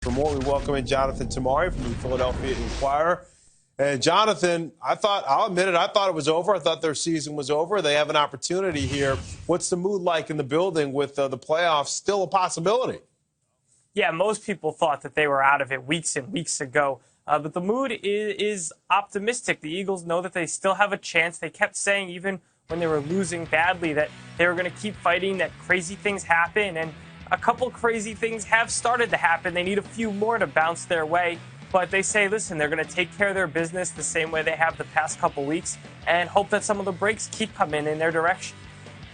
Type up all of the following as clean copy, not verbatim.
For more, we welcome in Jonathan Tamari from the Philadelphia Inquirer. And Jonathan, I'll admit it, I thought it was over. I thought their season was over. They have an opportunity here. What's the mood like in the building with the playoffs still a possibility? Yeah, most people thought that they were out of it weeks and weeks ago. But the mood is optimistic. The Eagles know that they still have a chance. They kept saying, even when they were losing badly, that they were going to keep fighting, that crazy things happen. And a couple crazy things have started to happen. They need a few more to bounce their way. But they say, listen, they're going to take care of their business the same way they have the past couple weeks and hope that some of the breaks keep coming in their direction.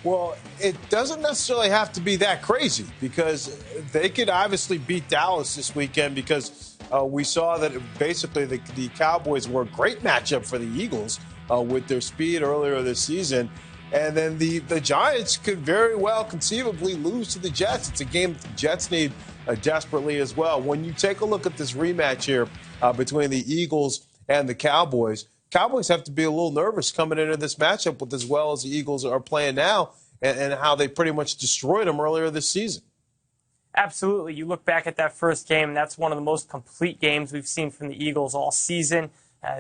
Well, it doesn't necessarily have to be that crazy because they could obviously beat Dallas this weekend because we saw that basically the Cowboys were a great matchup for the Eagles with their speed earlier this season. And then the Giants could very well conceivably lose to the Jets. It's a game that the Jets need desperately as well. When you take a look at this rematch here between the Eagles and the Cowboys have to be a little nervous coming into this matchup with as well as the Eagles are playing now and how they pretty much destroyed them earlier this season. Absolutely. You look back at that first game, that's one of the most complete games we've seen from the Eagles all season.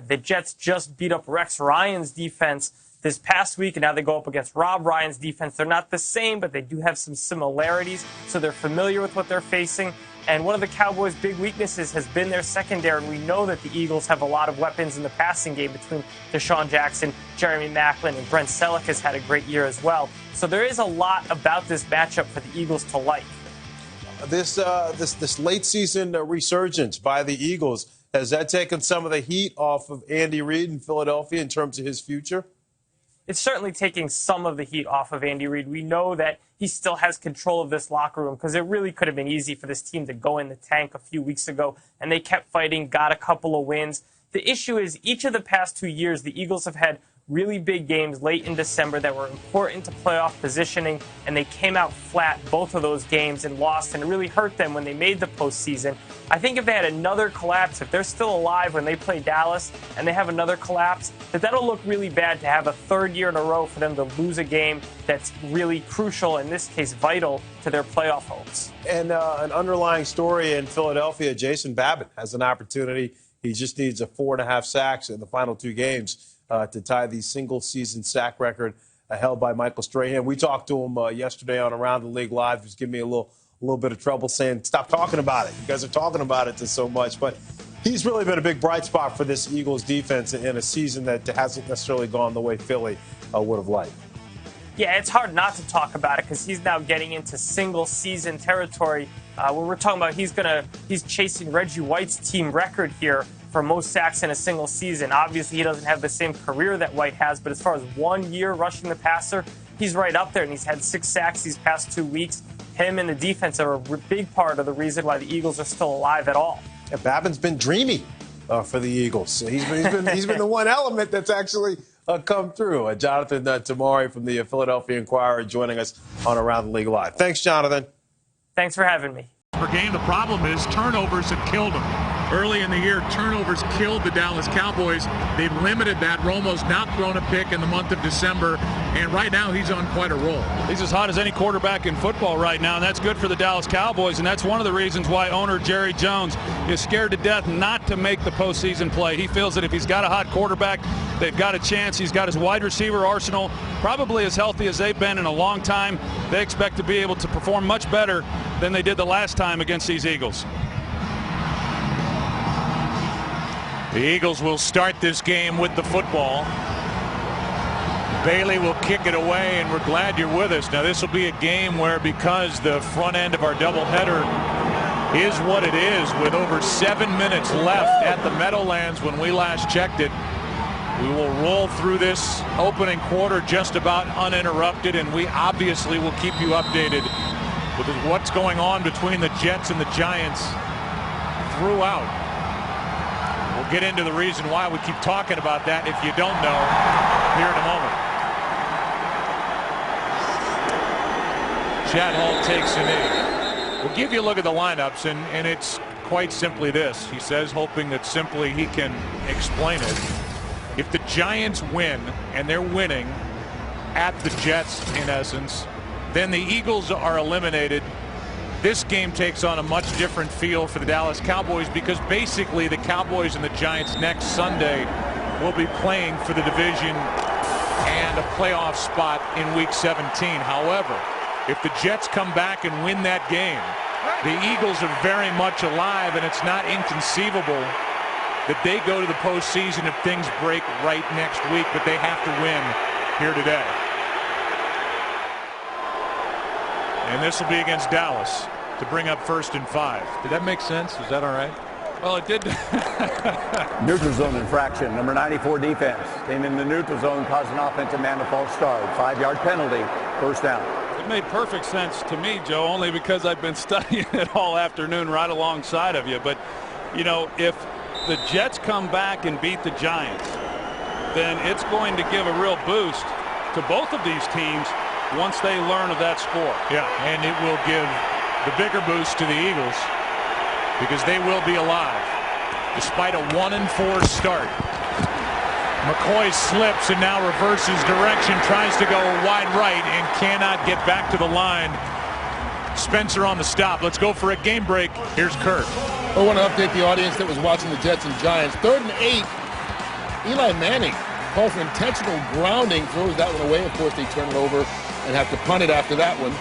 The Jets just beat up Rex Ryan's defense this past week, and now they go up against Rob Ryan's defense. They're not the same, but they do have some similarities, so they're familiar with what they're facing. And one of the Cowboys' big weaknesses has been their secondary, and we know that the Eagles have a lot of weapons in the passing game between Deshaun Jackson, Jeremy Maclin, and Brent Selleck has had a great year as well. So there is a lot about this matchup for the Eagles to like. This late season resurgence by the Eagles, has that taken some of the heat off of Andy Reid in Philadelphia in terms of his future? It's certainly taking some of the heat off of Andy Reid. We know that he still has control of this locker room because it really could have been easy for this team to go in the tank a few weeks ago, and they kept fighting, got a couple of wins. The issue is each of the past 2 years, the Eagles have had really big games late in December that were important to playoff positioning, and they came out flat both of those games and lost, and it really hurt them when they made the postseason. I think if they had another collapse, if they're still alive when they play Dallas and they have another collapse, that'll look really bad to have a third year in a row for them to lose a game that's really crucial, in this case vital, to their playoff hopes. And an underlying story in Philadelphia, Jason Babbitt has an opportunity. He just needs 4.5 sacks in the final 2 games to tie the single-season sack record held by Michael Strahan. We talked to him yesterday on Around the League Live. He was giving me a little bit of trouble saying, stop talking about it. You guys are talking about it so much. But he's really been a big bright spot for this Eagles defense in a season that hasn't necessarily gone the way Philly would have liked. Yeah, it's hard not to talk about it because he's now getting into single-season territory where we're talking about he's chasing Reggie White's team record here for most sacks in a single season. Obviously, he doesn't have the same career that White has, but as far as 1 year rushing the passer, he's right up there, and he's had 6 sacks these past 2 weeks. Him and the defense are a big part of the reason why the Eagles are still alive at all. Yeah, Babin's been dreamy for the Eagles. He's been the one element that's actually come through. Jonathan Tamari from the Philadelphia Inquirer joining us on Around the League Live. Thanks, Jonathan. Thanks for having me. Per game, the problem is turnovers have killed them. Early in the year, turnovers killed the Dallas Cowboys. They've limited that. Romo's not thrown a pick in the month of December, and right now he's on quite a roll. He's as hot as any quarterback in football right now, and that's good for the Dallas Cowboys, and that's one of the reasons why owner Jerry Jones is scared to death not to make the postseason play. He feels that if he's got a hot quarterback, they've got a chance. He's got his wide receiver arsenal probably as healthy as they've been in a long time. They expect to be able to perform much better than they did the last time against these Eagles. The Eagles will start this game with the football. Bailey will kick it away, and we're glad you're with us. Now, this will be a game where, because the front end of our doubleheader is what it is, with over 7 minutes left at the Meadowlands when we last checked it, we will roll through this opening quarter just about uninterrupted, and we obviously will keep you updated with what's going on between the Jets and the Giants throughout. We'll get into the reason why we keep talking about that if you don't know here in a moment. Chad Hall takes a knee. We'll give you a look at the lineups, and it's quite simply this. He says, hoping that simply he can explain it. If the Giants win, and they're winning at the Jets in essence, then the Eagles are eliminated this game takes on a much different feel for the Dallas Cowboys because basically the Cowboys and the Giants next Sunday will be playing for the division and a playoff spot in Week 17. However, if the Jets come back and win that game, the Eagles are very much alive, and it's not inconceivable that they go to the postseason if things break right next week, but they have to win here today. And this will be against Dallas to bring up 1st and 5. Did that make sense? Is that all right? Well, it did. Neutral zone infraction, number 94 defense. Came in the neutral zone, caused an offensive man to false start. 5-yard penalty, 1st down. It made perfect sense to me, Joe, only because I've been studying it all afternoon right alongside of you. But, you know, if the Jets come back and beat the Giants, then it's going to give a real boost to both of these teams once they learn of that score. Yeah, and it will give the bigger boost to the Eagles because they will be alive despite a 1-4 start. McCoy slips and now reverses direction, tries to go wide right and cannot get back to the line. Spencer on the stop. Let's go for a game break. Here's Kurt. I want to update the audience that was watching the Jets and Giants. 3rd and 8. Eli Manning calls for intentional grounding, throws that one away. Of course, they turn it over and have to punt it after that one.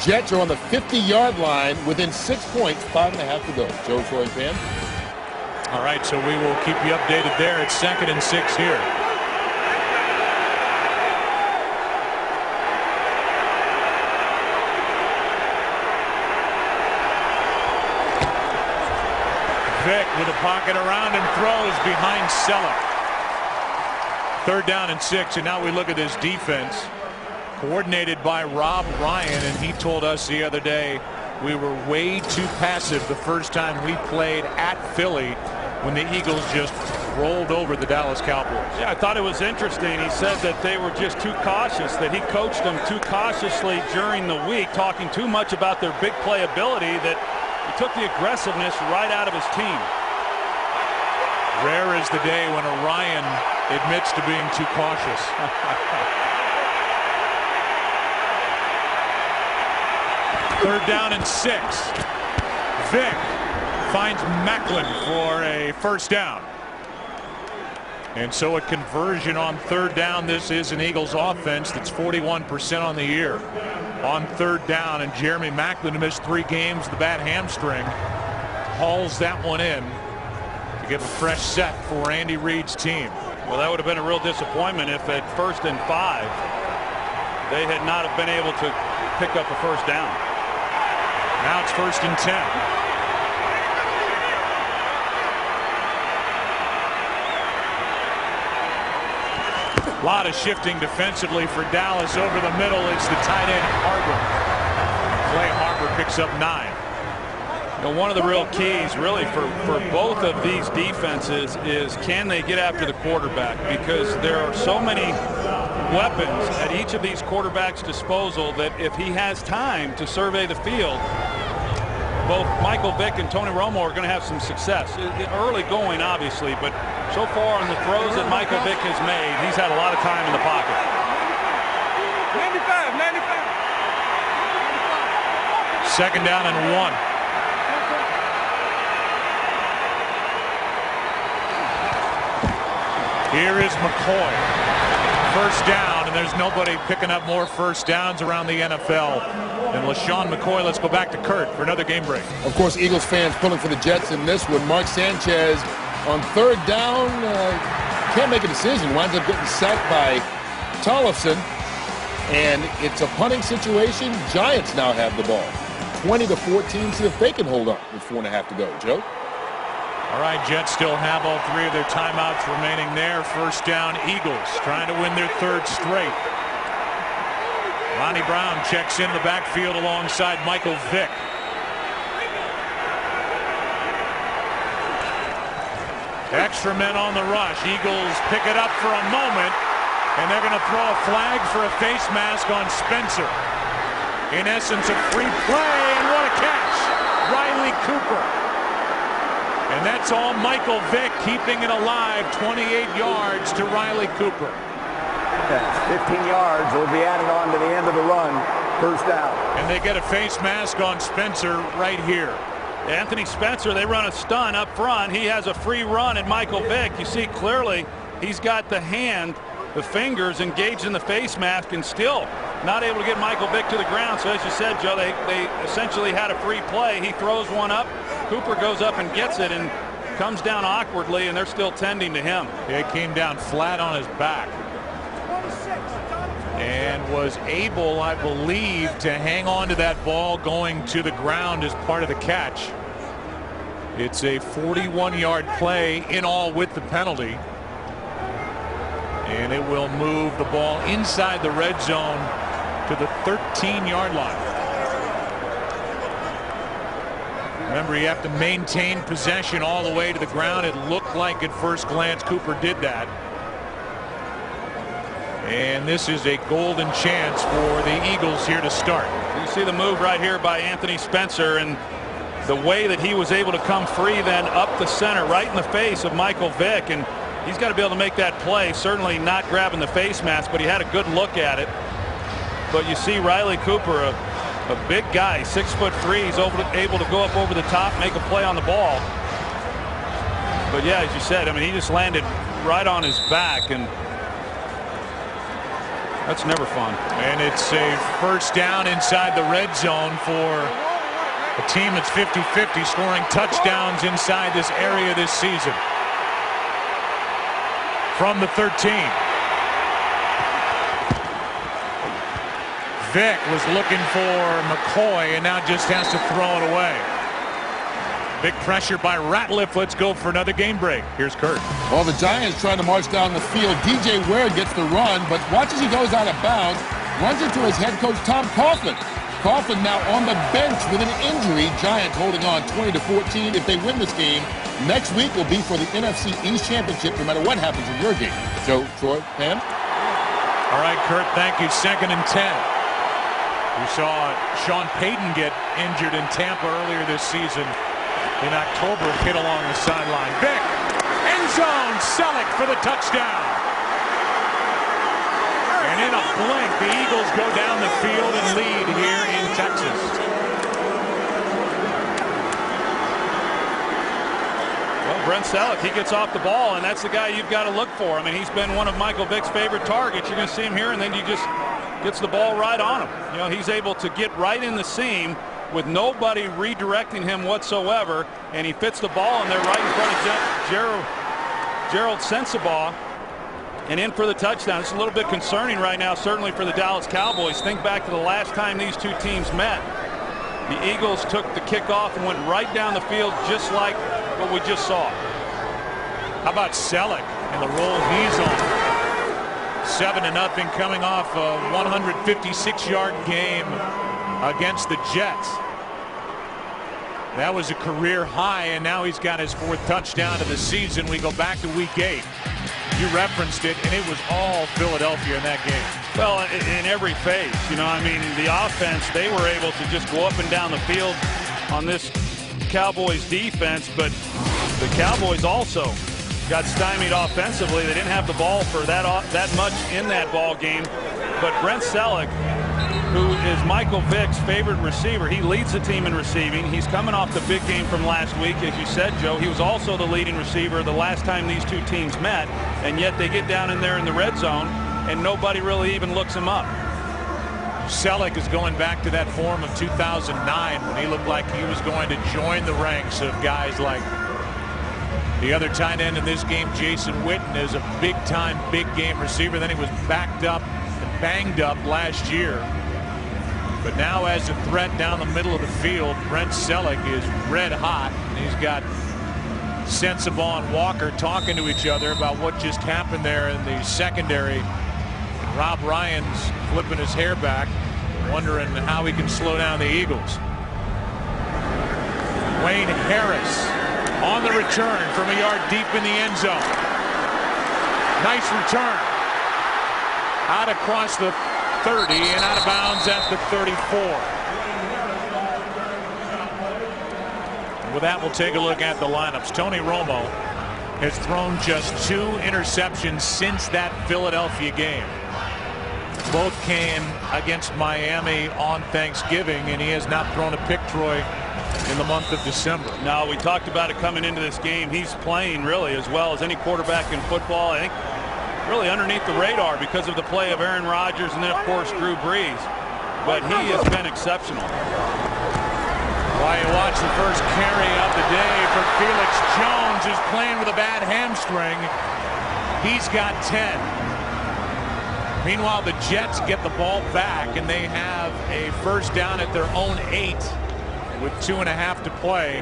Jets are on the 50-yard line within 6 points, 5.5 to go. Joe, Troy, Pam. All right, so we will keep you updated there. It's 2nd and 6 here. Vick with a pocket around and throws behind Selleck. 3rd down and 6, and now we look at this defense. Coordinated by Rob Ryan, and he told us the other day we were way too passive the first time we played at Philly when the Eagles just rolled over the Dallas Cowboys. Yeah, I thought it was interesting. He said that they were just too cautious, that he coached them too cautiously during the week, talking too much about their big play ability, that he took the aggressiveness right out of his team. Rare is the day when Orion admits to being too cautious. 3rd down and 6. Vick finds Macklin for a 1st down. And so a conversion on 3rd down. This is an Eagles offense that's 41% on the year on 3rd down. And Jeremy Macklin, who missed 3 games with the bad hamstring, hauls that one in to give a fresh set for Andy Reid's team. Well, that would have been a real disappointment if at 1st and 5 they had not have been able to pick up a 1st down. Now it's 1st and 10. A lot of shifting defensively for Dallas. Over the middle, it's the tight end Harbor. Clay Harbor picks up 9. You know, one of the real keys really for both of these defenses is can they get after the quarterback, because there are so many weapons at each of these quarterbacks' disposal that if he has time to survey the field, both Michael Vick and Tony Romo are going to have some success. Early going, obviously, but so far on the throws that Michael Vick has made, he's had a lot of time in the pocket. 95. 2nd down and 1. Here is McCoy. 1st down, and there's nobody picking up more 1st downs around the NFL than LaShawn McCoy. Let's go back to Kurt for another game break. Of course, Eagles fans pulling for the Jets in this one. Mark Sanchez on 3rd down can't make a decision. Winds up getting sacked by Tollefson, and it's a punting situation. Giants now have the ball. 20-14. See if they can hold on with 4.5 to go. Joe? All right, Jets still have all 3 of their timeouts remaining there. 1st down, Eagles trying to win their 3rd straight. Lonnie Brown checks in the backfield alongside Michael Vick. Extra men on the rush. Eagles pick it up for a moment, and they're going to throw a flag for a face mask on Spencer. In essence, a free play, and what a catch. Riley Cooper. And that's all Michael Vick, keeping it alive. 28 yards to Riley Cooper. That's 15 yards will be added on to the end of the run. First down. And they get a face mask on Spencer right here. Anthony Spencer, they run a stun up front. He has a free run at Michael Vick. You see clearly he's got the hand, the fingers engaged in the face mask, and still not able to get Michael Vick to the ground. So as you said, Joe, they essentially had a free play. He throws one up. Cooper goes up and gets it and comes down awkwardly, and they're still tending to him. He came down flat on his back and was able, I believe, to hang on to that ball going to the ground as part of the catch. It's a 41-yard play in all with the penalty. And it will move the ball inside the red zone to the 13-yard line. Remember, you have to maintain possession all the way to the ground. It looked like at first glance Cooper did that. And this is a golden chance for the Eagles here to start. You see the move right here by Anthony Spencer, and the way that he was able to come free then up the center right in the face of Michael Vick. And he's got to be able to make that play. Certainly not grabbing the face mask, but he had a good look at it. But you see Riley Cooper, a big guy, 6'3". He's able to go up over the top, make a play on the ball. But yeah, as you said, I mean, he just landed right on his back, and that's never fun. And it's a first down inside the red zone for a team that's 50-50, scoring touchdowns inside this area this season. From the 13. Vick was looking for McCoy and now just has to throw it away. Big pressure by Ratliff. Let's go for another game break. Here's Kurt. Well, the Giants trying to march down the field. DJ Ware gets the run, but watch as he goes out of bounds. Runs into his head coach, Tom Coughlin. Coughlin now on the bench with an injury. Giants holding on 20-14. If they win this game, next week will be for the NFC East Championship, no matter what happens in your game. Joe, Troy, Pam? All right, Kurt, thank you. 2nd and 10. We saw Sean Payton get injured in Tampa earlier this season. In October, hit along the sideline. Vick, end zone, Selleck for the touchdown. And in a blink, the Eagles go down the field and lead here in Texas. Well, Brent Selleck, he gets off the ball, and that's the guy you've got to look for. I mean, he's been one of Michael Vick's favorite targets. You're going to see him here, and then you just gets the ball right on him. You know, he's able to get right in the seam with nobody redirecting him whatsoever, and he fits the ball in there right in front of Gerald Sensabaugh and in for the touchdown. It's a little bit concerning right now, certainly for the Dallas Cowboys. Think back to the last time these two teams met. The Eagles took the kickoff and went right down the field just like what we just saw. How about Selleck and the role he's on? 7-0 coming off a 156-yard game against the Jets. That was a career high, and now he's got his 4th touchdown of the season. We go back to week 8. You referenced it, and it was all Philadelphia in that game. Well, in every phase, you know, I mean, the offense, they were able to just go up and down the field on this Cowboys defense, but the Cowboys also got stymied offensively. They didn't have the ball for that much in that ball game. But Brent Selleck, who is Michael Vick's favorite receiver, he leads the team in receiving. He's coming off the big game from last week. As you said, Joe, he was also the leading receiver the last time these two teams met, and yet they get down in there in the red zone and nobody really even looks him up. Selleck is going back to that form of 2009 when he looked like he was going to join the ranks of guys like the other tight end in this game, Jason Witten, is a big-time, big-game receiver. Then he was backed up and banged up last year. But now as a threat down the middle of the field, Brent Selleck is red hot. And he's got Sensabaugh and Walker talking to each other about what just happened there in the secondary. And Rob Ryan's flipping his hair back, wondering how he can slow down the Eagles. Wayne Harris on the return from a yard deep in the end zone. Nice return. Out across the 30 and out of bounds at the 34. And with that, we'll take a look at the lineups. Tony Romo has thrown just 2 interceptions since that Philadelphia game. Both came against Miami on Thanksgiving, and he has not thrown a pick, Troy, in the month of December. No, we talked about it coming into this game. He's playing really as well as any quarterback in football. I think really underneath the radar because of the play of Aaron Rodgers and then, of course, Drew Brees. But he has been exceptional. While you watch the first carry of the day for Felix Jones, who's playing with a bad hamstring. He's got 10. Meanwhile, the Jets get the ball back, and they have a first down at their own 8 with 2.5 to play.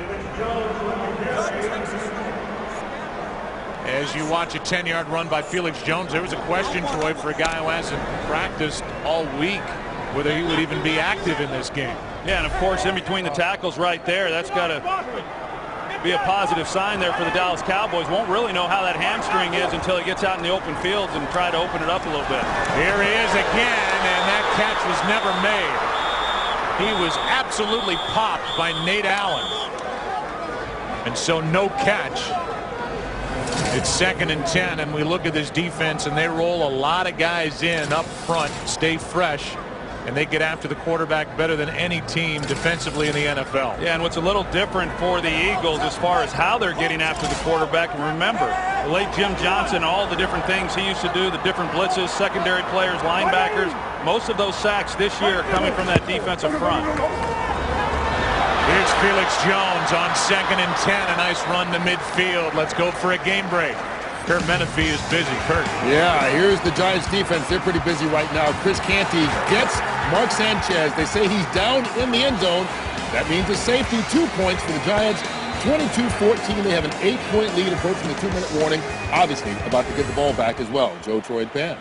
As you watch a 10-yard run by Felix Jones, there was a question, Troy, for a guy who hasn't practiced all week, whether he would even be active in this game. Yeah, and of course, in between the tackles right there, that's got to be a positive sign there for the Dallas Cowboys. Won't really know how that hamstring is until he gets out in the open fields and try to open it up a little bit. Here he is again, and that catch was never made. He was absolutely popped by Nate Allen. And so no catch. It's 2nd and 10, and we look at this defense, and they roll a lot of guys in up front, stay fresh, and they get after the quarterback better than any team defensively in the NFL. Yeah, and what's a little different for the Eagles as far as how they're getting after the quarterback, and remember, the late Jim Johnson, all the different things he used to do, the different blitzes, secondary players, linebackers, most of those sacks this year are coming from that defensive front. Here's Felix Jones on 2nd and 10, a nice run to midfield. Let's go for a game break. Kurt Menefee is busy. Kurt. Yeah, here's the Giants defense. They're pretty busy right now. Chris Canty gets Mark Sanchez. They say he's down in the end zone. That means a safety, 2 points for the Giants. 22-14. They have an 8-point lead approaching the 2-minute warning. Obviously about to get the ball back as well. Joe, Troy, and Pam.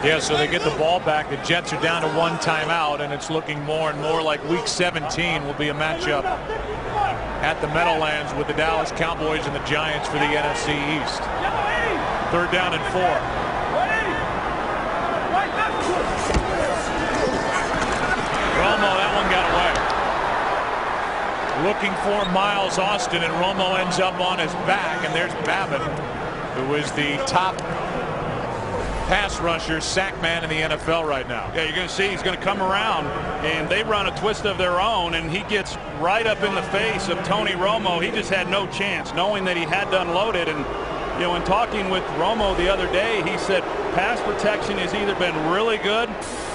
Yeah, so they get the ball back. The Jets are down to 1 timeout, and it's looking more and more like Week 17 will be a matchup at the Meadowlands with the Dallas Cowboys and the Giants for the NFC East. 3rd down and 4. Romo, that one got away. Looking for Miles Austin, and Romo ends up on his back, and there's Babbitt, who is the top pass rusher, sack man in the NFL right now. Yeah, you're going to see he's going to come around, and they run a twist of their own, and he gets right up in the face of Tony Romo. He just had no chance, knowing that he had to unload it. And you know, in talking with Romo the other day, he said pass protection has either been really good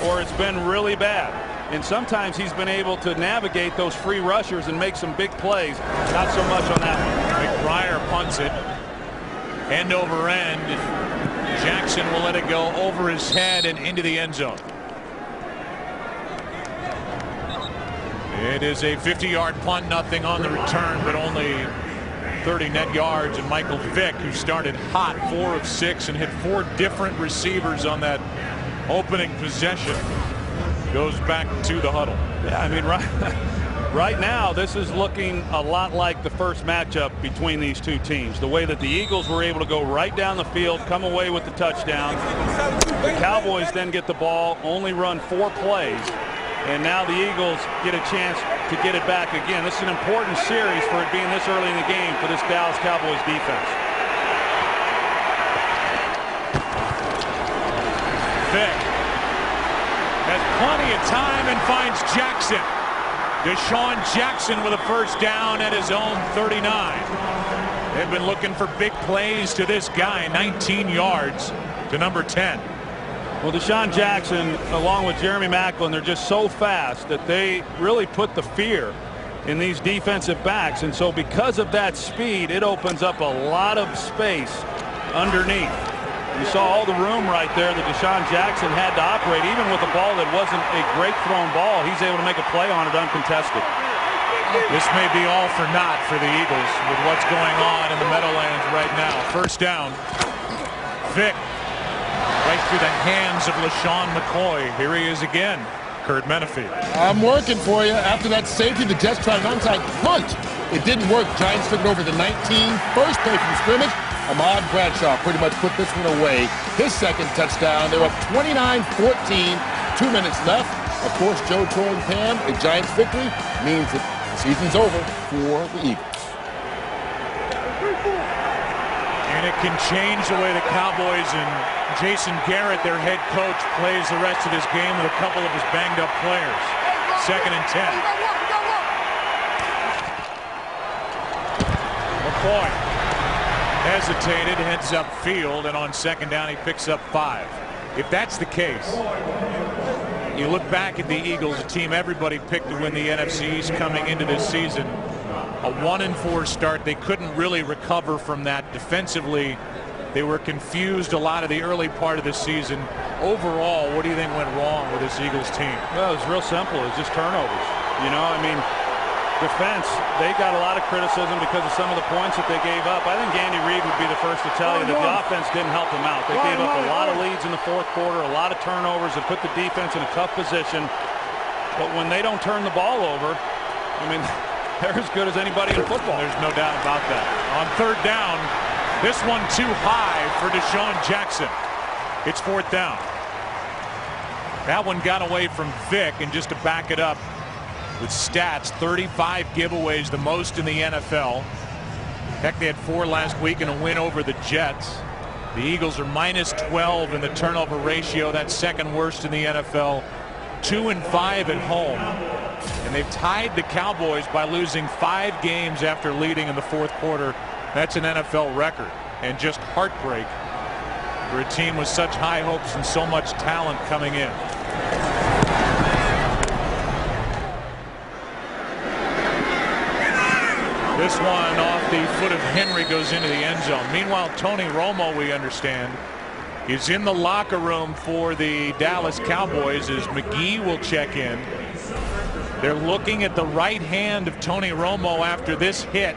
or it's been really bad. And sometimes he's been able to navigate those free rushers and make some big plays. Not so much on that one. McBriar punts it end over end. Jackson will let it go over his head and into the end zone. It is a 50-yard punt, nothing on the return, but only 30 net yards. And Michael Vick, who started hot, 4 of 6, and hit 4 different receivers on that opening possession, goes back to the huddle. Yeah, I mean, right now, this is looking a lot like the first matchup between these two teams. The way that the Eagles were able to go right down the field, come away with the touchdown. The Cowboys then get the ball, only run 4 plays. And now the Eagles get a chance to get it back again. This is an important series for it being this early in the game for this Dallas Cowboys defense. Vick has plenty of time and finds Jackson. Deshaun Jackson with a first down at his own 39. They've been looking for big plays to this guy. 19 yards to number 10. Well, Deshaun Jackson, along with Jeremy Maclin, they're just so fast that they really put the fear in these defensive backs. And so because of that speed, it opens up a lot of space underneath. You saw all the room right there that Deshaun Jackson had to operate. Even with a ball that wasn't a great thrown ball, he's able to make a play on it uncontested. This may be all for naught for the Eagles with what's going on in the Meadowlands right now. First down. Vick right through the hands of LaShawn McCoy. Here he is again. Kurt Menefee. I'm working for you. After that safety, the Jets tried an onside punt. It didn't work. Giants took it over the 19. First play from scrimmage. Ahmad Bradshaw pretty much put this one away. His second touchdown. They're up 29-14. 2 minutes left. Of course, Joe, Troy, and Pam, a Giants victory means that the season's over for the Eagles. And it can change the way the Cowboys and Jason Garrett, their head coach, plays the rest of this game with a couple of his banged-up players. 2nd and 10. McCoy hesitated, heads upfield, and on 2nd down he picks up 5. If that's the case, you look back at the Eagles, a team everybody picked to win the NFC East coming into this season. A 1-4 start. They couldn't really recover from that defensively. They were confused a lot of the early part of the season. Overall, what do you think went wrong with this Eagles team? Well, it was real simple. It was just turnovers. You know, I mean, defense, they got a lot of criticism because of some of the points that they gave up. I think Andy Reid would be the first to tell you that the offense didn't help them out. They gave up a lot of leads in the 4th quarter, a lot of turnovers that put the defense in a tough position. But when they don't turn the ball over, I mean, they're as good as anybody in football. There's no doubt about that. On 3rd down, this one too high for Deshaun Jackson. It's 4th down. That one got away from Vic, and just to back it up with stats, 35 giveaways, the most in the NFL. Heck, they had 4 last week in a win over the Jets. The Eagles are -12 in the turnover ratio. That's 2nd worst in the NFL. 2-5 at home. And they've tied the Cowboys by losing 5 games after leading in the 4th quarter. That's an NFL record, and just heartbreak for a team with such high hopes and so much talent coming in. This one off the foot of Henry goes into the end zone. Meanwhile, Tony Romo, we understand, is in the locker room for the Dallas Cowboys as McGee will check in. They're looking at the right hand of Tony Romo after this hit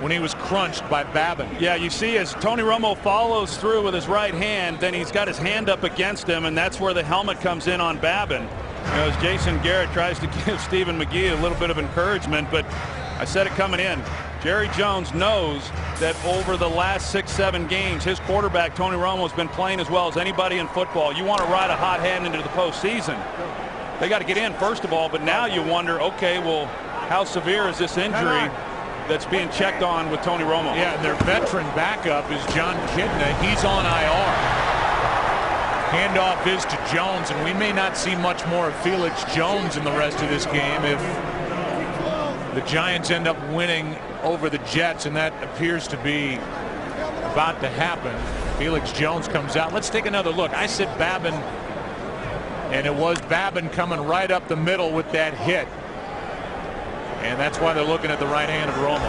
when he was crunched by Babin. Yeah, you see as Tony Romo follows through with his right hand, then he's got his hand up against him, and that's where the helmet comes in on Babin. You know, as Jason Garrett tries to give Stephen McGee a little bit of encouragement, but I said it coming in. Jerry Jones knows that over the last 6-7 games, his quarterback, Tony Romo, has been playing as well as anybody in football. You want to ride a hot hand into the postseason. They got to get in, first of all, but now you wonder, okay, well, how severe is this injury that's being checked on with Tony Romo? Yeah, and their veteran backup is John Kidna. He's on IR. Handoff is to Jones, and we may not see much more of Felix Jones in the rest of this game if the Giants end up winning over the Jets, and that appears to be about to happen. Felix Jones comes out. Let's take another look. I said Babin, and it was Babin coming right up the middle with that hit. And that's why they're looking at the right hand of Romo.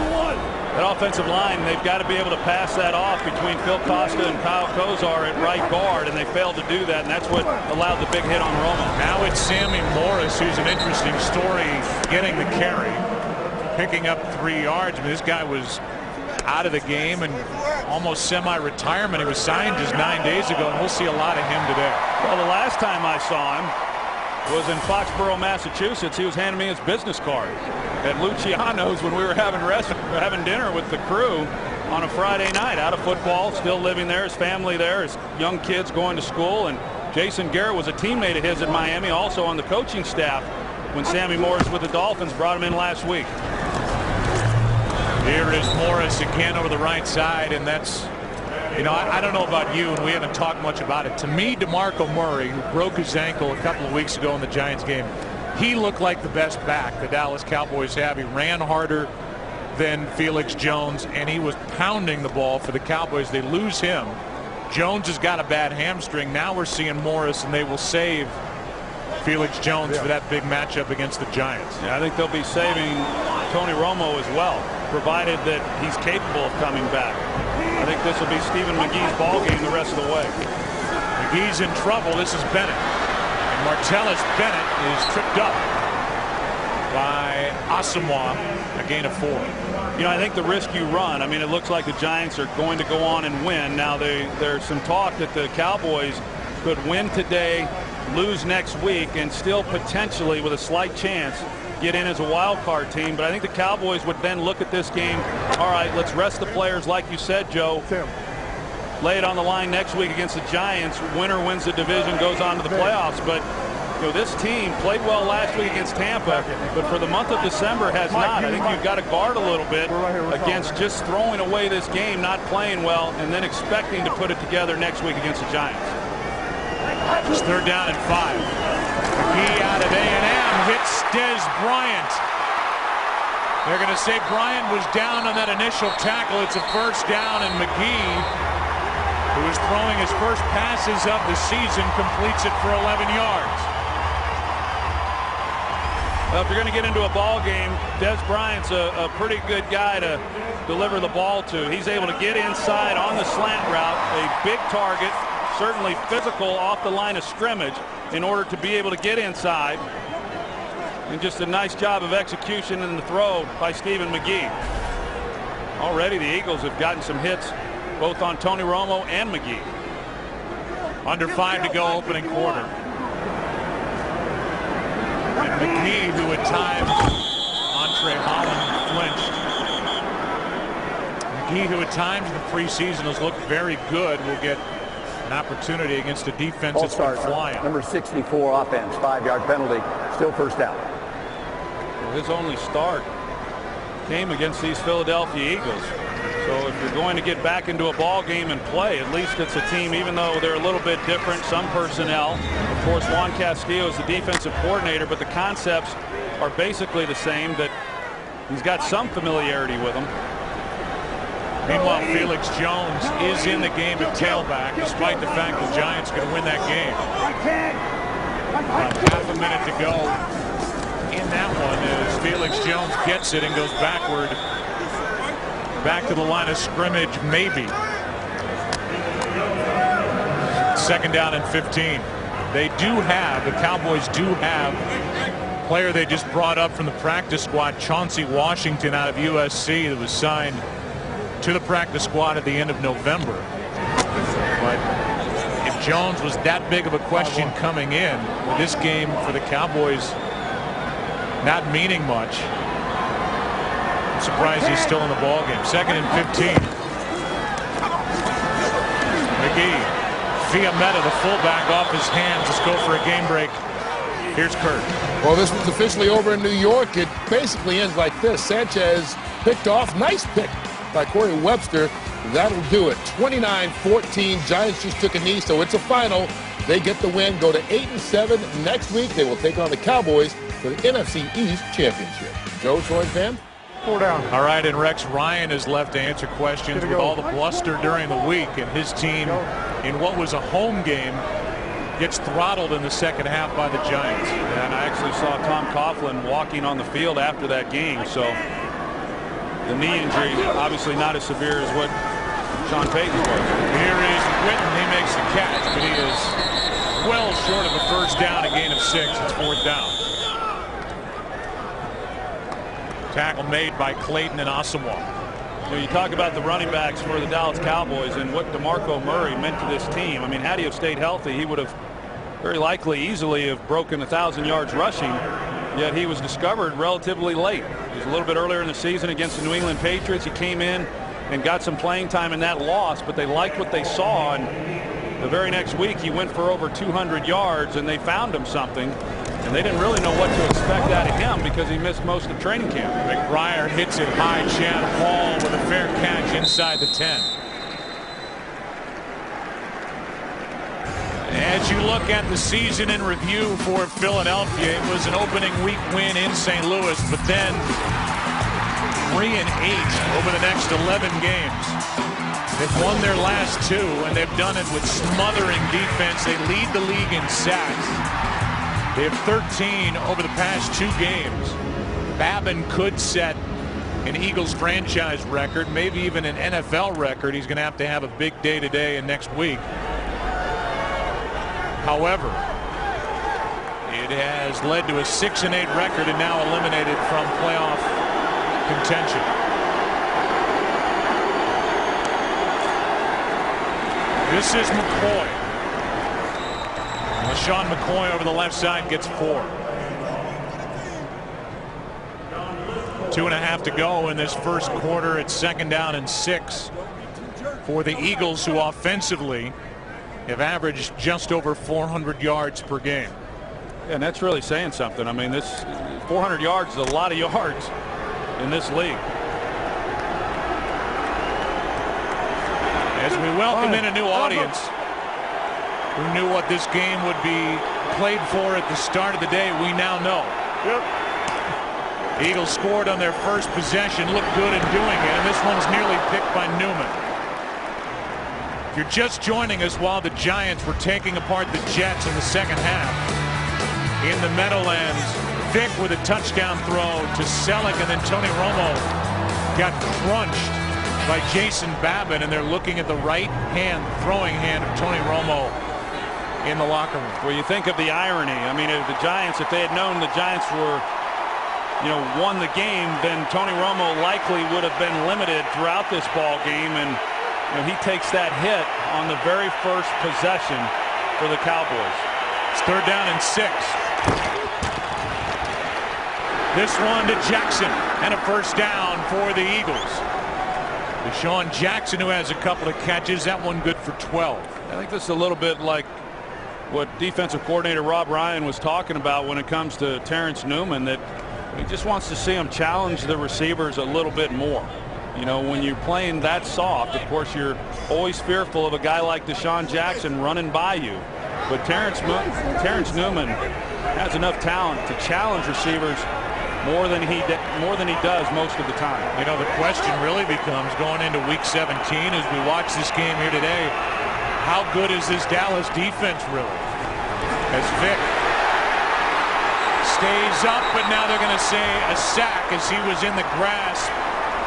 That offensive line, they've got to be able to pass that off between Phil Costa and Kyle Kozar at right guard, and they failed to do that, and that's what allowed the big hit on Romo. Now it's Sammy Morris, who's an interesting story, getting the carry, picking up 3 yards. I mean, this guy was out of the game and almost semi-retirement. He was signed just 9 days ago, and we'll see a lot of him today. Well, the last time I saw him was in Foxborough, Massachusetts. He was handing me his business card at Luciano's when we were having dinner with the crew on a Friday night. Out of football, still living there, his family there, his young kids going to school. And Jason Garrett was a teammate of his at Miami, also on the coaching staff when Sammy Morris with the Dolphins brought him in last week. Here is Morris again over the right side, and that's, you know, I don't know about you, and we haven't talked much about it. To me, DeMarco Murray, who broke his ankle a couple of weeks ago in the Giants game, he looked like the best back the Dallas Cowboys have. He ran harder than Felix Jones, and he was pounding the ball for the Cowboys. They lose him. Jones has got a bad hamstring. Now we're seeing Morris, and they will save Felix Jones for that big matchup against the Giants. Yeah, I think they'll be saving Tony Romo as well, provided that he's capable of coming back. I think this will be Stephen McGee's ball game the rest of the way. McGee's in trouble. This is Bennett. And Martellus Bennett is tripped up by Asamoah, a gain of 4. You know, I think the risk you run, I mean, it looks like the Giants are going to go on and win. Now, there's some talk that the Cowboys could win today, lose next week, and still potentially, with a slight chance, get in as a wild card team. But I think the Cowboys would then look at this game, all right, let's rest the players like you said, Joe. Lay it on the line next week against the Giants. Winner wins the division, goes on to the playoffs. But You know, this team played well last week against Tampa, but for the month of December has not. I think you've got to guard a little bit against just throwing away this game, not playing well, and then expecting to put it together next week against the Giants. It's 3rd down and 5. McGee out of A&M hits Des Bryant. They're going to say Bryant was down on that initial tackle. It's a 1st down, and McGee, who is throwing his first passes of the season, completes it for 11 yards. Well, if you're going to get into a ball game, Des Bryant's a pretty good guy to deliver the ball to. He's able to get inside on the slant route, a big target, certainly physical off the line of scrimmage in order to be able to get inside. And just a nice job of execution in the throw by Stephen McGee. Already the Eagles have gotten some hits both on Tony Romo and McGee. Under 5 to go, opening quarter. And McGee, who at times, Andre Holland flinched. McGee, who at times in the preseason has looked very good, will get an opportunity against a defense that's been flying. Number 64 offense, 5-yard penalty, still 1st down. Well, his only start came against these Philadelphia Eagles. So if you're going to get back into a ball game and play, at least it's a team, even though they're a little bit different, some personnel. Of course, Juan Castillo is the defensive coordinator, but the concepts are basically the same, that he's got some familiarity with them. Meanwhile, Felix Jones is in the game at tailback, despite the fact the Giants are going to win that game. About half a minute to go in that one as Felix Jones gets it and goes backward. Back to the line of scrimmage, maybe. 2nd down and 15. They do have, the Cowboys do have, a player they just brought up from the practice squad, Chauncey Washington out of USC, that was signed to the practice squad at the end of November. But if Jones was that big of a question coming in, with this game for the Cowboys not meaning much, I'm surprised he's still in the ball game. 2nd and 15. McGee, Fiametta, the fullback, off his hands. Let's go for a game break. Here's Kurt. Well, this was officially over in New York. It basically ends like this. Sanchez picked off. Nice pick by Corey Webster. That'll do it. 29-14. Giants just took a knee, so it's a final. They get the win, go to 8-7. Next week, they will take on the Cowboys for the NFC East Championship. Joe, Troy, Pam? 4 down. All right, and Rex Ryan is left to answer questions with all the bluster during the week, and his team, in what was a home game, gets throttled in the second half by the Giants. And I actually saw Tom Coughlin walking on the field after that game, so the knee injury obviously not as severe as what Sean Payton was. Here is Witten. He makes the catch, but he is well short of a 1st down, a gain of 6. It's 4th down. Tackle made by Clayton and Asamoah. You know, you talk about the running backs for the Dallas Cowboys and what DeMarco Murray meant to this team. I mean, had he have stayed healthy, he would have very likely easily have broken 1,000 yards rushing, yet he was discovered relatively late. It was a little bit earlier in the season against the New England Patriots. He came in and got some playing time in that loss, but they liked what they saw, and the very next week he went for over 200 yards, and they found him something. And they didn't really know what to expect out of him because he missed most of training camp. McBriar hits it high. Chad Hall with a fair catch inside the 10. As you look at the season in review for Philadelphia, it was an opening week win in St. Louis, but then 3-8 over the next 11 games. They've won their last 2, and they've done it with smothering defense. They lead the league in sacks. They have 13 over the past 2 games. Babin could set an Eagles franchise record, maybe even an NFL record. He's going to have a big day today and next week. However, it has led to a 6-8 record and now eliminated from playoff contention. This is McCoy. LaShawn McCoy over the left side gets 4. 2.5 to go in this first quarter. It's 2nd down and 6 for the Eagles, who offensively have averaged just over 400 yards per game. Yeah, and that's really saying something. I mean, this 400 yards is a lot of yards in this league. As we welcome in a new audience who knew what this game would be played for at the start of the day, we now know. Eagles scored on their first possession, looked good in doing it, and this one's nearly picked by Newman. If you're just joining us while the Giants were taking apart the Jets in the second half, in the Meadowlands, Vic with a touchdown throw to Selleck, and then Tony Romo got crunched by Jason Babbitt, and they're looking at the right hand, throwing hand of Tony Romo in the locker room. Well, you think of the irony. I mean, if the Giants, if they had known the Giants were, won the game, then Tony Romo likely would have been limited throughout this ball game, and he takes that hit on the very first possession for the Cowboys. It's 3rd down and 6. This one to Jackson, and a first down for the Eagles. Deshaun Jackson, who has a couple of catches, that one good for 12. I think this is a little bit like what defensive coordinator Rob Ryan was talking about when it comes to Terrence Newman, that he just wants to see him challenge the receivers a little bit more. When you're playing that soft, of course, you're always fearful of a guy like Deshaun Jackson running by you. But Terrence Newman has enough talent to challenge receivers more than he does most of the time. The question really becomes going into Week 17 as we watch this game here today, how good is this Dallas defense really? As Vic stays up, but now they're going to say a sack as he was in the grasp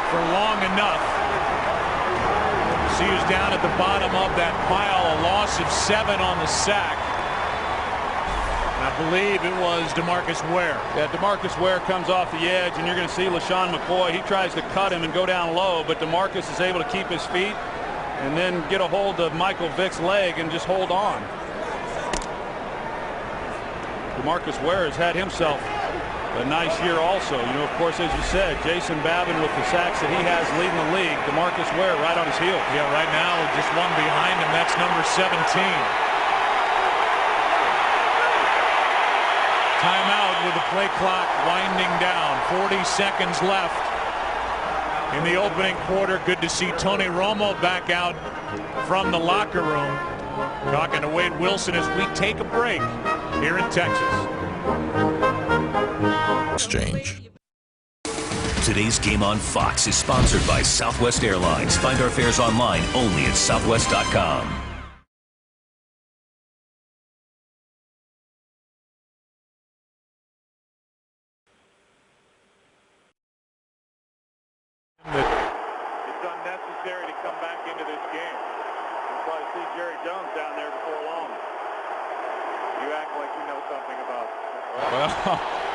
for long enough. See who's down at the bottom of that pile, a loss of 7 on the sack. I believe it was DeMarcus Ware. Yeah, DeMarcus Ware comes off the edge, and you're going to see LaShawn McCoy. He tries to cut him and go down low, but DeMarcus is able to keep his feet and then get a hold of Michael Vick's leg and just hold on. DeMarcus Ware has had himself a nice year also. Of course, as you said, Jason Babbitt with the sacks that he has leading the league. DeMarcus Ware right on his heels. Yeah, right now just one behind him. That's number 17. Timeout with the play clock winding down. 40 seconds left in the opening quarter. Good to see Tony Romo back out from the locker room, talking to Wade Wilson as we take a break here in Texas. Exchange. Today's game on Fox is sponsored by Southwest Airlines. Find our fares online only at southwest.com. It's unnecessary to come back into this game. We'll probably see Jerry Jones down there before long. You act like you know something about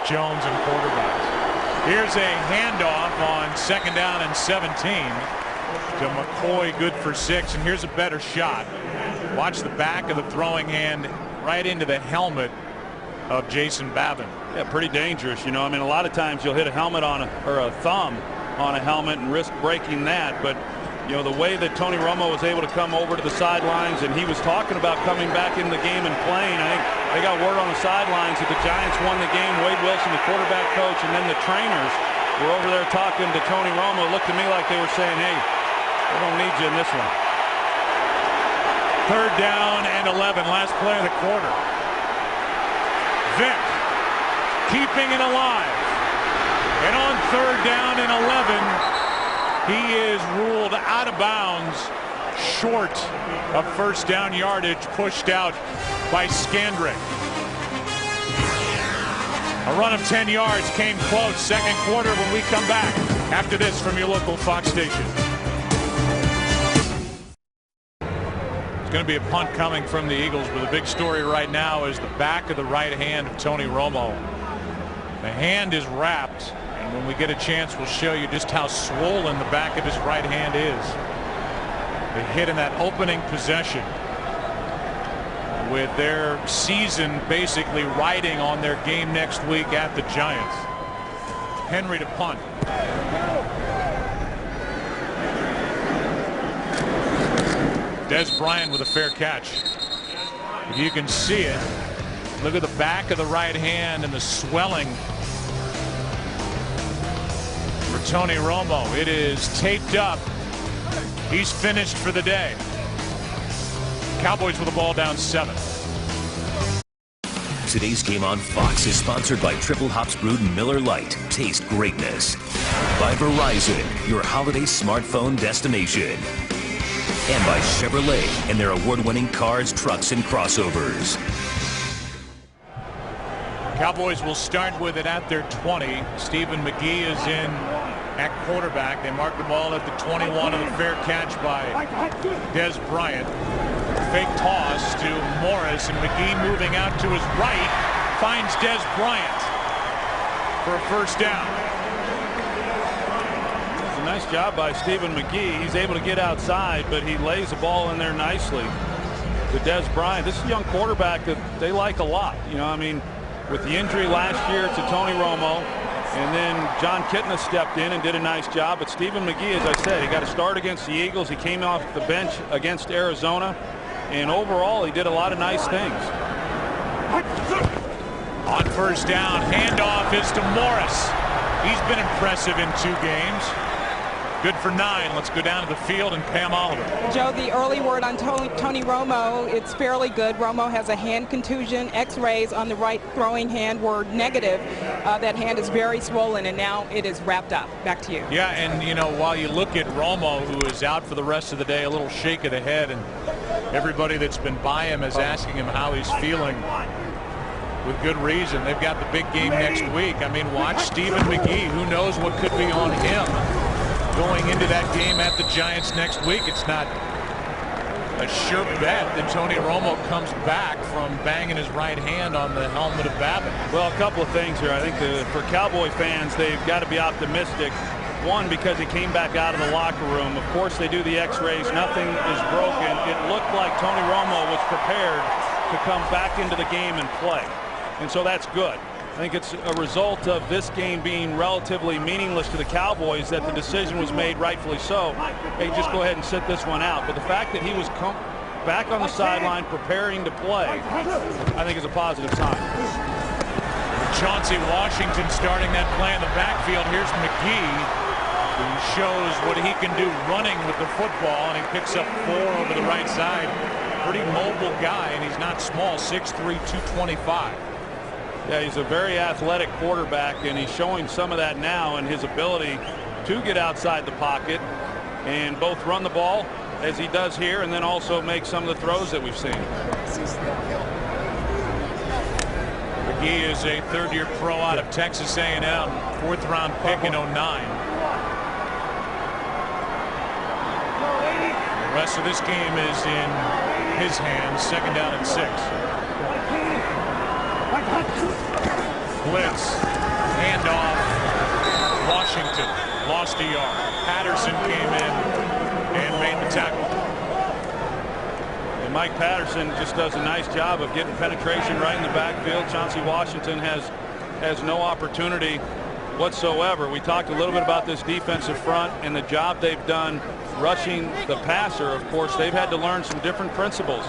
Jones and quarterbacks. Here's a handoff on 2nd down and 17 to McCoy, good for 6, and here's a better shot. Watch the back of the throwing hand right into the helmet of Jason Babbitt. Yeah, pretty dangerous. I mean, a lot of times you'll hit a helmet on a thumb on a helmet and risk breaking that, but the way that Tony Romo was able to come over to the sidelines, and he was talking about coming back in the game and playing. I think they got word on the sidelines that the Giants won the game. Wade Wilson, the quarterback coach, and then the trainers were over there talking to Tony Romo. It looked to me like they were saying, hey, we don't need you in this one. 3rd down and 11, last play of the quarter. Vic keeping it alive. And on 3rd down and 11, he is ruled out of bounds, short of first down yardage, pushed out by Scandrick. A run of 10 yards came close. Second quarter when we come back after this from your local Fox station. It's going to be a punt coming from the Eagles, but the big story right now is the back of the right hand of Tony Romo. The hand is wrapped. And when we get a chance, we'll show you just how swollen the back of his right hand is. The hit in that opening possession, with their season basically riding on their game next week at the Giants. Henry to punt. Des Bryant with a fair catch. If you can see it, Look at the back of the right hand and the swelling for Tony Romo. It is taped up. He's finished for the day. Cowboys with the ball down 7. Today's game on Fox is sponsored by Triple Hops Brewed Miller Lite. Taste greatness. By Verizon, your holiday smartphone destination. And by Chevrolet and their award-winning cars, trucks, and crossovers. Cowboys will start with it at their 20. Stephen McGee is in at quarterback. They mark the ball at the 21 and a fair catch by Des Bryant. Fake toss to Morris, and McGee moving out to his right finds Des Bryant for a first down. It's a nice job by Stephen McGee. He's able to get outside, but he lays the ball in there nicely to Des Bryant. This is a young quarterback that they like a lot. You know, I mean, with the injury last year to Tony Romo, and then John Kitna stepped in and did a nice job. But Stephen McGee, as I said, he got a start against the Eagles. He came off the bench against Arizona. And overall, he did a lot of nice things. On first down, handoff is to Morris. He's been impressive in 2 games. Good for 9. Let's go down to the field and Pam Oliver. Joe, the early word on Tony Romo, it's fairly good. Romo has a hand contusion. X-rays on the right throwing hand were negative. That hand is very swollen, and now it is wrapped up. Back to you. Yeah, and, you know, while you look at Romo, who is out for the rest of the day, a little shake of the head, and everybody that's been by him is asking him how he's feeling with good reason. They've got the big game next week. I mean, watch Stephen McGee. Who knows what could be on him going into that game at the Giants next week. It's not a sure bet that Tony Romo comes back from banging his right hand on the helmet of Babbitt. Well, a couple of things here. I think for Cowboy fans, they've got to be optimistic. One, because he came back out of the locker room. Of course, they do the X-rays. Nothing is broken. It looked like Tony Romo was prepared to come back into the game and play. And so that's good. I think it's a result of this game being relatively meaningless to the Cowboys that the decision was made, rightfully so. Hey, just go ahead and sit this one out. But the fact that he was back on the sideline preparing to play, I think is a positive sign. Chauncey Washington starting that play in the backfield. Here's McGee, who shows what he can do running with the football, and he picks up 4 over the right side. Pretty mobile guy, and he's not small, 6'3", 225. Yeah, he's a very athletic quarterback, and he's showing some of that now in his ability to get outside the pocket and both run the ball, as he does here, and then also make some of the throws that we've seen. McGee is a 3rd-year pro out of Texas A&M, 4th-round pick in 09. The rest of this game is in his hands. 2nd down and 6. Blitz, handoff, Washington lost a yard. Patterson came in and made the tackle. And Mike Patterson just does a nice job of getting penetration right in the backfield. Chauncey Washington has no opportunity whatsoever. We talked a little bit about this defensive front and the job they've done rushing the passer. Of course, they've had to learn some different principles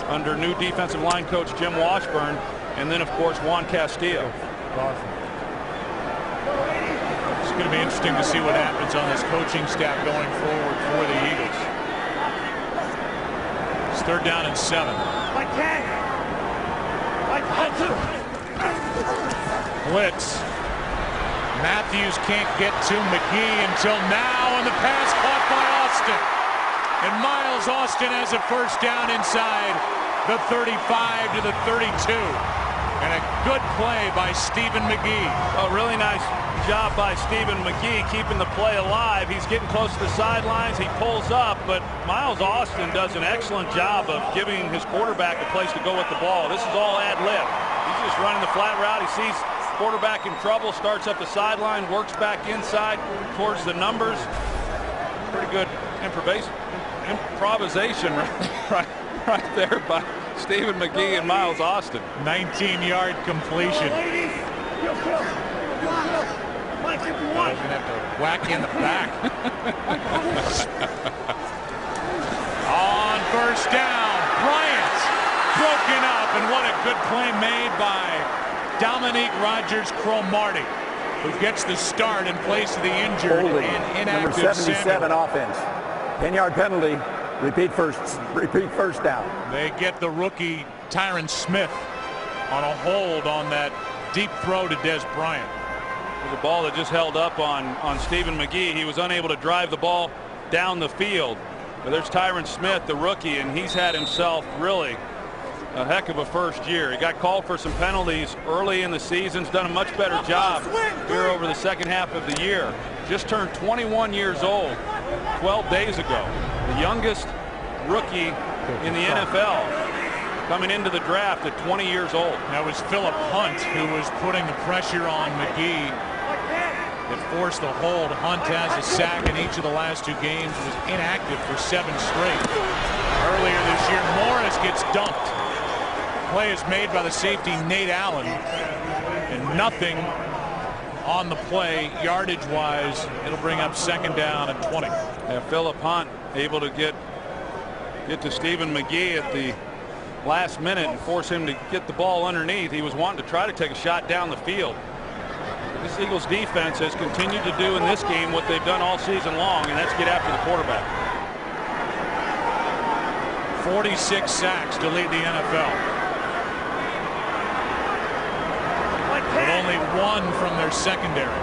under new defensive line coach Jim Washburn, and then, of course, Juan Castillo. It's going to be interesting to see what happens on this coaching staff going forward for the Eagles. It's 3rd down and 7. Blitz. Matthews can't get to McGee until now, and the pass caught by Austin. And Miles Austin has a first down inside the 35 to the 32. And a good play by Stephen McGee. A really nice job by Stephen McGee keeping the play alive. He's getting close to the sidelines. He pulls up, but Miles Austin does an excellent job of giving his quarterback a place to go with the ball. This is all ad lib. He's just running the flat route. He sees quarterback in trouble, starts up the sideline, works back inside towards the numbers. Pretty good improvisation right there by Stephen McGee and Miles Austin. 19-yard completion. Going to have to whack you in the back. On first down, Bryant broken up, and what a Good play made by Dominique Rogers-Cromartie, who gets the start in place of the injured Holding. and inactive Number 77 Samuel. offense. 10-yard penalty. Repeat first down. They get the rookie Tyron Smith on a hold on that deep throw to Des Bryant. It was a ball that just held up on Stephen McGee. He was unable to drive the ball down the field. But there's Tyron Smith, the rookie, and he's had himself really a heck of a first year. He got called for some penalties early in the season. He's done a much better job here over the second half of the year. Just turned 21 years old 12 days ago. The youngest rookie in the NFL coming into the draft at 20 years old. That was Philip Hunt who was putting the pressure on McGee. It forced the hold. Hunt has a sack in each of the last 2 games. Was inactive for 7 straight. Earlier this year, Morris gets dumped. Play is made by the safety Nate Allen, and nothing on the play yardage-wise. It'll bring up second down and 20. Yeah, Philip Hunt able to get to Stephen McGee at the last minute and force him to get the ball underneath. He was wanting to try to take a shot down the field. This Eagles defense has continued to do in this game what they've done all season long, and that's get after the quarterback. 46 sacks to lead the NFL. But only 1 from their secondary.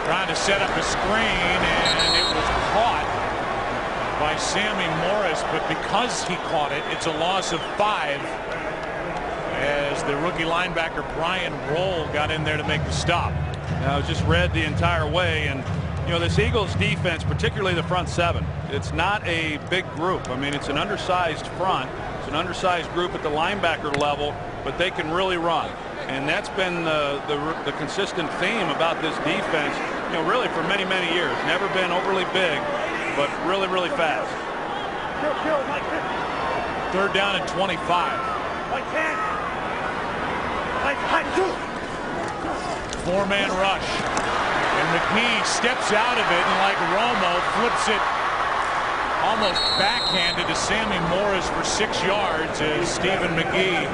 Trying to set up a screen, and it was caught by Sammy Morris, but because he caught it, it's a loss of 5 as the rookie linebacker Brian Roll got in there to make the stop. Now, it just read the entire way, and you know, this Eagles defense, particularly the front 7, it's not a big group. I mean, it's an undersized front. It's an undersized group at the linebacker level, but they can really run. And that's been the consistent theme about this defense, you know, really for many, many years. Never been overly big, but really, really fast. Third down and 25. 4-man rush. And McGee steps out of it, and like Romo, flips it almost backhanded to Sammy Morris for 6 yards as Stephen McGee.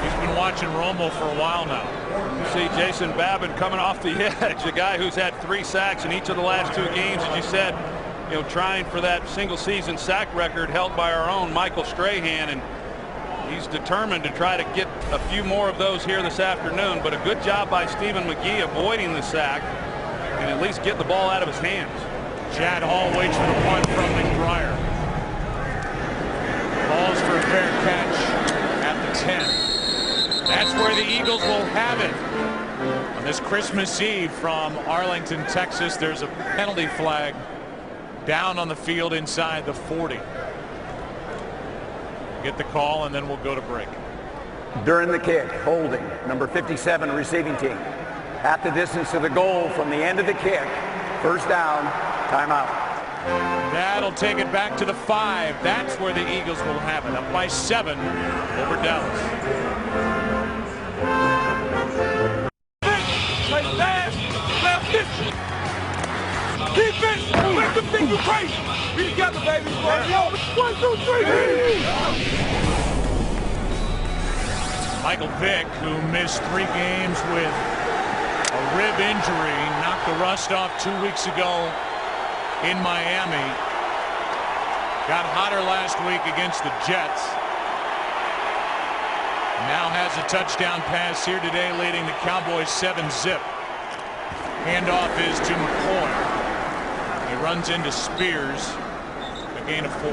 He's been watching Romo for a while now. You see Jason Babin coming off the edge, a guy who's had 3 sacks in each of the last 2 games, as you said, you know, trying for that single-season sack record held by our own Michael Strahan, and he's determined to try to get a few more of those here this afternoon. But a good job by Stephen McGee avoiding the sack and at least get the ball out of his hands. Chad Hall waits for the punt from McBriar. Balls for a fair catch at the 10. That's where the Eagles will have it. On this Christmas Eve from Arlington, Texas, there's a penalty flag down on the field inside the 40. Get the call, and then we'll go to break. During the kick, holding, number 57 receiving team. At the distance of the goal from the end of the kick. First down, timeout. That'll take it back to the 5. That's where the Eagles will have it. Up by 7 over Dallas. Defense, make them think you crazy. We together, baby. 1, 2, 3. Michael Vick, who missed 3 games with a rib injury, knocked the rust off 2 weeks ago in Miami. Got hotter last week against the Jets. Now has a touchdown pass here today, leading the Cowboys 7-zip. Handoff is to McCoy. He runs into Spears. A gain of 4.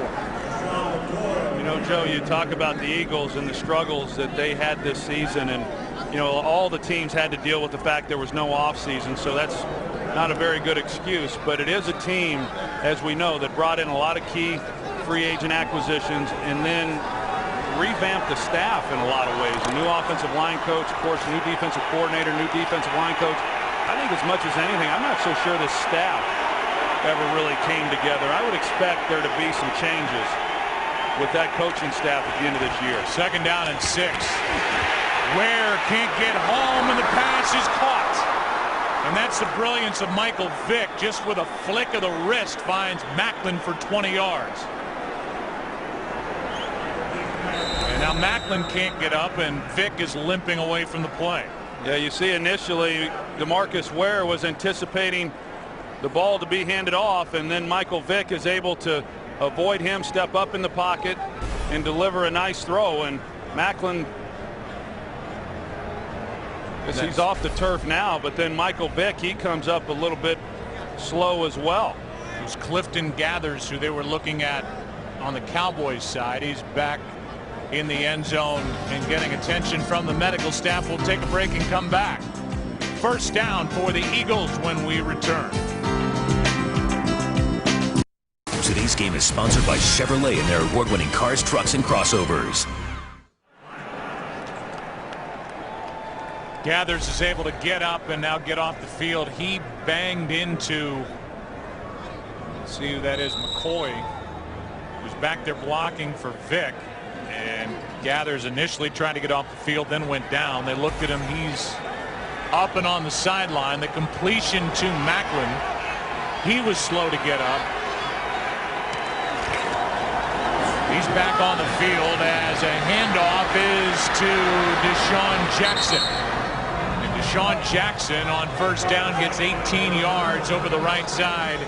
You know, Joe, you talk about the Eagles and the struggles that they had this season, and you know, all the teams had to deal with the fact there was no offseason, so that's not a very good excuse. But it is a team, as we know, that brought in a lot of key free agent acquisitions and then revamped the staff in a lot of ways. A new offensive line coach, of course, new defensive coordinator, new defensive line coach. I think as much as anything, I'm not so sure this staff ever really came together. I would expect there to be some changes with that coaching staff at the end of this year. Second down and 6. Ware can't get home, and the pass is caught. And that's the brilliance of Michael Vick. Just with a flick of the wrist finds Macklin for 20 yards. Now Macklin can't get up, and Vick is limping away from the play. Yeah, you see initially DeMarcus Ware was anticipating the ball to be handed off, and then Michael Vick is able to avoid him, step up in the pocket, and deliver a nice throw. And Macklin, he's off the turf now, but then Michael Vick, he comes up a little bit slow as well. It was Clifton Gathers who they were looking at on the Cowboys side. He's back in the end zone and getting attention from the medical staff. We'll take a break and come back. First down for the Eagles when we return. Today's game is sponsored by Chevrolet and their award-winning cars, trucks, and crossovers. Gathers is able to get up and now get off the field. He banged into, let's see who that is, McCoy, who's back there blocking for Vick. And Gathers initially tried to get off the field, then went down. They looked at him. He's up and on the sideline. The completion to Macklin. He was slow to get up. He's back on the field as a handoff is to Deshaun Jackson. And Deshaun Jackson on first down gets 18 yards over the right side.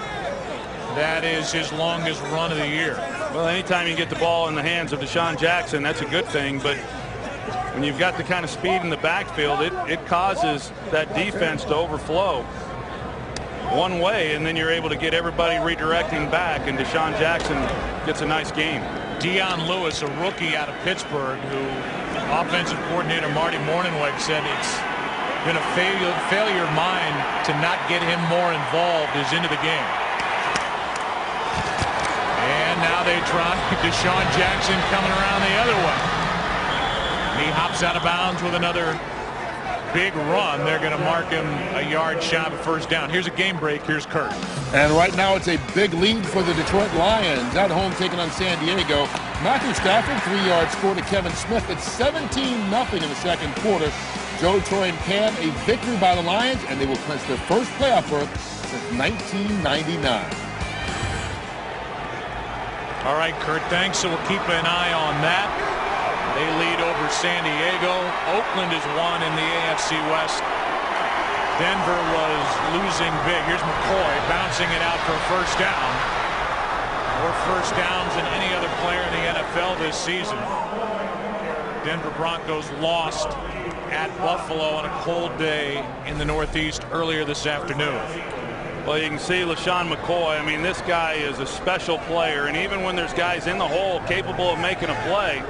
That is his longest run of the year. Well, anytime you get the ball in the hands of Deshaun Jackson, that's a good thing. But when you've got the kind of speed in the backfield, it causes that defense to overflow one way, and then you're able to get everybody redirecting back, and Deshaun Jackson gets a nice game. Dion Lewis, a rookie out of Pittsburgh, who offensive coordinator Marty Mornhinweg said it's been a failure of mine to not get him more involved is into the game. And now they try Deshaun Jackson coming around the other way. And he hops out of bounds with another big run. They're going to mark him a yard shy of a first down. Here's a game break. Here's Kurt. And right now it's a big lead for the Detroit Lions at home taking on San Diego. Matthew Stafford, 3-yard score to Kevin Smith. It's 17-0 in the second quarter. Joe, Troy, and Cam, a victory by the Lions, and they will clinch their first playoff berth since 1999. All right, Kurt, thanks. So we'll keep an eye on that. They lead over San Diego. Oakland is one in the AFC West. Denver was losing big. Here's McCoy bouncing it out for a first down. More first downs than any other player in the NFL this season. Denver Broncos lost at Buffalo on a cold day in the Northeast earlier this afternoon. Well, you can see LaShawn McCoy. I mean, this guy is a special player, and even when there's guys in the hole capable of making a play,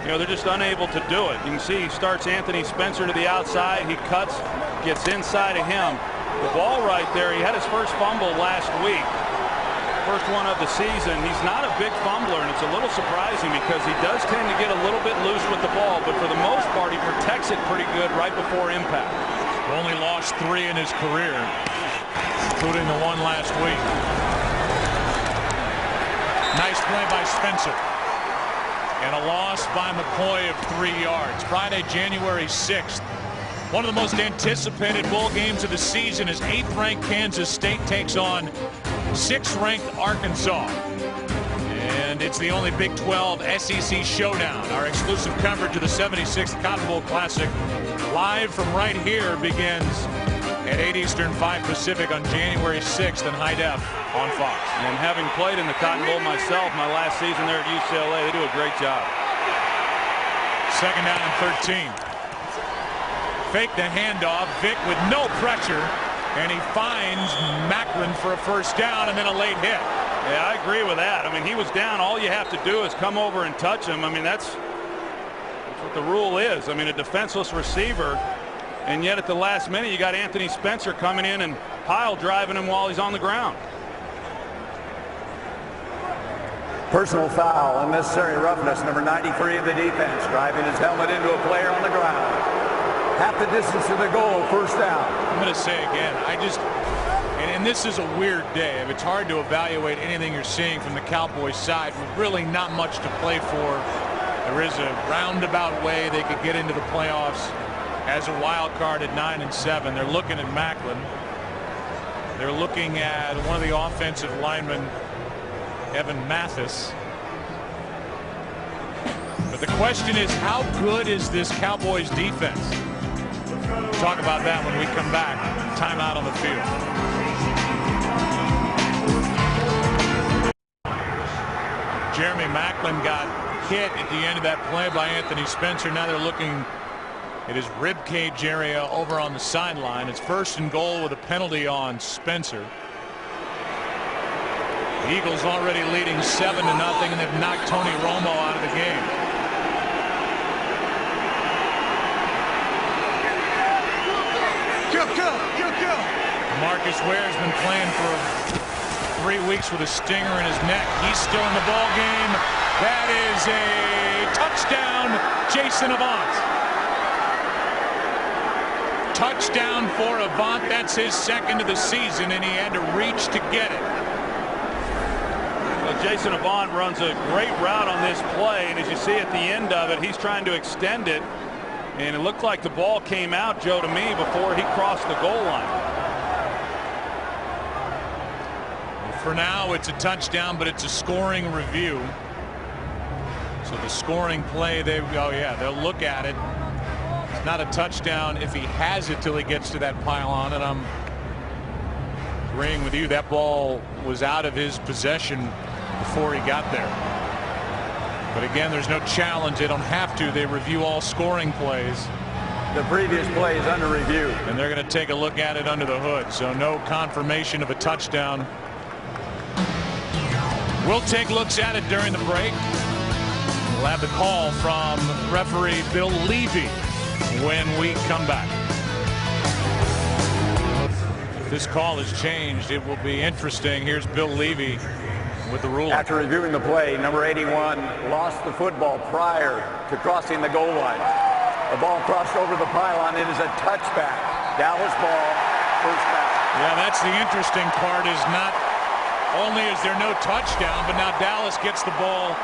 you know, they're just unable to do it. You can see he starts Anthony Spencer to the outside. He cuts, gets inside of him. The ball right there, he had his first fumble last week. First one of the season. He's not a big fumbler, and it's a little surprising because he does tend to get a little bit loose with the ball, but for the most part, he protects it pretty good right before impact. Only lost 3 in his career, including the one last week. Nice play by Spencer. And a loss by McCoy of 3 yards. Friday, January 6th. One of the most anticipated bowl games of the season as 8th-ranked Kansas State takes on 6th-ranked Arkansas. And it's the only Big 12 SEC showdown. Our exclusive coverage of the 76th Cotton Bowl Classic live from right here begins at 8 Eastern, 5 Pacific on January 6th in high def on Fox. And having played in the Cotton Bowl myself my last season there at UCLA, they do a great job. Second down and 13. Fake the handoff. Vick with no pressure, and he finds Macklin for a first down and then a late hit. Yeah, I agree with that. I mean, he was down. All you have to do is come over and touch him. I mean, that's what the rule is. I mean, a defenseless receiver, and yet at the last minute you got Anthony Spencer coming in and pile driving him while he's on the ground. Personal foul, unnecessary roughness, number 93 of the defense, driving his helmet into a player on the ground. Half the distance to the goal, first down. I'm going to say again, and this is a weird day. It's hard to evaluate anything you're seeing from the Cowboys side with really not much to play for. There is a roundabout way they could get into the playoffs as a wild card at 9-7. They're looking at Macklin. They're looking at one of the offensive linemen, Evan Mathis. But The question is, how good is this Cowboys defense? We'll talk about that when we come back. Timeout on the field. Jeremy Maclin got hit at the end of that play by Anthony Spencer. Now they're looking at his rib cage area over on the sideline. It's 1st and goal with a penalty on Spencer. The Eagles already leading 7-0, and they've knocked Tony Romo out of the game. Marcus Ware's been playing for 3 weeks with a stinger in his neck. He's still in the ball game. That is a touchdown, Jason Avant. Touchdown for Avant. That's his 2nd of the season, and he had to reach to get it. Well, Jason Avant runs a great route on this play, and as you see at the end of it, he's trying to extend it, and it looked like the ball came out, Joe, to me before he crossed the goal line. For now, it's a touchdown, but it's a scoring review. So the scoring play, they'll look at it. It's not a touchdown if he has it till he gets to that pylon, and I'm agreeing with you. That ball was out of his possession before he got there. But again, there's no challenge. They don't have to. They review all scoring plays. The previous play is under review. And they're going to take a look at it under the hood. So no confirmation of a touchdown. We'll take looks at it during the break. We'll have the call from referee Bill Levy when we come back. If this call has changed, it will be interesting. Here's Bill Levy with the ruling. After reviewing the play, number 81 lost the football prior to crossing the goal line. The ball crossed over the pylon. It is a touchback. Dallas ball, first down. Yeah, that's the interesting part, is not only is there no touchdown, but now Dallas gets the ball.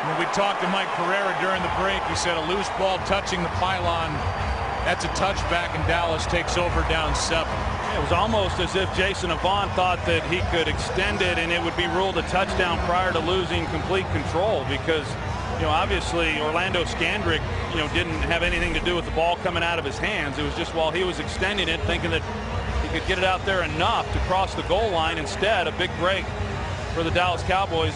When we talked to Mike Pereira during the break, he said a loose ball touching the pylon, that's a touchback, and Dallas takes over down 7. It was almost as if Jason Avant thought that he could extend it and it would be ruled a touchdown prior to losing complete control, because obviously Orlando Scandrick didn't have anything to do with the ball coming out of his hands. It was just while he was extending it, thinking that he could get it out there enough to cross the goal line. Instead, a big break for the Dallas Cowboys,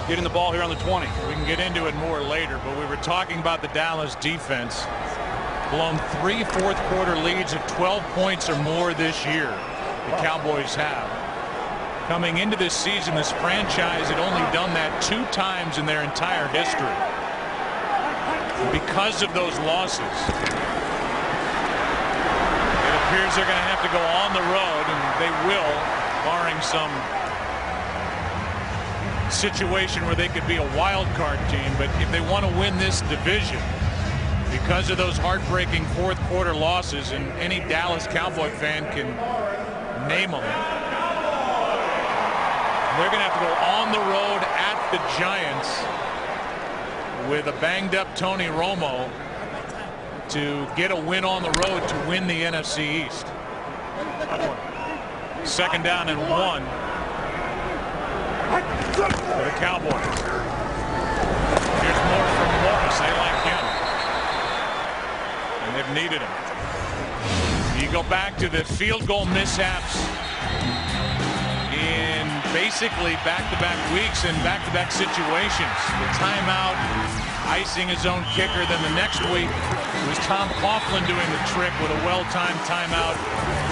getting the ball here on the 20. We can get into it more later, but we were talking about the Dallas defense. Blown 3 fourth-quarter leads of 12 points or more this year. The Cowboys have. Coming into this season, this franchise had only done that 2 times in their entire history. Because of those losses, appears they're going to have to go on the road, and they will, barring some situation where they could be a wild card team. But if they want to win this division, because of those heartbreaking fourth quarter losses, and any Dallas Cowboy fan can name them, they're going to have to go on the road at the Giants with a banged up Tony Romo to get a win on the road to win the NFC East. 2nd down and 1 for the Cowboys. Here's more from Morris. They like him, and they've needed him. You go back to the field goal mishaps in basically back-to-back weeks and back-to-back situations. The timeout, icing his own kicker. Then the next week it was Tom Coughlin doing the trick with a well-timed timeout.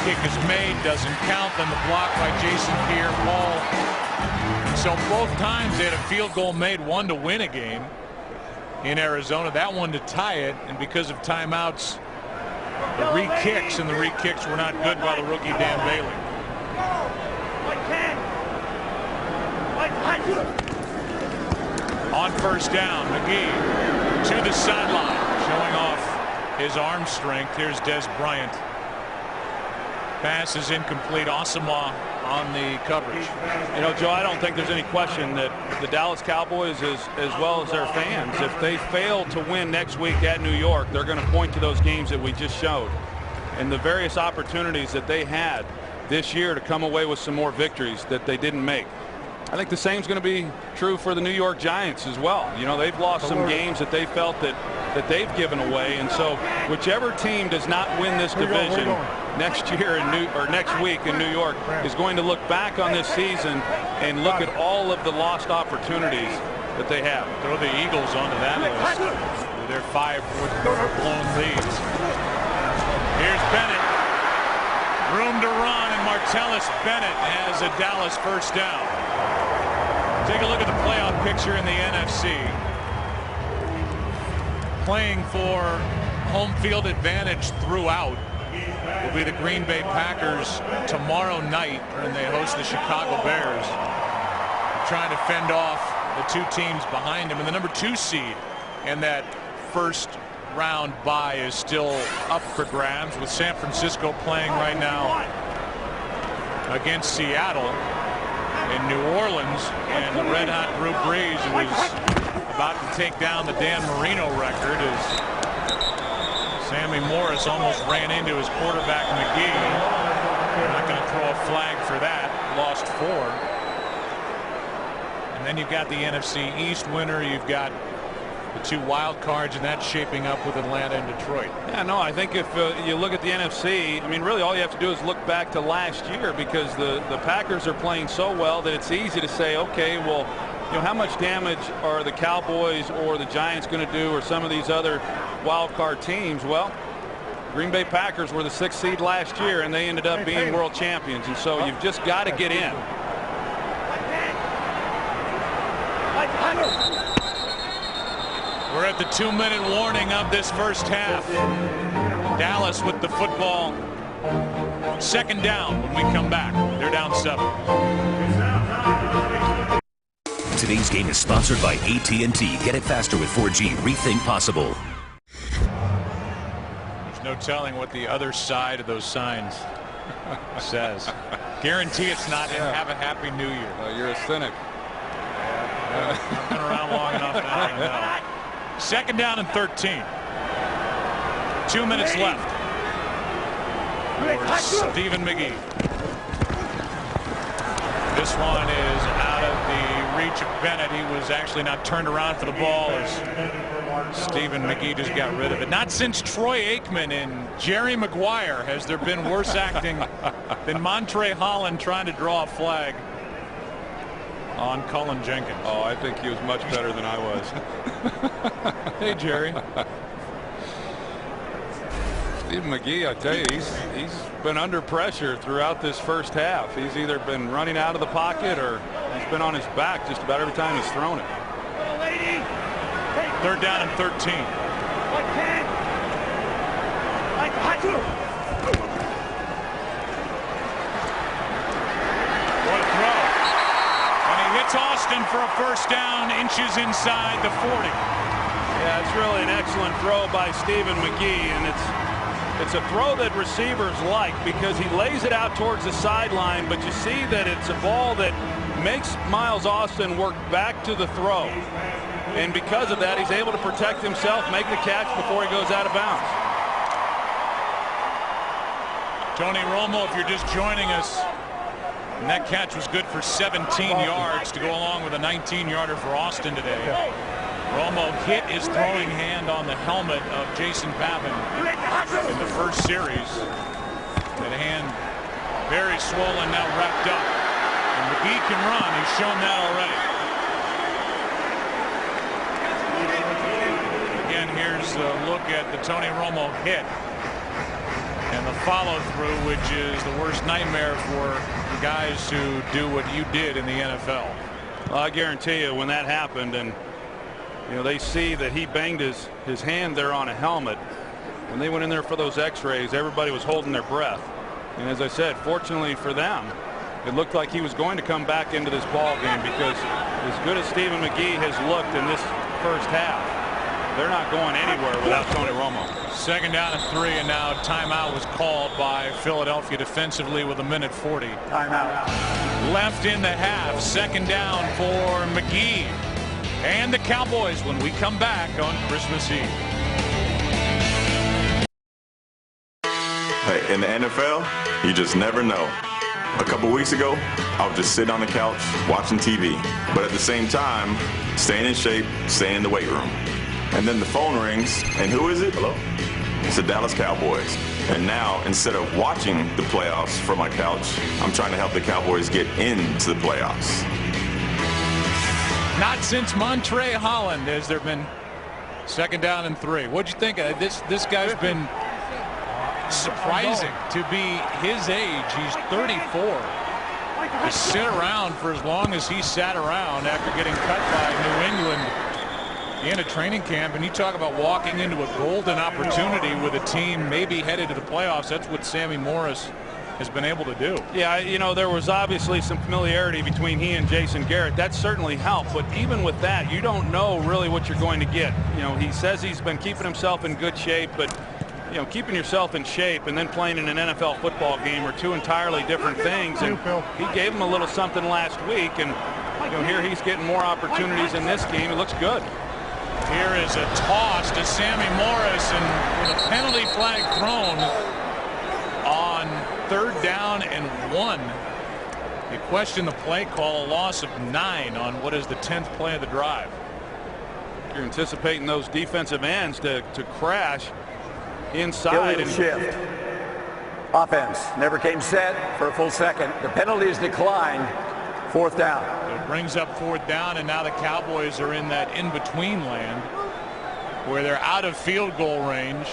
Kick is made, doesn't count. Then the block by Jason Pierre-Paul. So both times they had a field goal made, one to win a game in Arizona, that one to tie it. And because of timeouts, the re-kicks, and the re-kicks were not good by the rookie Dan Bailey. On 1st down, McGee to the sideline, showing off his arm strength. Here's Des Bryant. Pass is incomplete. Asamoah on the coverage. Joe, I don't think there's any question that the Dallas Cowboys, as well as their fans, if they fail to win next week at New York, they're going to point to those games that we just showed and the various opportunities that they had this year to come away with some more victories that they didn't make. I think the same's going to be true for the New York Giants as well. You know, they've lost some games that they felt that they've given away, and so whichever team does not win this division next year next week in New York is going to look back on this season and look at all of the lost opportunities that they have. Throw the Eagles onto that list with their 5 blown leads. Here's Bennett. Room to run, and Martellus Bennett has a Dallas first down. Take a look at the playoff picture in the NFC. Playing for home field advantage throughout will be the Green Bay Packers tomorrow night when they host the Chicago Bears. Trying to fend off the 2 teams behind him, and the number 2 seed in that first round bye is still up for grabs, with San Francisco playing right now against Seattle in New Orleans, and the red hot Drew Brees, who is about to take down the Dan Marino record, as Sammy Morris almost ran into his quarterback McGee. They're not going to throw a flag for that. Lost 4. And then you've got the NFC East winner. You've got the 2 wild cards, and that's shaping up with Atlanta and Detroit. Yeah, no, I think if you look at the NFC, I mean, really all you have to do is look back to last year, because the Packers are playing so well that it's easy to say, okay, well, you know, how much damage are the Cowboys or the Giants going to do, or some of these other wild card teams? Well, Green Bay Packers were the 6th seed last year, and they ended up being world champions, and so you've just got to get in. We're at the 2-minute warning of this first half. Dallas with the football. Second down when we come back. They're down 7. Today's game is sponsored by AT&T. Get it faster with 4G. Rethink possible. There's no telling what the other side of those signs says. Guarantee it's not have a happy new year. You're a cynic. I've been around long enough now to know. Second down and 13. 2 minutes left for Stephen McGee. This one is out of the reach of Bennett. He was actually not turned around for the ball as Stephen McGee just got rid of it. Not since Troy Aikman and Jerry Maguire has there been worse acting than Montre Holland trying to draw a flag on Cullen Jenkins. Oh, I think he was much better than I was. Hey, Jerry. Stephen McGee, I tell you, he's been under pressure throughout this first half. He's either been running out of the pocket or he's been on his back just about every time he's thrown it. Third down and 13. What a throw. And he hits Austin for a first down, inches inside the 40. Yeah, it's really an excellent throw by Stephen McGee, and it's a throw that receivers like because he lays it out towards the sideline, but you see that it's a ball that makes Miles Austin work back to the throw. And because of that, he's able to protect himself, make the catch before he goes out of bounds. Tony Romo, if you're just joining us, and that catch was good for 17 yards to go along with a 19-yarder for Austin today. Romo hit his throwing hand on the helmet of Jason Papin in the first series. That hand very swollen, now wrapped up. And McGee can run. He's shown that already. Again, here's a look at the Tony Romo hit and the follow-through, which is the worst nightmare for the guys who do what you did in the NFL. Well, I guarantee you when that happened and you know they see that he banged his hand there on a helmet, when they went in there for those x-rays, everybody was holding their breath. And as I said, fortunately for them, it looked like he was going to come back into this ball game, because as good as Stephen McGee has looked in this first half, they're not going anywhere without Tony Romo. Second down and 3, and now timeout was called by Philadelphia defensively with 1:40. Timeout. Left in the half. Second down for McGee and the Cowboys when we come back on Christmas Eve. Hey, in the NFL, you just never know. A couple weeks ago, I was just sitting on the couch watching TV, but at the same time, staying in shape, staying in the weight room. And then the phone rings, and who is it? Hello? It's the Dallas Cowboys. And now, instead of watching the playoffs from my couch, I'm trying to help the Cowboys get into the playoffs. Not since Montre Holland has there been 2nd down and 3. What'd you think of this? This guy's been surprising to be his age. He's 34. To sit around for as long as he sat around after getting cut by New England in a training camp, and you talk about walking into a golden opportunity with a team maybe headed to the playoffs. That's what Sammy Morris has been able to do. Yeah, you know, there was obviously some familiarity between he and Jason Garrett. That certainly helped, but even with that, you don't know really what you're going to get. You know, he says he's been keeping himself in good shape, but you know, keeping yourself in shape and then playing in an NFL football game are two entirely different things. And he gave him a little something last week, and you know, here he's getting more opportunities in this game. It looks good. Here is a toss to Sammy Morris, and with a penalty flag thrown on 3rd down and 1. They question the play call, a loss of 9 on what is the 10th play of the drive. You're anticipating those defensive ends to crash inside and shift. Offense never came set for a full second. The penalties declined. 4th down. It brings up 4th down, and now the Cowboys are in that in-between land where they're out of field goal range,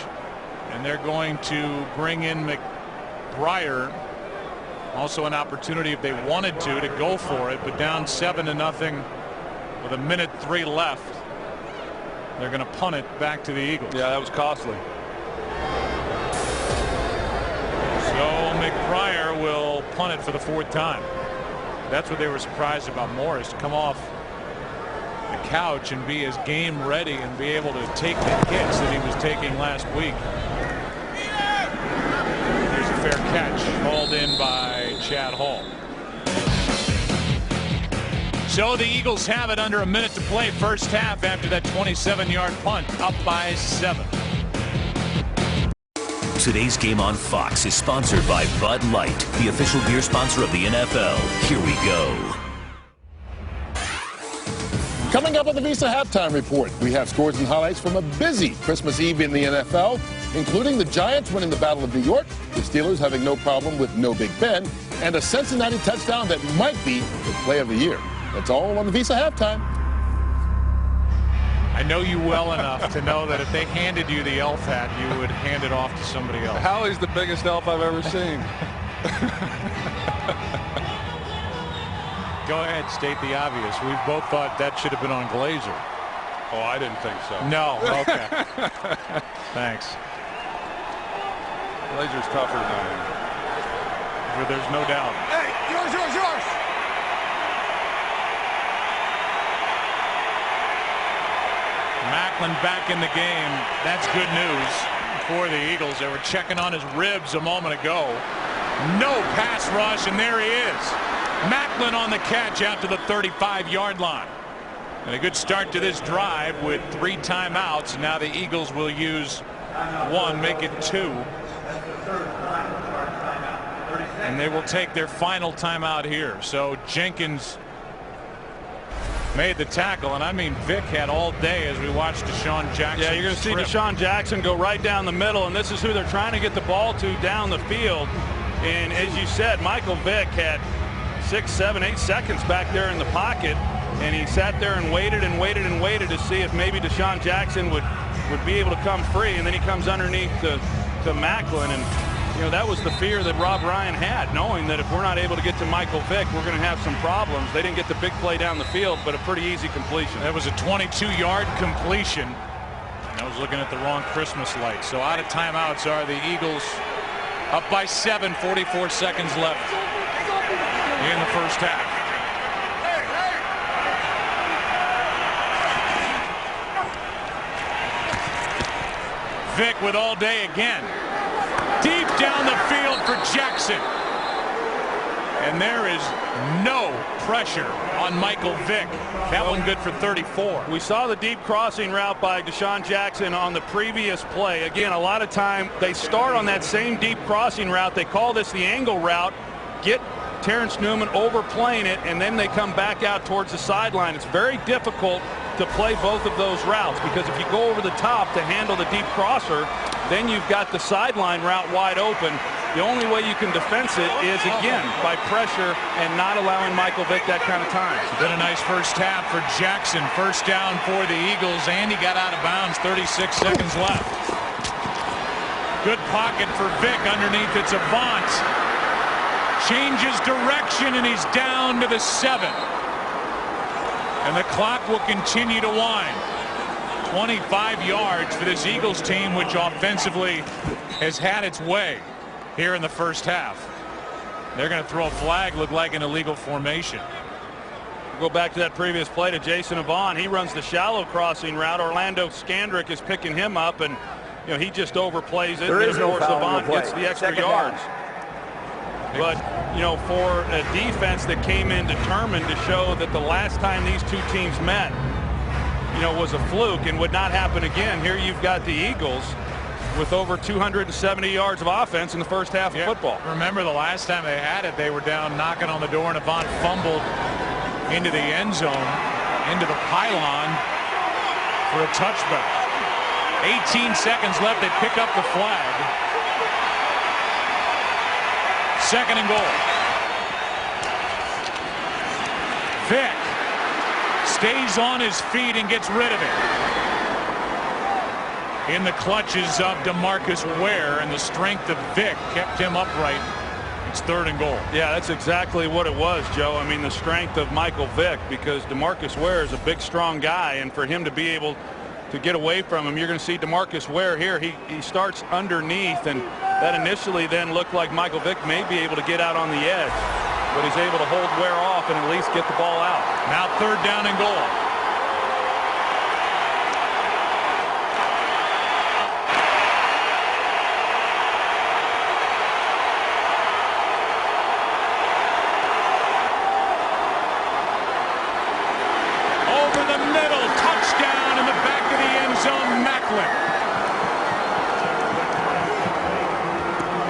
and they're going to bring in McBriar. Also an opportunity if they wanted to go for it, but down 7-0 with 1:03 left. They're going to punt it back to the Eagles. Yeah, that was costly. So McBriar will punt it for the 4th time. That's what they were surprised about Morris, to come off the couch and be as game ready and be able to take the hits that he was taking last week. Here's a fair catch hauled in by Chad Hall. So the Eagles have it under a minute to play, first half, after that 27-yard punt, up by 7. Today's game on Fox is sponsored by Bud Light, the official beer sponsor of the NFL. Here we go. Coming up on the Visa Halftime Report, we have scores and highlights from a busy Christmas Eve in the NFL, including the Giants winning the Battle of New York, the Steelers having no problem with no Big Ben, and a Cincinnati touchdown that might be the play of the year. That's all on the Visa Halftime. I know you well enough to know that if they handed you the elf hat, you would hand it off to somebody else. Howie's the biggest elf I've ever seen. Go ahead, state the obvious. We both thought that should have been on Glazer. Oh, I didn't think so. No, okay. Thanks. Glazer's tougher than I am. But there's no doubt. Hey, yours. Macklin back in the game. That's good news for the Eagles. They were checking on his ribs a moment ago. No pass rush, and there he is. Macklin on the catch out to the 35-yard line. And a good start to this drive with 3 timeouts. Now the Eagles will use 1, make it 2. And they will take their final timeout here. So Jenkins made the tackle, and I mean Vic had all day as we watched Deshaun Jackson. Yeah, you're going to see Deshaun Jackson go right down the middle, and this is who they're trying to get the ball to down the field. And as you said, Michael Vick had 6, 7, 8 seconds back there in the pocket, and he sat there and waited to see if maybe Deshaun Jackson would be able to come free, and then he comes underneath to Macklin. And you know, that was the fear that Rob Ryan had, knowing that if we're not able to get to Michael Vick, we're going to have some problems. They didn't get the big play down the field, but a pretty easy completion. That was a 22-yard completion. And I was looking at the wrong Christmas light. So out of timeouts are the Eagles, up by 7, 44 seconds left in the first half. Vick with all day again. Deep down the field for Jackson. And there is no pressure on Michael Vick. That one good for 34. We saw the deep crossing route by Deshaun Jackson on the previous play. Again, a lot of time they start on that same deep crossing route. They call this the angle route. Get Terrence Newman overplaying it, and then they come back out towards the sideline. It's very difficult to play both of those routes, because if you go over the top to handle the deep crosser, then you've got the sideline route wide open. The only way you can defense it is, again, by pressure and not allowing Michael Vick that kind of time. It's been a nice first half for Jackson. First down for the Eagles, and he got out of bounds. 36 seconds left. Good pocket for Vick. Underneath, it's Avant. Changes direction, and he's down to the 7. And the clock will continue to wind. 25 yards for this Eagles team, which offensively has had its way here in the first half. They're going to throw a flag, look like an illegal formation. Go back to that previous play to Jason Avant. He runs the shallow crossing route. Orlando Scandrick is picking him up, and he just overplays it. There is no foul Avant gets the extra yards. But for a defense that came in determined to show that the last time these two teams met, was a fluke and would not happen again. Here you've got the Eagles with over 270 yards of offense in the first half of football. Remember the last time they had it, they were down knocking on the door, and Avant fumbled into the end zone, into the pylon for a touchback. 18 seconds left. They pick up the flag. Second and goal. Vick stays on his feet and gets rid of it. In the clutches of DeMarcus Ware, and the strength of Vick kept him upright. It's third and goal. Yeah, that's exactly what it was, Joe. I mean, the strength of Michael Vick, because DeMarcus Ware is a big, strong guy, and for him to be able to get away from him, you're going to see DeMarcus Ware here. He starts underneath, and that initially then looked like Michael Vick may be able to get out on the edge, but he's able to hold Ware off and at least get the ball out. Now third down and goal. Over the middle, touchdown in the back of the end zone, Macklin.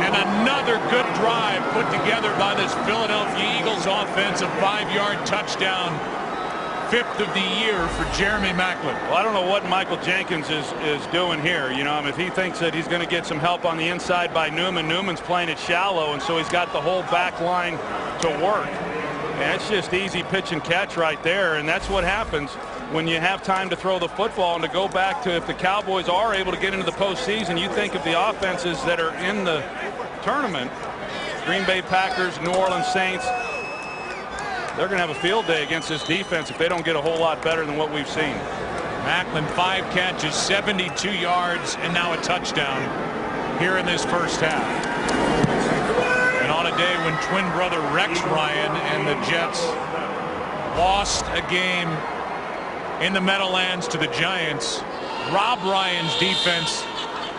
And another good drive put together by this Philadelphia Eagles offense, a 5-yard touchdown, 5th of the year for Jeremy Macklin. Well, I don't know what Michael Jenkins is doing here. If he thinks that he's going to get some help on the inside by Newman, Newman's playing it shallow, and so he's got the whole back line to work. And it's just easy pitch and catch right there, and that's what happens when you have time to throw the football. And to go back to, if the Cowboys are able to get into the postseason, you think of the offenses that are in the tournament, Green Bay Packers, New Orleans Saints, they're going to have a field day against this defense if they don't get a whole lot better than what we've seen. Macklin, 5 catches, 72 yards, and now a touchdown here in this first half. And on a day when twin brother Rex Ryan and the Jets lost a game in the Meadowlands to the Giants, Rob Ryan's defense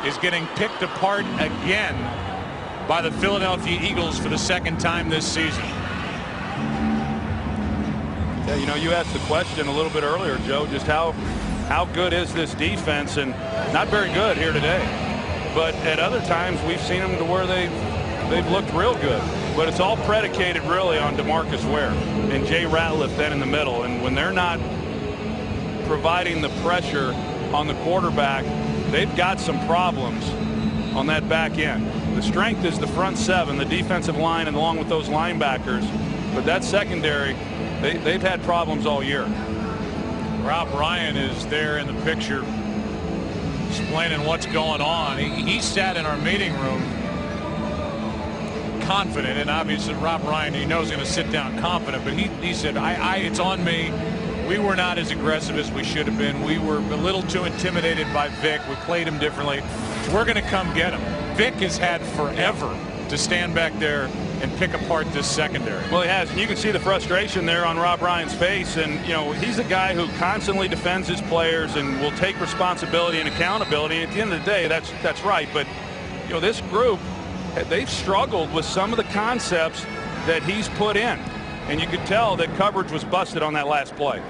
is getting picked apart again by the Philadelphia Eagles for the second time this season. Yeah, you asked the question a little bit earlier, Joe, just how good is this defense, and not very good here today. But at other times we've seen them to where they've looked real good. But it's all predicated really on DeMarcus Ware and Jay Ratliff then in the middle. And when they're not providing the pressure on the quarterback, they've got some problems on that back end. The strength is the front seven, the defensive line, and along with those linebackers. But that secondary, they've had problems all year. Rob Ryan is there in the picture explaining what's going on. He sat in our meeting room confident, and obviously Rob Ryan, he knows he's going to sit down confident, but he said, it's on me. We were not as aggressive as we should have been. We were a little too intimidated by Vick. We played him differently. We're going to come get him. Vick has had forever to stand back there and pick apart this secondary. Well, he has, and you can see the frustration there on Rob Ryan's face. And he's a guy who constantly defends his players and will take responsibility and accountability. At the end of the day, that's right. But this group, they've struggled with some of the concepts that he's put in, and you could tell that coverage was busted on that last play.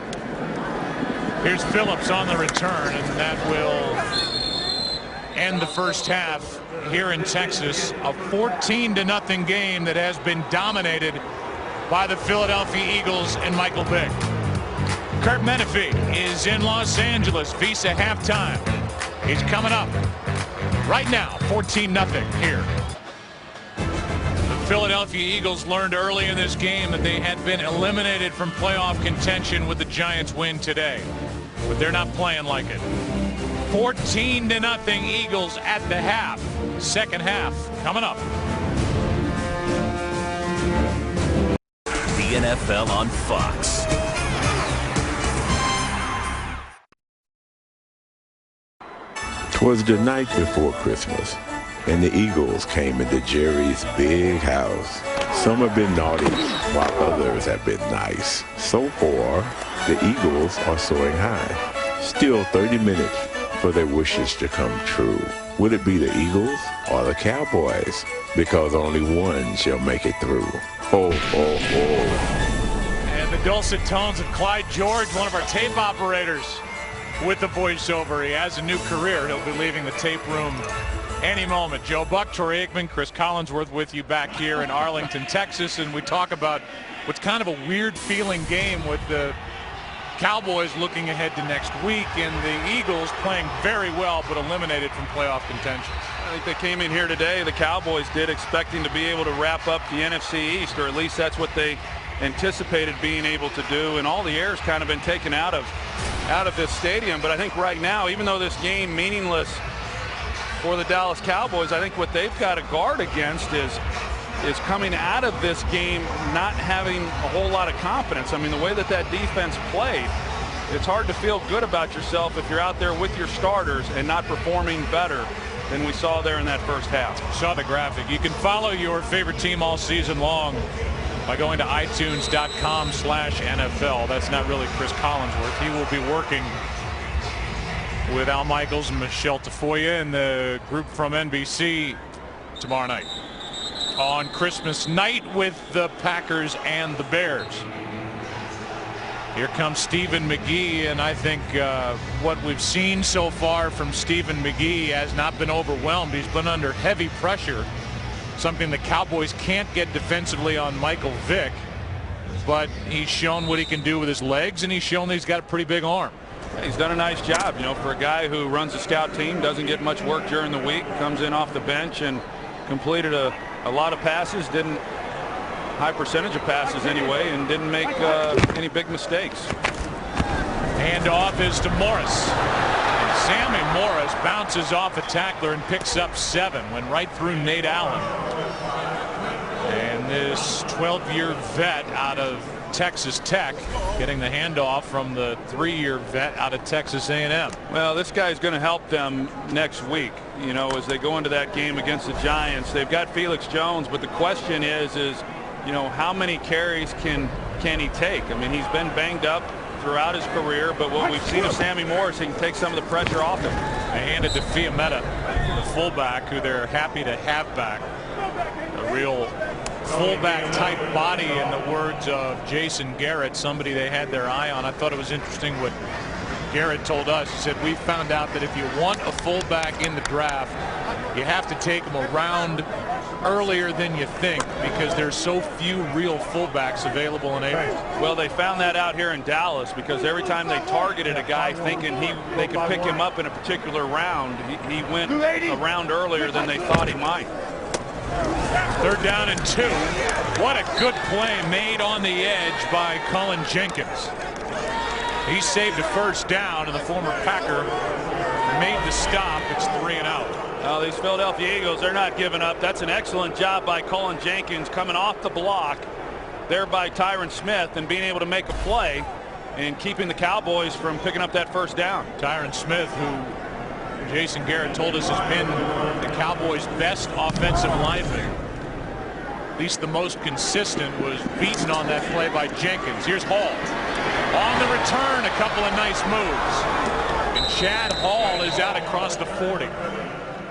Here's Phillips on the return, and that will end the first half here in Texas. A 14-0 game that has been dominated by the Philadelphia Eagles and Michael Vick. Kurt Menefee is in Los Angeles. Visa halftime. He's coming up right now, 14-0 here. The Philadelphia Eagles learned early in this game that they had been eliminated from playoff contention with the Giants win today. But they're not playing like it. 14-0 Eagles at the half. Second half coming up. The NFL on Fox. Twas the night before Christmas, and the Eagles came into Jerry's big house. Some have been naughty, while others have been nice. So far, the Eagles are soaring high. Still 30 minutes for their wishes to come true. Will it be the Eagles or the Cowboys? Because only one shall make it through. Ho, ho, ho. And the dulcet tones of Clyde George, one of our tape operators, with the voiceover. He has a new career. He'll be leaving the tape room any moment. Joe Buck, Troy Aikman, Chris Collinsworth with you back here in Arlington, Texas, and we talk about what's kind of a weird feeling game with the Cowboys looking ahead to next week and the Eagles playing very well but eliminated from playoff contention. I think they came in here today, the Cowboys did, expecting to be able to wrap up the NFC East, or at least that's what they anticipated being able to do, and all the air's kind of been taken out of this stadium. But I think right now, even though this game meaningless for the Dallas Cowboys, I think what they've got to guard against is coming out of this game not having a whole lot of confidence. I mean, the way that defense played, it's hard to feel good about yourself if you're out there with your starters and not performing better than we saw there in that first half. Saw the graphic. You can follow your favorite team all season long by going to itunes.com/NFL. That's not really Chris Collinsworth. He will be working with Al Michaels and Michelle Tafoya and the group from NBC tomorrow night on Christmas night with the Packers and the Bears. Here comes Stephen McGee, and I think what we've seen so far from Stephen McGee has not been overwhelmed. He's been under heavy pressure, something the Cowboys can't get defensively on Michael Vick, but he's shown what he can do with his legs, and he's shown that he's got a pretty big arm. He's done a nice job, you know, for a guy who runs a scout team, doesn't get much work during the week, comes in off the bench and completed a lot of passes, didn't high percentage of passes anyway, and didn't make any big mistakes. Handoff is to Morris. And Sammy Morris bounces off a tackler and picks up 7. Went right through Nate Allen. And this 12-year vet out of Texas Tech getting the handoff from the 3-year vet out of Texas A&M. Well, this guy's going to help them next week, you know, as they go into that game against the Giants. They've got Felix Jones, but the question is you know, how many carries can he take? I mean, he's been banged up throughout his career, but what we've seen of Sammy Morris, he can take some of the pressure off him. They handed to Fiametta, the fullback, who they're happy to have back. A real fullback type body, in the words of Jason Garrett, somebody they had their eye on. I thought it was interesting what Garrett told us. He said, we found out that if you want a fullback in the draft, you have to take them around earlier than you think, because there's so few real fullbacks available in April. Well, they found that out here in Dallas, because every time they targeted a guy thinking they could pick him up in a particular round, he went a round earlier than they thought he might. 3rd down and 2. What a good play made on the edge by Cullen Jenkins. He saved a 1st down, and the former Packer made the stop. It's 3 and out. Well, these Philadelphia Eagles, they're not giving up. That's an excellent job by Cullen Jenkins, coming off the block there by Tyron Smith and being able to make a play and keeping the Cowboys from picking up that 1st down. Tyron Smith, who Jason Garrett told us has been the Cowboys' best offensive lineman, at least the most consistent, was beaten on that play by Jenkins. Here's Hall. On the return, a couple of nice moves. And Chad Hall is out across the 40.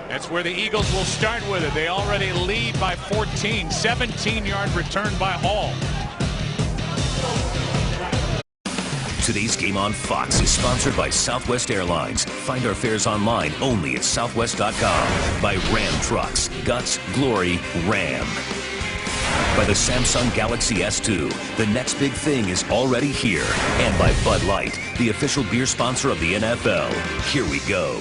That's where the Eagles will start with it. They already lead by 14. 17-yard return by Hall. Today's game on Fox is sponsored by Southwest Airlines. Find our fares online only at southwest.com. By Ram Trucks. Guts, Glory, Ram. by the Samsung Galaxy S2. The next big thing is already here. And by Bud Light, the official beer sponsor of the NFL. Here we go.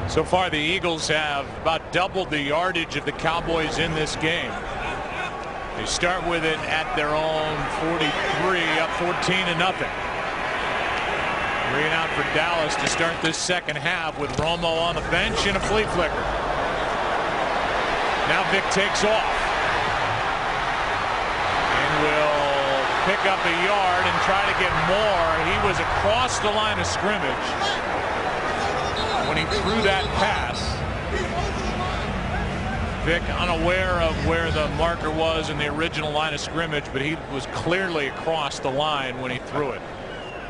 So far, the Eagles have about doubled the yardage of the Cowboys in this game. They start with it at their own 43, up 14-0. 3 and out for Dallas to start this second half with Romo on the bench and a flea flicker. Now Vick takes off and will pick up a yard and try to get more. He was across the line of scrimmage when he threw that pass. Vick unaware of where the marker was in the original line of scrimmage, but he was clearly across the line when he threw it.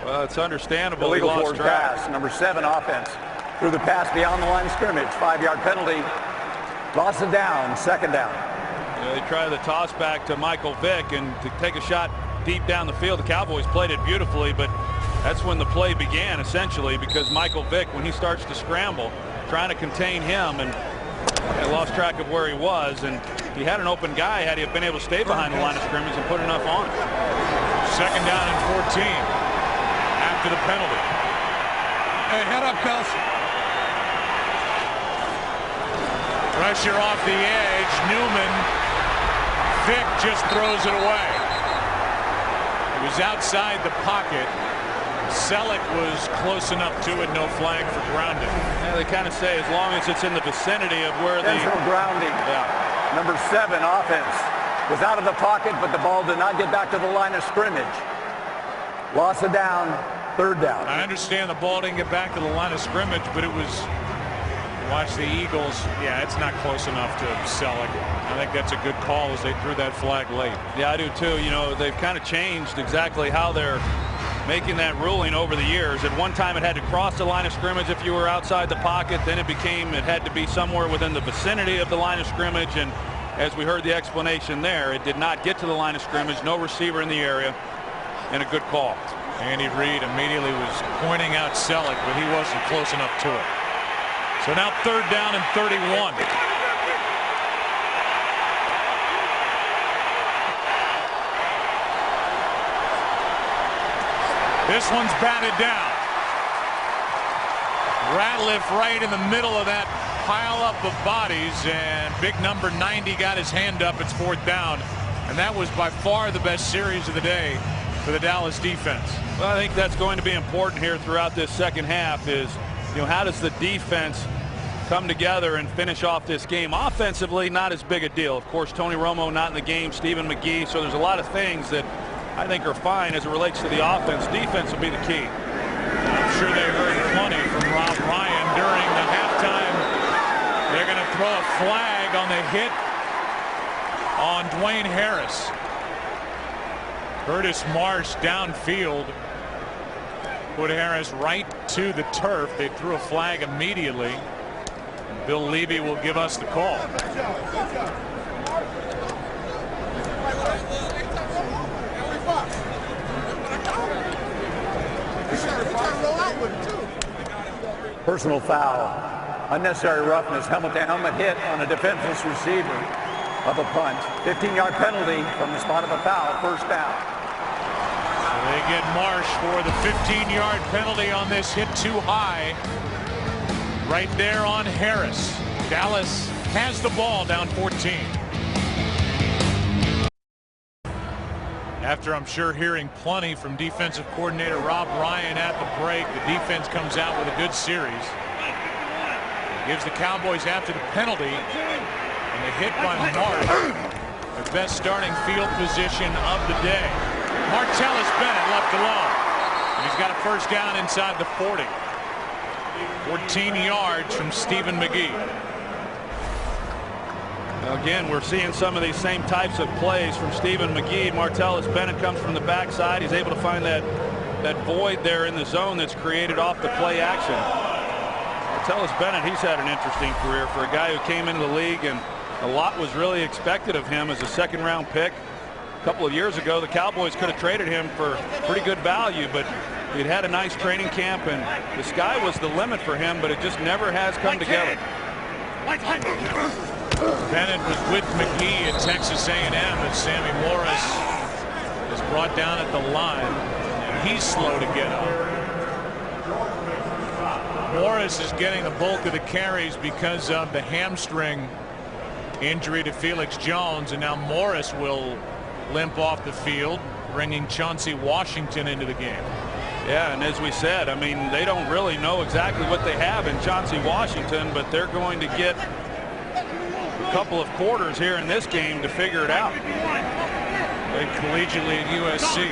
Well, it's understandable. Illegal forward pass, number 7 offense. Threw the pass beyond the line of scrimmage. 5-yard penalty. Loss of down, second down. They try the toss back to Michael Vick and to take a shot deep down the field. The Cowboys played it beautifully, but that's when the play began, essentially, because Michael Vick, when he starts to scramble, trying to contain him, and they lost track of where he was, and he had an open guy had he been able to stay behind the line of scrimmage and put enough on it. Second down and 14 after the penalty. Hey, head up, Kels. Pressure off the edge. Newman. Vick just throws it away. He was outside the pocket. Selleck was close enough to it. No flag for grounding. Yeah, they kind of say as long as it's in the vicinity of where the grounding. Yeah. Number 7 offense was out of the pocket, but the ball did not get back to the line of scrimmage. Loss of down, third down. I understand the ball didn't get back to the line of scrimmage, but it was. Watch the Eagles. Yeah, it's not close enough to Selleck. I think that's a good call as they threw that flag late. Yeah, I do too. You know, they've kind of changed exactly how they're making that ruling over the years. At one time it had to cross the line of scrimmage if you were outside the pocket. Then it had to be somewhere within the vicinity of the line of scrimmage. And as we heard the explanation there, it did not get to the line of scrimmage. No receiver in the area, and a good call. Andy Reid immediately was pointing out Selleck, but he wasn't close enough to it. So now third down and 31. This one's batted down. Ratliff right in the middle of that pile up of bodies, and big number 90 got his hand up. It's fourth down, and that was by far the best series of the day for the Dallas defense. Well, I think that's going to be important here throughout this second half is, you know, how does the defense come together and finish off this game? Offensively, not as big a deal. Of course, Tony Romo not in the game, Stephen McGee, so there's a lot of things that I think are fine as it relates to the offense. Defense will be the key. I'm sure they heard plenty from Rob Ryan during the halftime. They're going to throw a flag on the hit on Dwayne Harris. Curtis Marsh downfield put Harris right to the turf. They threw a flag immediately. Bill Levy will give us the call. Personal foul. Unnecessary roughness. Helmet-to-helmet hit on a defenseless receiver of a punt. 15-yard penalty from the spot of a foul. First down. So they get Marsh for the 15-yard penalty on this hit too high. Right there on Harris. Dallas has the ball down 14. After, I'm sure, hearing plenty from defensive coordinator Rob Ryan at the break, the defense comes out with a good series. Gives the Cowboys, after the penalty and the hit by Marsh, their best starting field position of the day. Martellus Bennett left alone. And he's got a first down inside the 40. 14 yards from Stephen McGee. Again, we're seeing some of these same types of plays from Stephen McGee. Martellus Bennett comes from the backside. He's able to find that void there in the zone that's created off the play action. Martellus Bennett, he's had an interesting career for a guy who came into the league, and a lot was really expected of him as a second-round pick. A couple of years ago, the Cowboys could have traded him for pretty good value, but he'd had a nice training camp, and the sky was the limit for him, but it just never has come together. Bennett was with McGee at Texas A&M as Sammy Morris is brought down at the line, and he's slow to get up. Morris is getting the bulk of the carries because of the hamstring injury to Felix Jones, and now Morris will limp off the field, bringing Chauncey Washington into the game. Yeah, and as we said, I mean, they don't really know exactly what they have in Chauncey Washington, but they're going to get a couple of quarters here in this game to figure it out. Played collegiately at USC.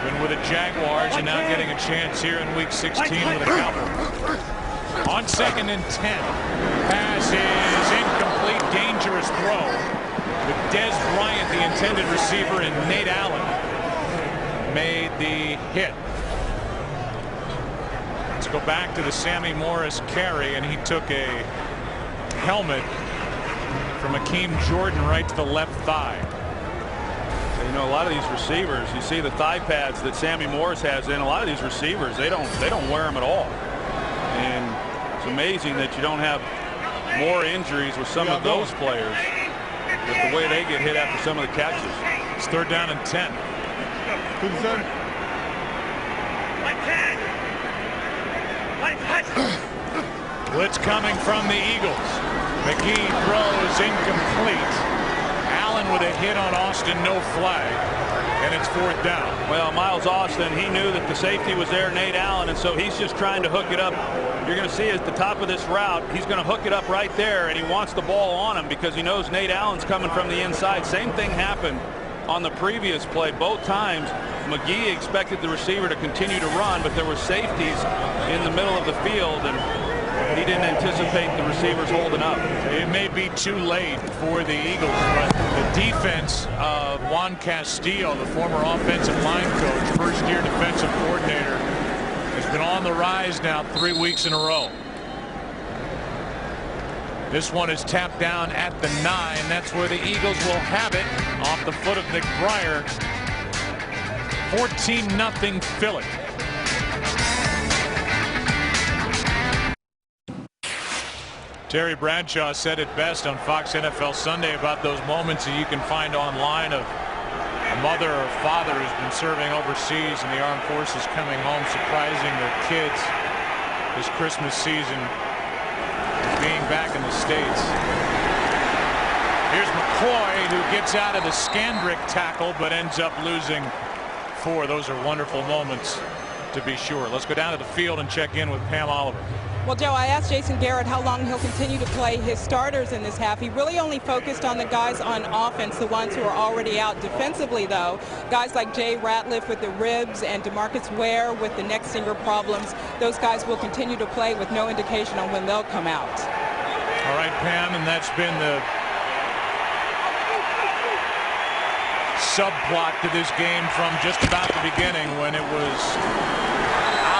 Been with the Jaguars and now getting a chance here in Week 16 with the Cowboys. On 2nd and 10. Pass is incomplete. Dangerous throw. With Dez Bryant, the intended receiver, and Nate Allen made the hit. Let's go back to the Sammy Morris carry, and he took a helmet from Akeem Jordan right to the left thigh. You know, a lot of these receivers, you see the thigh pads that Sammy Morris has in. A lot of these receivers, they don't wear them at all. And it's amazing that you don't have more injuries with some of those players with the way they get hit after some of the catches. It's 3rd down and 10. Blitz coming from the Eagles. McGee throws incomplete. Allen with a hit on Austin, no flag, and it's 4th down. Well, Miles Austin, he knew that the safety was there, Nate Allen, and so he's just trying to hook it up. You're going to see at the top of this route, he's going to hook it up right there, and he wants the ball on him because he knows Nate Allen's coming from the inside. Same thing happened on the previous play. Both times, McGee expected the receiver to continue to run, but there were safeties in the middle of the field, and he didn't anticipate the receivers holding up. It may be too late for the Eagles, but the defense of Juan Castillo, the former offensive line coach, first-year defensive coordinator, has been on the rise now 3 weeks in a row. This one is tapped down at the 9. That's where the Eagles will have it off the foot of McBriar. 14-0 Philly. Terry Bradshaw said it best on Fox NFL Sunday about those moments that you can find online of a mother or father who's been serving overseas in the armed forces coming home, surprising their kids this Christmas season, being back in the States. Here's McCoy, who gets out of the Skandrick tackle but ends up losing 4. Those are wonderful moments, to be sure. Let's go down to the field and check in with Pam Oliver. Well, Joe, I asked Jason Garrett how long he'll continue to play his starters in this half. He really only focused on the guys on offense, the ones who are already out. Defensively, though, guys like Jay Ratliff with the ribs and DeMarcus Ware with the neck stinger problems, those guys will continue to play with no indication on when they'll come out. All right, Pam, and that's been the subplot to this game from just about the beginning, when it was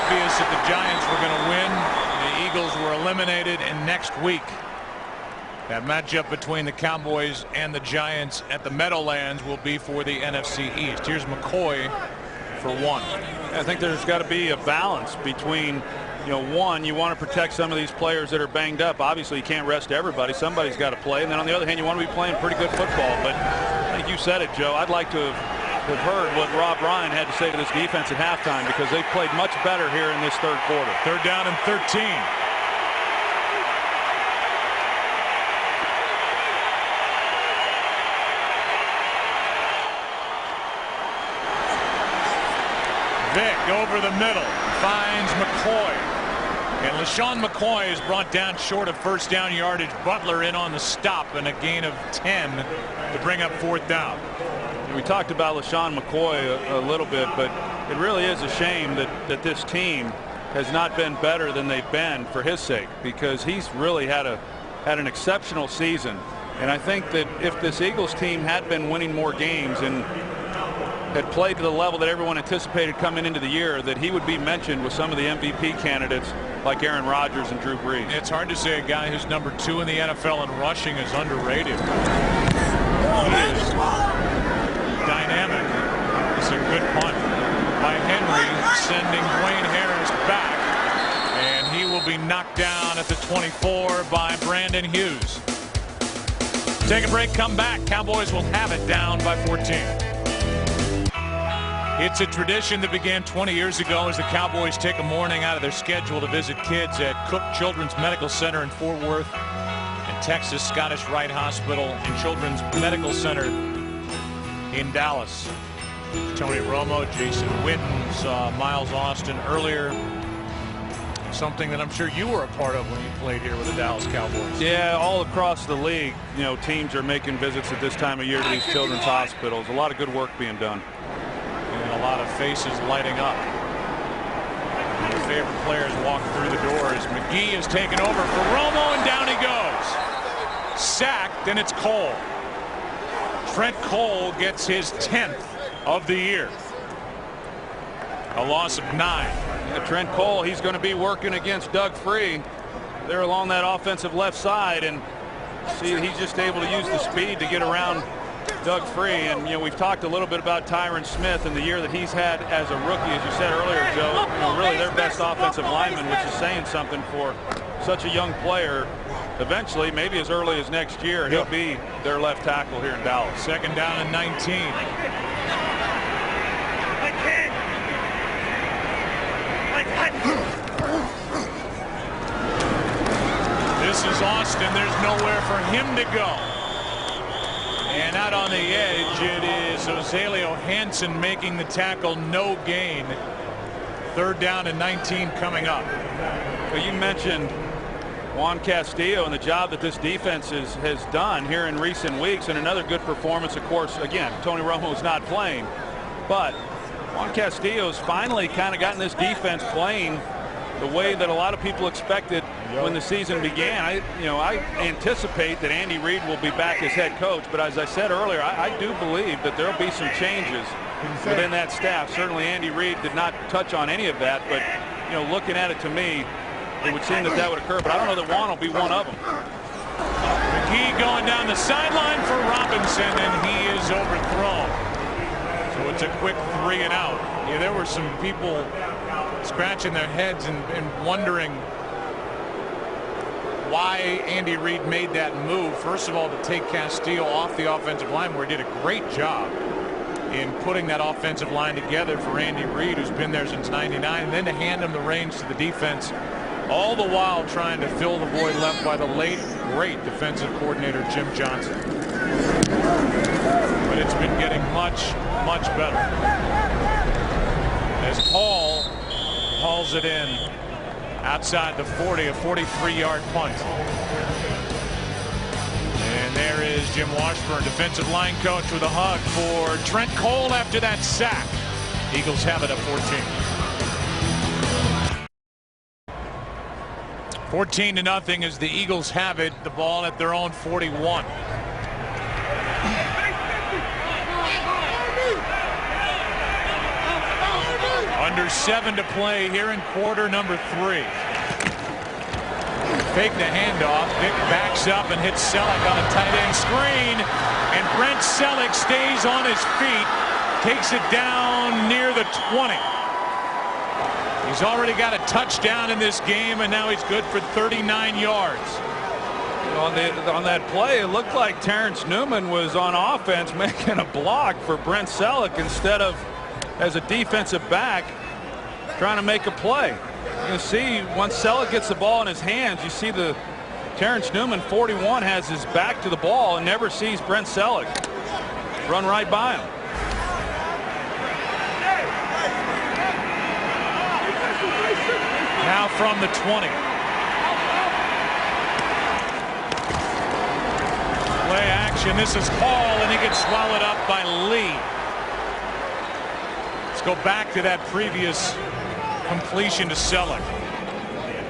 obvious that the Giants were going to win. The Eagles were eliminated, and next week that matchup between the Cowboys and the Giants at the Meadowlands will be for the NFC East. Here's McCoy for 1. I think there's got to be a balance between, you know, one, you want to protect some of these players that are banged up. Obviously, you can't rest everybody. Somebody's got to play. And then on the other hand, you want to be playing pretty good football. But I think you said it, Joe. I'd like to have heard what Rob Ryan had to say to this defense at halftime, because they played much better here in this third quarter. 3rd down and 13. Vick over the middle, finds McCoy. And LaShawn McCoy is brought down short of 1st down yardage. Butler in on the stop, and a gain of 10 to bring up 4th down. We talked about LaShawn McCoy a little bit, but it really is a shame that this team has not been better than they've been for his sake, because he's really had an exceptional season. And I think that if this Eagles team had been winning more games and had played to the level that everyone anticipated coming into the year, that he would be mentioned with some of the MVP candidates like Aaron Rodgers and Drew Brees. It's hard to say a guy who's number 2 in the NFL in rushing is underrated. He is dynamic. It's a good punt by Henry, sending Dwayne Harris back, and he will be knocked down at the 24 by Brandon Hughes. Take a break, come back. Cowboys will have it down by 14. It's a tradition that began 20 years ago as the Cowboys take a morning out of their schedule to visit kids at Cook Children's Medical Center in Fort Worth and Texas Scottish Rite Hospital and Children's Medical Center in Dallas. Tony Romo, Jason Witten, saw Miles Austin earlier. Something that I'm sure you were a part of when you played here with the Dallas Cowboys. Yeah, all across the league, you know, teams are making visits at this time of year to these children's hospitals. A lot of good work being done. And a lot of faces lighting up. Your favorite players walk through the doors. McGee is taken over for Romo, and down he goes. Sacked, and it's Cole. Trent Cole gets his 10th of the year. A loss of 9. Yeah, Trent Cole, he's going to be working against Doug Free. They're along that offensive left side, and see, he's just able to use the speed to get around Doug Free. And you know, we've talked a little bit about Tyron Smith and the year that he's had as a rookie, as you said earlier, Joe. You know, really their best offensive lineman, which is saying something for such a young player. Eventually, maybe as early as next year, he'll be their left tackle here in Dallas. Second down and 19. This is Austin. There's nowhere for him to go. And out on the edge, it is Ozelio Hansen making the tackle, no gain. Third down and 19 coming up. Well, you mentioned Juan Castillo and the job that this defense has done here in recent weeks, and another good performance, of course. Again, Tony Romo is not playing, but Juan Castillo's finally kind of gotten this defense playing the way that a lot of people expected when the season began. I anticipate that Andy Reid will be back as head coach, but as I said earlier, I do believe that there'll be some changes within that staff. Certainly Andy Reid did not touch on any of that, but you know, looking at it, to me, it would seem that that would occur, but I don't know that Juan will be one of them. McGee going down the sideline for Robinson, and he is overthrown. So it's a quick 3 and out. Yeah, there were some people scratching their heads and wondering why Andy Reid made that move. First of all, to take Castillo off the offensive line, where he did a great job in putting that offensive line together for Andy Reid, who's been there since '99, and then to hand him the reins to the defense, all the while trying to fill the void left by the late, great defensive coordinator Jim Johnson. But it's been getting much, much better. As Paul hauls it in outside the 40, a 43-yard punt. And there is Jim Washburn, defensive line coach, with a hug for Trent Cole after that sack. Eagles have it at 14. 14-0 as the Eagles have it, the ball at their own 41. Under 7 to play here in quarter number 3. Fake the handoff. Vic backs up and hits Selleck on a tight end screen. And Brent Selleck stays on his feet. Takes it down near the 20. He's already got a touchdown in this game, and now he's good for 39 yards. On that play, it looked like Terrence Newman was on offense making a block for Brent Selleck instead of as a defensive back trying to make a play. You see, once Selleck gets the ball in his hands, you see the Terrence Newman, 41, has his back to the ball and never sees Brent Selleck run right by him. Now from the 20. Play action. This is Paul, and he gets swallowed up by Lee. Let's go back to that previous completion to Selleck.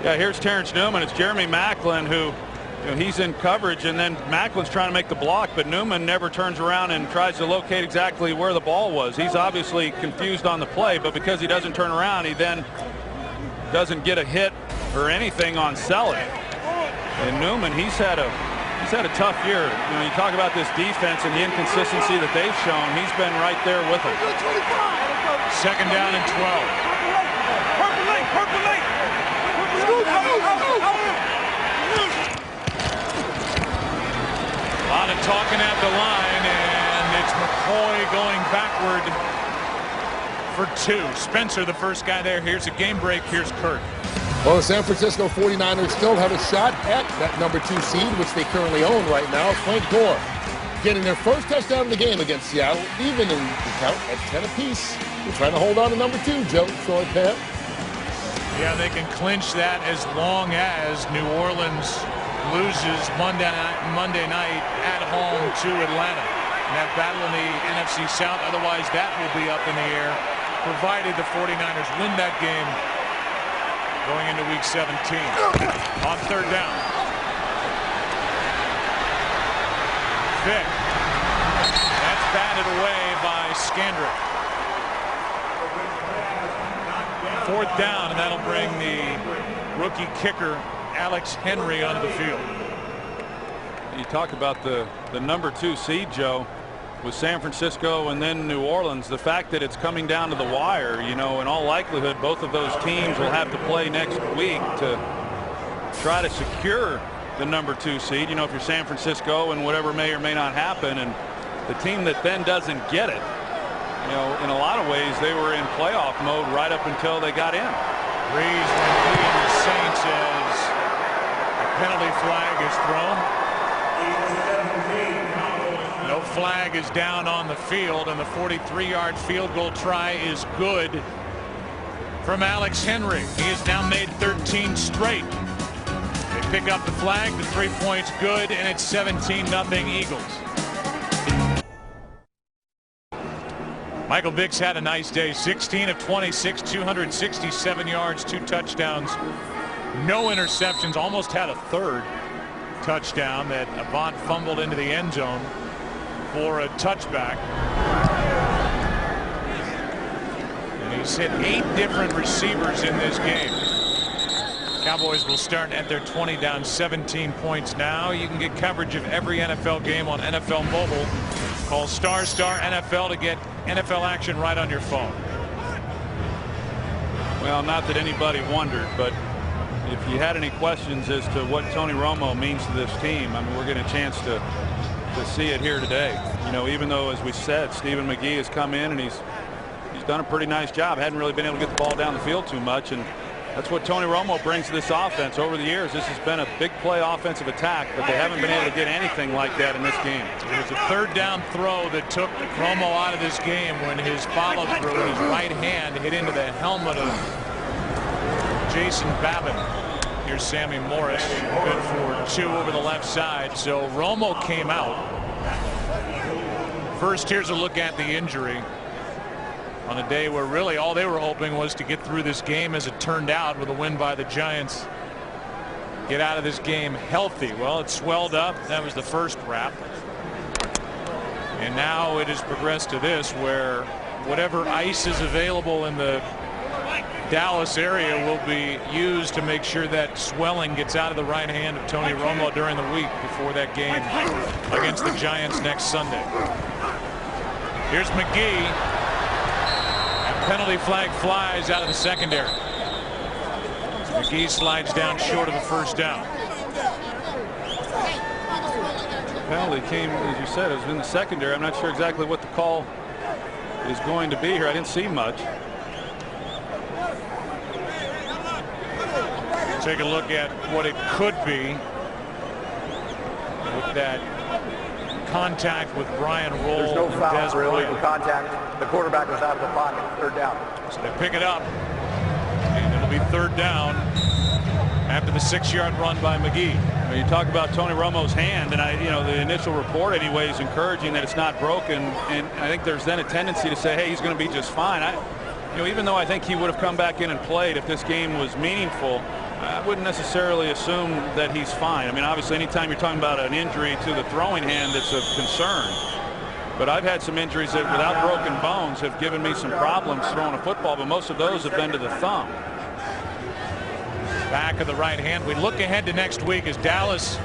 Yeah, here's Terrence Newman. It's Jeremy Maclin who, he's in coverage, and then Macklin's trying to make the block, but Newman never turns around and tries to locate exactly where the ball was. He's obviously confused on the play, but because he doesn't turn around, he then doesn't get a hit or anything on Selleck. And Newman, he's had a tough year. You talk about this defense and the inconsistency that they've shown. He's been right there with them. Second down and 12. A lot of talking at the line, and it's McCoy going backward for 2. Spencer, the first guy there. Here's a game break. Here's Kurt. Well, the San Francisco 49ers still have a shot at that number 2 seed, which they currently own right now. Frank Gore getting their first touchdown in the game against Seattle, even in the count at 10 apiece. They're trying to hold on to number 2, Troy Pant. Yeah, they can clinch that as long as New Orleans loses Monday night at home to Atlanta. And that battle in the NFC South, otherwise that will be up in the air, provided the 49ers win that game going into Week 17. On third down. Vick. That's batted away by Scandrick. Fourth down, and that'll bring the rookie kicker Alex Henry onto the field. You talk about the number 2 seed, Joe, with San Francisco and then New Orleans. The fact that it's coming down to the wire, you know, in all likelihood both of those teams will have to play next week to try to secure the number 2 seed. You know, if you're San Francisco and whatever may or may not happen, and the team that then doesn't get it, you know, in a lot of ways they were in playoff mode right up until they got in. Reeves leading the Saints as a penalty flag is thrown. No flag is down on the field, and the 43-yard field goal try is good from Alex Henry. He has now made 13 straight. They pick up the flag, the 3 points good, and it's 17-0 Eagles. Michael Vick's had a nice day. 16 of 26, 267 yards, 2 touchdowns, no interceptions. Almost had a third touchdown that Avant fumbled into the end zone for a touchback. And he's hit 8 different receivers in this game. Cowboys will start at their 20, down 17 points now. You can get coverage of every NFL game on NFL Mobile. Call ** NFL to get NFL action right on your phone. Well, not that anybody wondered, but if you had any questions as to what Tony Romo means to this team, I mean, we're getting a chance to see it here today. You know, even though, as we said, Stephen McGee has come in and he's done a pretty nice job. Hadn't really been able to get the ball down the field too much, and that's what Tony Romo brings to this offense. Over the years, this has been a big play offensive attack, but they haven't been able to get anything like that in this game. It was a third down throw that took Romo out of this game when his follow through with his right hand hit into the helmet of Jason Babin. Here's Sammy Morris, good for 2 over the left side. So Romo came out. First, here's a look at the injury on a day where really all they were hoping was to get through this game, as it turned out, with a win by the Giants. Get out of this game healthy. Well, it swelled up. That was the first wrap. And now it has progressed to this, where whatever ice is available in the Dallas area will be used to make sure that swelling gets out of the right hand of Tony Romo during the week before that game against the Giants next Sunday. Here's McGee. And penalty flag flies out of the secondary. McGee slides down short of the first down. Penalty came, as you said, it was in the secondary. I'm not sure exactly what the call is going to be here. I didn't see much. Take a look at what it could be with that contact with Brian Roll. There's no foul for illegal contact. The quarterback was out of the pocket. Third down. So they pick it up, and it'll be third down after the 6-yard run by McGee. You talk about Tony Romo's hand, and the initial report anyway is encouraging that it's not broken, and I think there's then a tendency to say, hey, he's going to be just fine. Even though I think he would have come back in and played if this game was meaningful, I wouldn't necessarily assume that he's fine. I mean, obviously, anytime you're talking about an injury to the throwing hand, it's of concern. But I've had some injuries that, without broken bones, have given me some problems throwing a football, but most of those have been to the thumb. Back of the right hand. We look ahead to next week as Dallas.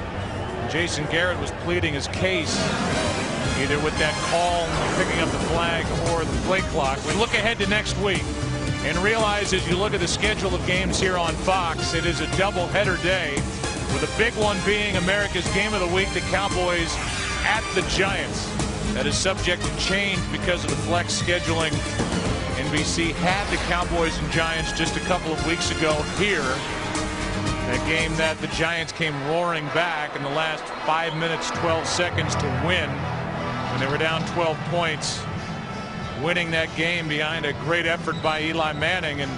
Jason Garrett was pleading his case, either with that call, picking up the flag, or the play clock. We look ahead to next week and realize, as you look at the schedule of games here on Fox, it is a doubleheader day, with a big one being America's Game of the Week. The Cowboys at the Giants. That is subject to change because of the flex scheduling. NBC had the Cowboys and Giants just a couple of weeks ago here. A game that the Giants came roaring back in the last 5 minutes, 12 seconds to win when they were down 12 points. Winning that game behind a great effort by Eli Manning. And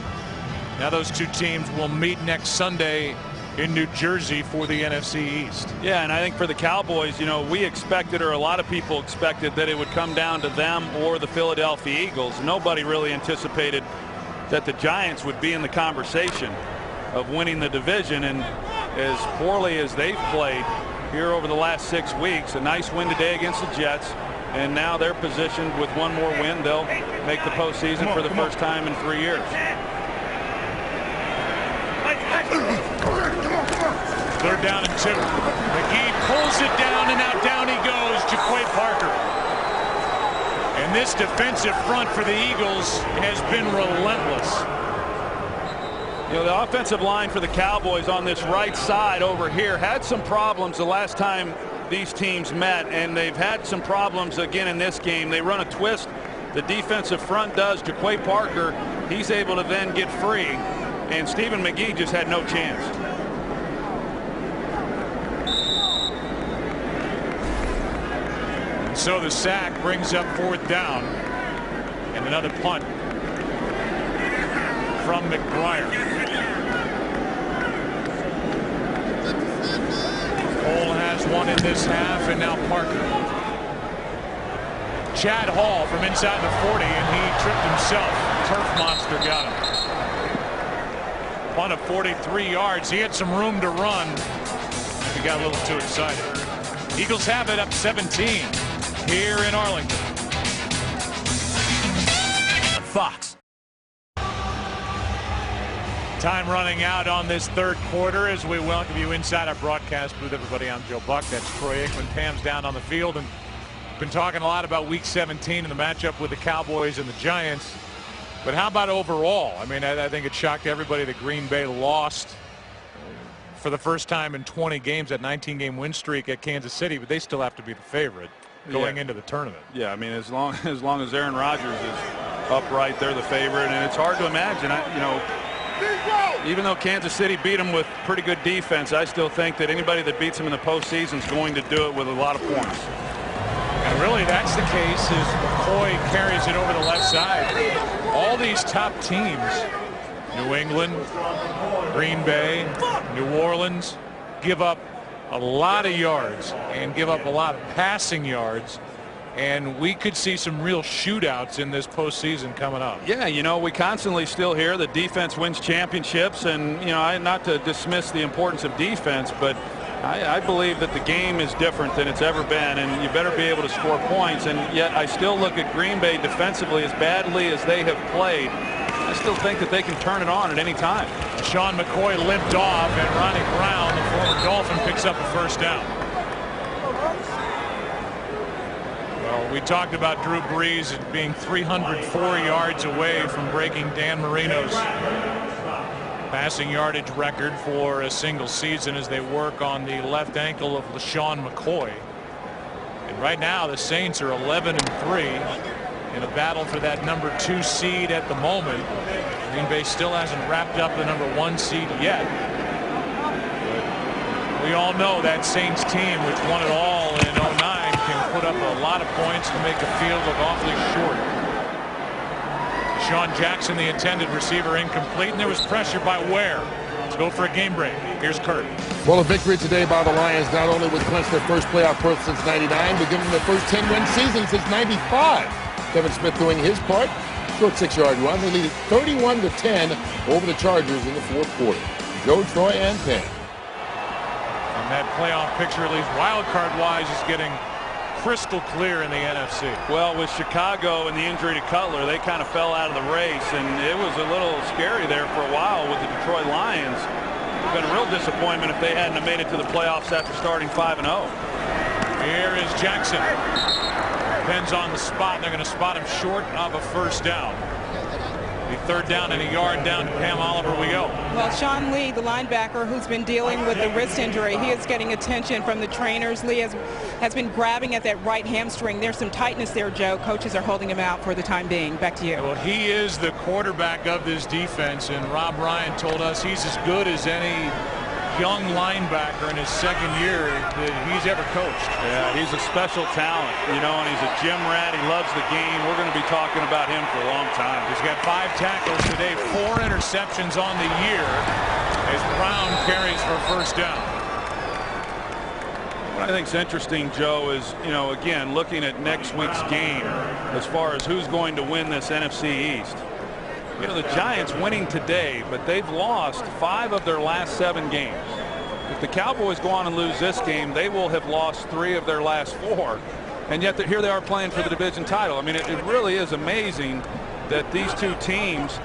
now those two teams will meet next Sunday in New Jersey for the NFC East. Yeah, and I think for the Cowboys, you know, we expected, or a lot of people expected, that it would come down to them or the Philadelphia Eagles. Nobody really anticipated that the Giants would be in the conversation of winning the division. And as poorly as they've played here over the last 6 weeks, a nice win today against the Jets, and now they're positioned with one more win. They'll make the postseason for the first time in 3 years. Third down and 2. McGee pulls it down, and now down he goes, Jaquay Parker. And this defensive front for the Eagles has been relentless. You know, the offensive line for the Cowboys on this right side over here had some problems the last time these teams met, and they've had some problems again in this game. They run a twist. The defensive front does. Jaquay Parker, he's able to then get free, and Stephen McGee just had no chance. So the sack brings up 4th down, and another punt from McBriar. Cole has one in this half, and now Parker. Chad Hall from inside the 40, and he tripped himself. Turf Monster got him. Punt of 43 yards. He had some room to run. He got a little too excited. Eagles have it up 17 here in Arlington. Fox. Time running out on this third quarter as we welcome you inside our broadcast booth. Everybody, I'm Joe Buck. That's Troy Aikman. Pam's down on the field, and been talking a lot about Week 17 and the matchup with the Cowboys and the Giants. But how about overall? I mean, I think it shocked everybody that Green Bay lost for the first time in 20 games, that 19-game win streak at Kansas City, but they still have to be the favorite going into the tournament. Yeah, I mean, as long as Aaron Rodgers is upright, they're the favorite, and it's hard to imagine. You know, even though Kansas City beat them with pretty good defense, I still think that anybody that beats them in the postseason is going to do it with a lot of points. And really, that's the case as McCoy carries it over the left side. All these top teams, New England, Green Bay, New Orleans, give up a lot of yards and give up a lot of passing yards, and we could see some real shootouts in this postseason coming up. Yeah, you know, we constantly still hear that defense wins championships, and you know, not to dismiss the importance of defense, but I believe that the game is different than it's ever been, and you better be able to score points. And yet I still look at Green Bay defensively, as badly as they have played, I still think that they can turn it on at any time. Sean McCoy limped off, and Ronnie Brown, the former Dolphin, picks up a first down. Well, we talked about Drew Brees being 304 yards away from breaking Dan Marino's passing yardage record for a single season as they work on the left ankle of LaShawn McCoy. And right now the Saints are 11-3 in a battle for that number 2 seed at the moment. Green Bay still hasn't wrapped up the number 1 seed yet. But we all know that Saints team, which won it all in 09, can put up a lot of points to make the field look awfully short. Sean Jackson, the intended receiver, incomplete, and there was pressure by Ware. Let's go for a game break. Here's Kurt. Well, a victory today by the Lions not only would clinch their first playoff berth since '99, but give them their first 10-win season since '95. Kevin Smith doing his part. Short 6-yard run. They lead it 31-10 over the Chargers in the fourth quarter. Joe, Troy, and Penn. And that playoff picture, at least wild card-wise, is getting crystal clear in the NFC. Well, with Chicago and the injury to Cutler, they kind of fell out of the race, and it was a little scary there for a while with the Detroit Lions. It would have been a real disappointment if they hadn't have made it to the playoffs after starting 5-0. Here is Jackson. Depends on the spot. They're going to spot him short of a first down. The third down and a yard down to Pam Oliver we go. Well, Sean Lee, the linebacker who's been dealing with the wrist injury, he is getting attention from the trainers. Lee has been grabbing at that right hamstring. There's some tightness there, Joe. Coaches are holding him out for the time being. Back to you. Well, he is the quarterback of this defense, and Rob Ryan told us he's as good as any young linebacker in his second year that he's ever coached. Yeah, he's a special talent, you know, and he's a gym rat. He loves the game. We're going to be talking about him for a long time. He's got 5 tackles today, 4 interceptions on the year as Brown carries for first down. What I think is interesting, Joe, is, you know, again, looking at next week's game as far as who's going to win this NFC East. You know, the Giants winning today, but they've lost 5 of their last 7 games. If the Cowboys go on and lose this game, they will have lost 3 of their last 4. And yet here they are playing for the division title. I mean, it really is amazing that these two teams,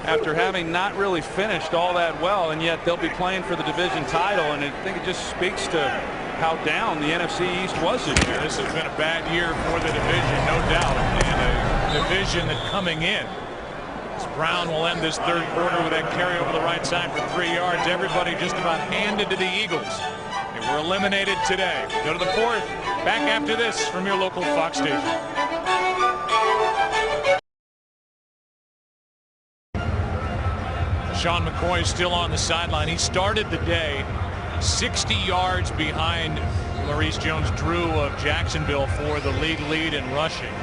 after having not really finished all that well, and yet they'll be playing for the division title. And I think it just speaks to how down the NFC East was this year. This has been a bad year for the division, no doubt. And a division that coming in, Brown will end this third quarter with that carry over the right side for 3 yards. Everybody just about handed to the Eagles. They were eliminated today. Go to the fourth. Back after this from your local Fox station. Sean McCoy is still on the sideline. He started the day 60 yards behind Maurice Jones-Drew of Jacksonville for the league lead in rushing.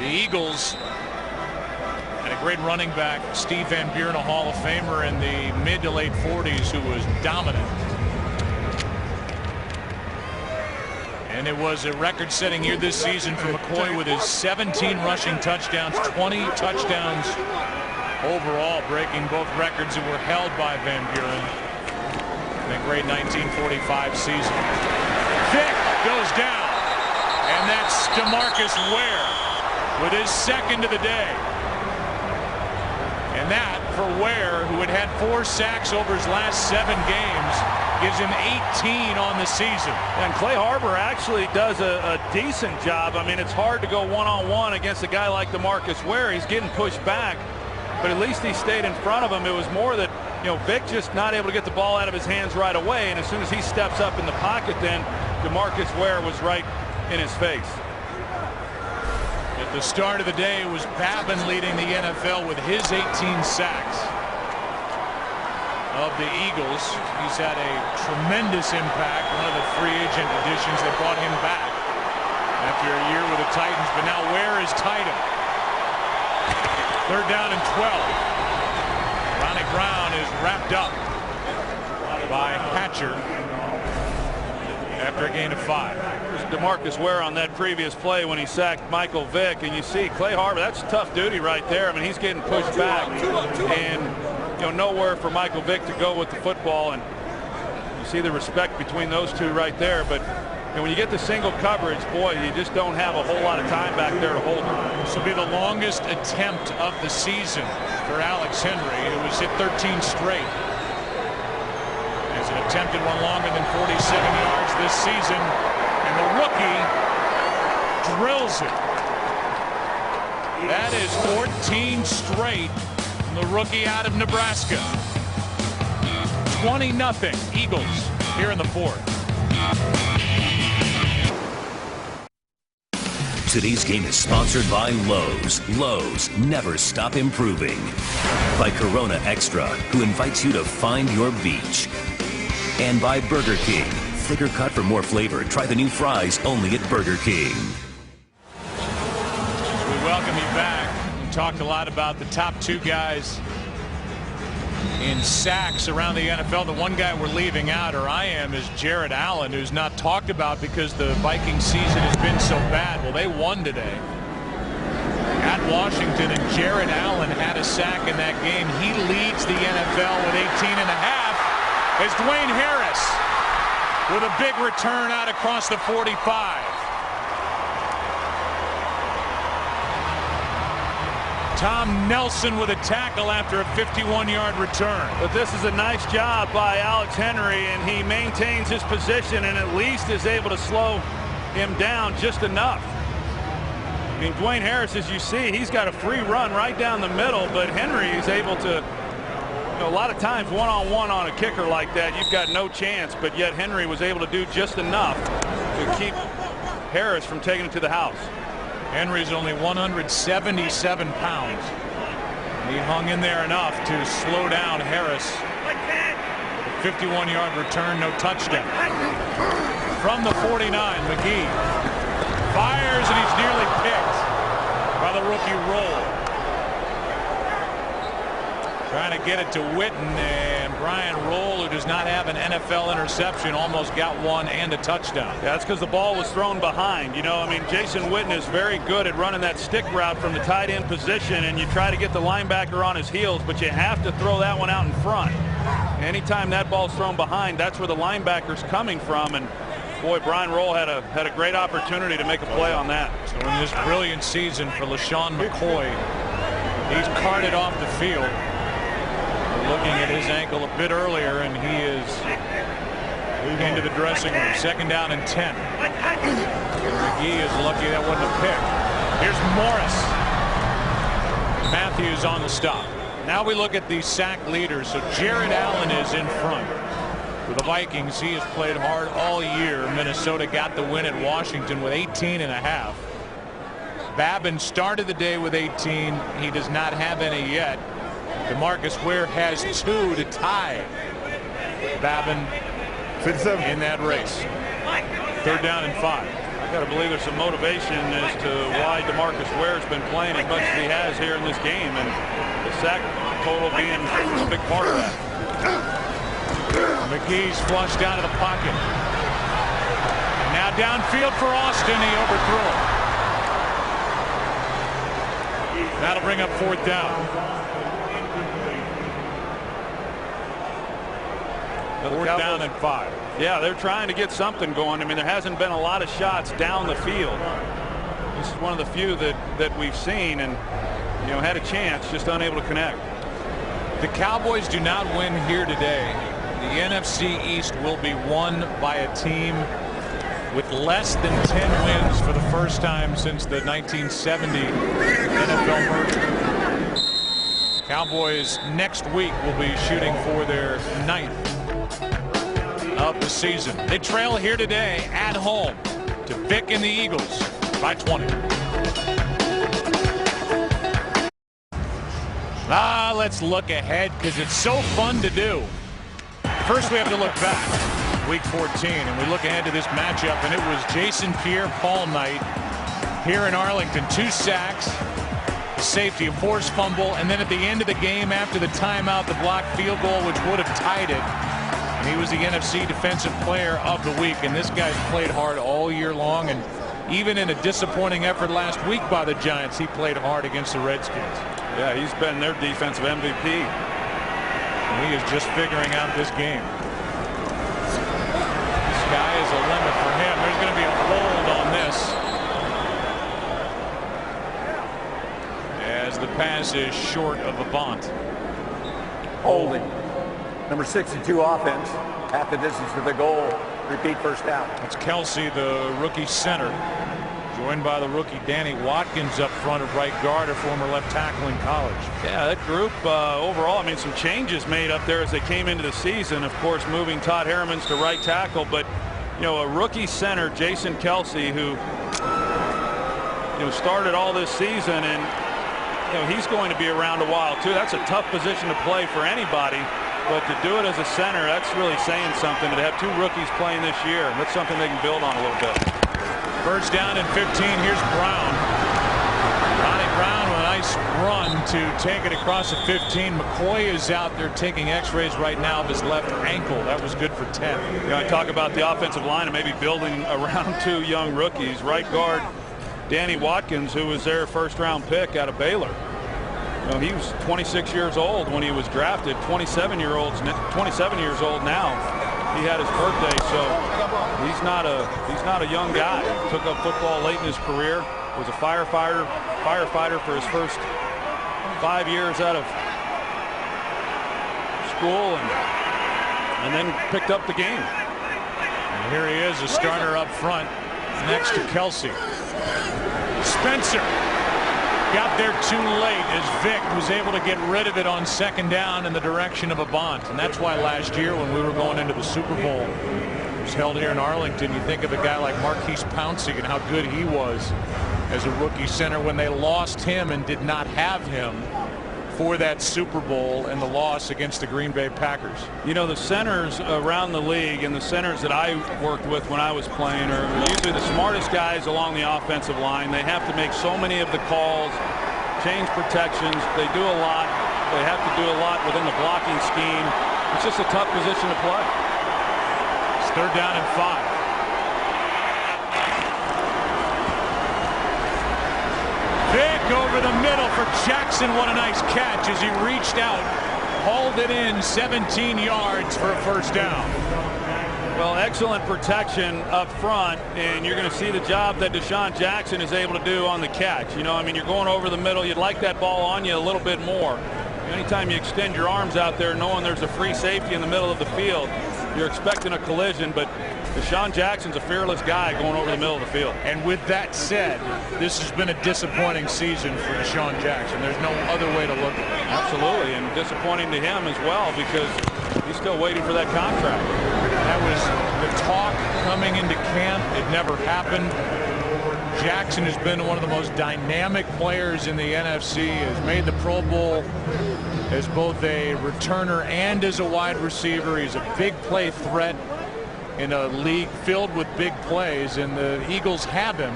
The Eagles and a great running back, Steve Van Buren, a Hall of Famer in the mid to late 40s, who was dominant. And it was a record-setting year this season for McCoy with his 17 rushing touchdowns, 20 touchdowns overall, breaking both records that were held by Van Buren in the great 1945 season. Vick goes down, and that's DeMarcus Ware with his second of the day. And that, for Ware, who had 4 sacks over his last 7 games, gives him 18 on the season. And Clay Harbor actually does a decent job. I mean, it's hard to go one-on-one against a guy like DeMarcus Ware. He's getting pushed back, but at least he stayed in front of him. It was more that, you know, Vick just not able to get the ball out of his hands right away, and as soon as he steps up in the pocket, then DeMarcus Ware was right in his face. At the start of the day, it was Babin leading the NFL with his 18 sacks of the Eagles. He's had a tremendous impact, one of the free agent additions that brought him back after a year with the Titans, but now Ware is tight end. Third down and 12. Ronnie Brown is wrapped up by Hatcher after a gain of 5. DeMarcus Ware on that previous play when he sacked Michael Vick, and you see Clay Harbor, that's tough duty right there. I mean, he's getting pushed back, and you know, nowhere for Michael Vick to go with the football, and you see the respect between those two right there. But you know, when you get the single coverage, boy, you just don't have a whole lot of time back there to hold him. This will be the longest attempt of the season for Alex Henry. It was hit 13 straight. As it attempted one longer than 47 yards this season. And the rookie drills it. That is 14 straight from the rookie out of Nebraska. 20-0 Eagles here in the fourth. Today's game is sponsored by Lowe's. Lowe's, never stop improving. By Corona Extra, who invites you to find your beach. And by Burger King. Thicker cut for more flavor. Try the new fries only at Burger King. We welcome you back. We talked a lot about the top 2 guys in sacks around the NFL. The one guy we're leaving out, or I am, is Jared Allen, who's not talked about because the Vikings season has been so bad. Well, they won today at Washington, and Jared Allen had a sack in that game. He leads the NFL with 18.5 as Dwayne Harris with a big return out across the 45. Tom Nelson with a tackle after a 51-yard return. But this is a nice job by Alex Henry, and he maintains his position and at least is able to slow him down just enough. I mean, Dwayne Harris, as you see, he's got a free run right down the middle, but Henry is able to, a lot of times one-on-one on a kicker like that, you've got no chance, but yet Henry was able to do just enough to keep Harris from taking it to the house. Henry's only 177 pounds. He hung in there enough to slow down Harris. 51-yard return, no touchdown. From the 49, McGee fires, and he's nearly picked by the rookie Roll. Trying to get it to Witten, and Brian Roll, who does not have an NFL interception, almost got one and a touchdown. Yeah, that's because the ball was thrown behind. I mean, Jason Witten is very good at running that stick route from the tight end position, and you try to get the linebacker on his heels, but you have to throw that one out in front. Anytime that ball's thrown behind, that's where the linebacker's coming from, and boy, Brian Roll had a great opportunity to make a play on that. So in this brilliant season for LaShawn McCoy, he's carted off the field. Looking at his ankle a bit earlier, and he is into the dressing room. 2nd down and 10. McGee is lucky that wasn't a pick. Here's Morris. Matthews on the stop. Now we look at the sack leaders. So Jared Allen is in front. For the Vikings, he has played hard all year. Minnesota got the win at Washington with 18.5. Babin started the day with 18. He does not have any yet. DeMarcus Ware has 2 to tie Babin in that race. 3rd down and 5. I got to believe there's some motivation as to why DeMarcus Ware's been playing as much as he has here in this game, and the sack total being a big part of that. McGee's flushed out of the pocket. Now downfield for Austin. He overthrew it. That'll bring up 4th down. 4th down and 5. Yeah, they're trying to get something going. I mean, there hasn't been a lot of shots down the field. This is one of the few that we've seen, and had a chance, just unable to connect. The Cowboys do not win here today. The NFC East will be won by a team with less than 10 wins for the first time since the 1970 NFL merger. Cowboys next week will be shooting for their 9th of the season. They trail here today at home to Vic and the Eagles by 20. Let's look ahead because it's so fun to do. First, we have to look back. Week 14, and we look ahead to this matchup, and it was Jason Pierre-Paul night here in Arlington. 2 sacks, safety, a forced fumble, and then at the end of the game after the timeout, the blocked field goal, which would have tied it. And he was the NFC Defensive Player of the Week, and this guy's played hard all year long, and even in a disappointing effort last week by the Giants, he played hard against the Redskins. Yeah, he's been their defensive MVP. And he is just figuring out this game. The sky is a limit for him. There's going to be a hold on this, as the pass is short of Avant. Holding. Number 62 offense. Half the distance to the goal. Repeat 1st down. That's Kelsey, the rookie center, joined by the rookie Danny Watkins up front at right guard, a former left tackle in college. Yeah, that group overall, I mean, some changes made up there as they came into the season. Of course, moving Todd Hermans to right tackle, but a rookie center, Jason Kelsey, who started all this season, and he's going to be around a while too. That's a tough position to play for anybody. But to do it as a center, that's really saying something. To have 2 rookies playing this year, that's something they can build on a little bit. 1st down and 15. Here's Brown. Ronnie Brown with a nice run to take it across the 15. McCoy is out there taking x-rays right now of his left ankle. That was good for 10. I talk about the offensive line and maybe building around 2 young rookies. Right guard Danny Watkins, who was their 1st-round pick out of Baylor. He was 26 years old when he was drafted. 27 years old now. He had his birthday, so he's not a young guy. He took up football late in his career. Was a firefighter for his first 5 years out of school, and then picked up the game. And here he is, a starter up front next to Kelsey. Spencer got there too late as Vic was able to get rid of it on second down in the direction of a bunt. And that's why last year when we were going into the Super Bowl, it was held here in Arlington, you think of a guy like Marquise Pouncey and how good he was as a rookie center when they lost him and did not have him for that Super Bowl and the loss against the Green Bay Packers. You know, the centers around the league and the centers that I worked with when I was playing are usually the smartest guys along the offensive line. They have to make so many of the calls, change protections. They do a lot. They have to do a lot within the blocking scheme. It's just a tough position to play. It's 3rd down and 5. Vic over the middle for Jackson. What a nice catch as he reached out, hauled it in 17 yards for a 1st down. Well, excellent protection up front, and you're going to see the job that Deshaun Jackson is able to do on the catch. You know, I mean, you're going over the middle. You'd like that ball on you a little bit more. Anytime you extend your arms out there knowing there's a free safety in the middle of the field, you're expecting a collision, but Deshaun Jackson's a fearless guy going over the middle of the field. And with that said, this has been a disappointing season for Deshaun Jackson. There's no other way to look at it. Absolutely, and disappointing to him as well because he's still waiting for that contract. That was the talk coming into camp. It never happened. Jackson has been one of the most dynamic players in the NFC, has made the Pro Bowl as both a returner and as a wide receiver. He's a big play threat in a league filled with big plays, and the Eagles have him.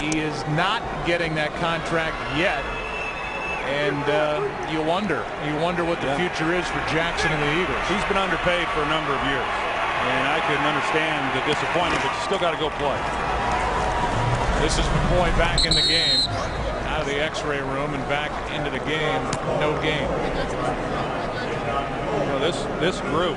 He is not getting that contract yet, and you wonder what the future is for Jackson and the Eagles. He's been underpaid for a number of years, and I can understand the disappointment, but you still got to go play. This is McCoy back in the game, out of the X-ray room and back into the game. No game. You know, this group,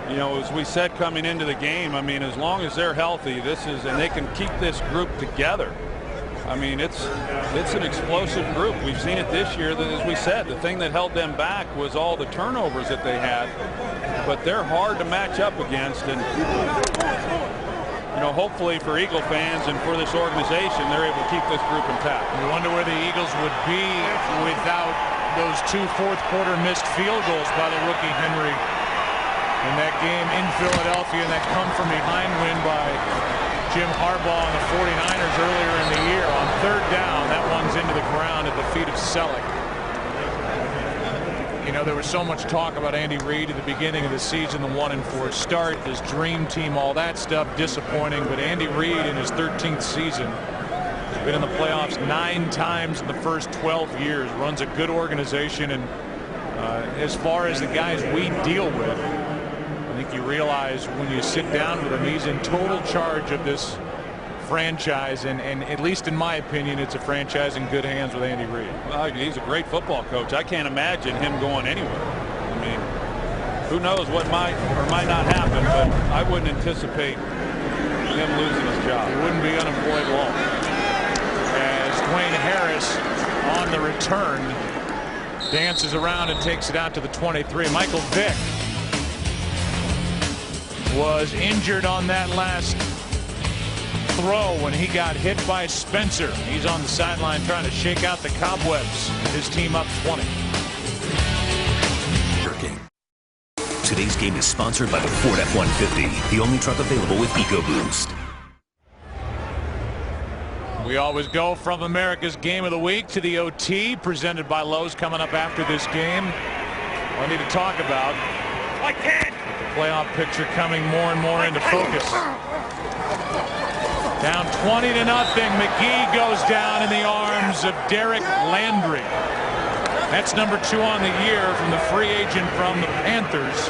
you know, as we said coming into the game, I mean, as long as they're healthy, and they can keep this group together. I mean, it's an explosive group. We've seen it this year. As we said, the thing that held them back was all the turnovers that they had. But they're hard to match up against, and you know, hopefully for Eagle fans and for this organization, they're able to keep this group intact. You wonder where the Eagles would be without those 2 fourth-quarter missed field goals by the rookie Henry in that game in Philadelphia, and that come-from-behind win by Jim Harbaugh and the 49ers earlier in the year. On 3rd down, that one's into the ground at the feet of Selleck. You know, there was so much talk about Andy Reid at the beginning of the season, the 1-4 start, his dream team, all that stuff, disappointing. But Andy Reid in his 13th season has been in the playoffs 9 times in the first 12 years, runs a good organization, and as far as the guys we deal with, I think you realize when you sit down with him, he's in total charge of this franchise, and at least in my opinion, it's a franchise in good hands with Andy Reid. Well, he's a great football coach. I can't imagine him going anywhere. I mean, who knows what might or might not happen, but I wouldn't anticipate him losing his job. He wouldn't be unemployed long. As Dwayne Harris on the return dances around and takes it out to the 23. Michael Vick was injured on that last throw when he got hit by Spencer. He's on the sideline trying to shake out the cobwebs. His team up 20. Today's game is sponsored by the Ford F-150, the only truck available with EcoBoost. We always go from America's Game of the Week to the OT, presented by Lowe's, coming up after this game. Plenty to talk about. I can't. The playoff picture coming more and more into focus. Down 20-0. McGee goes down in the arms of Derek Landry. That's number 2 on the year from the free agent from the Panthers.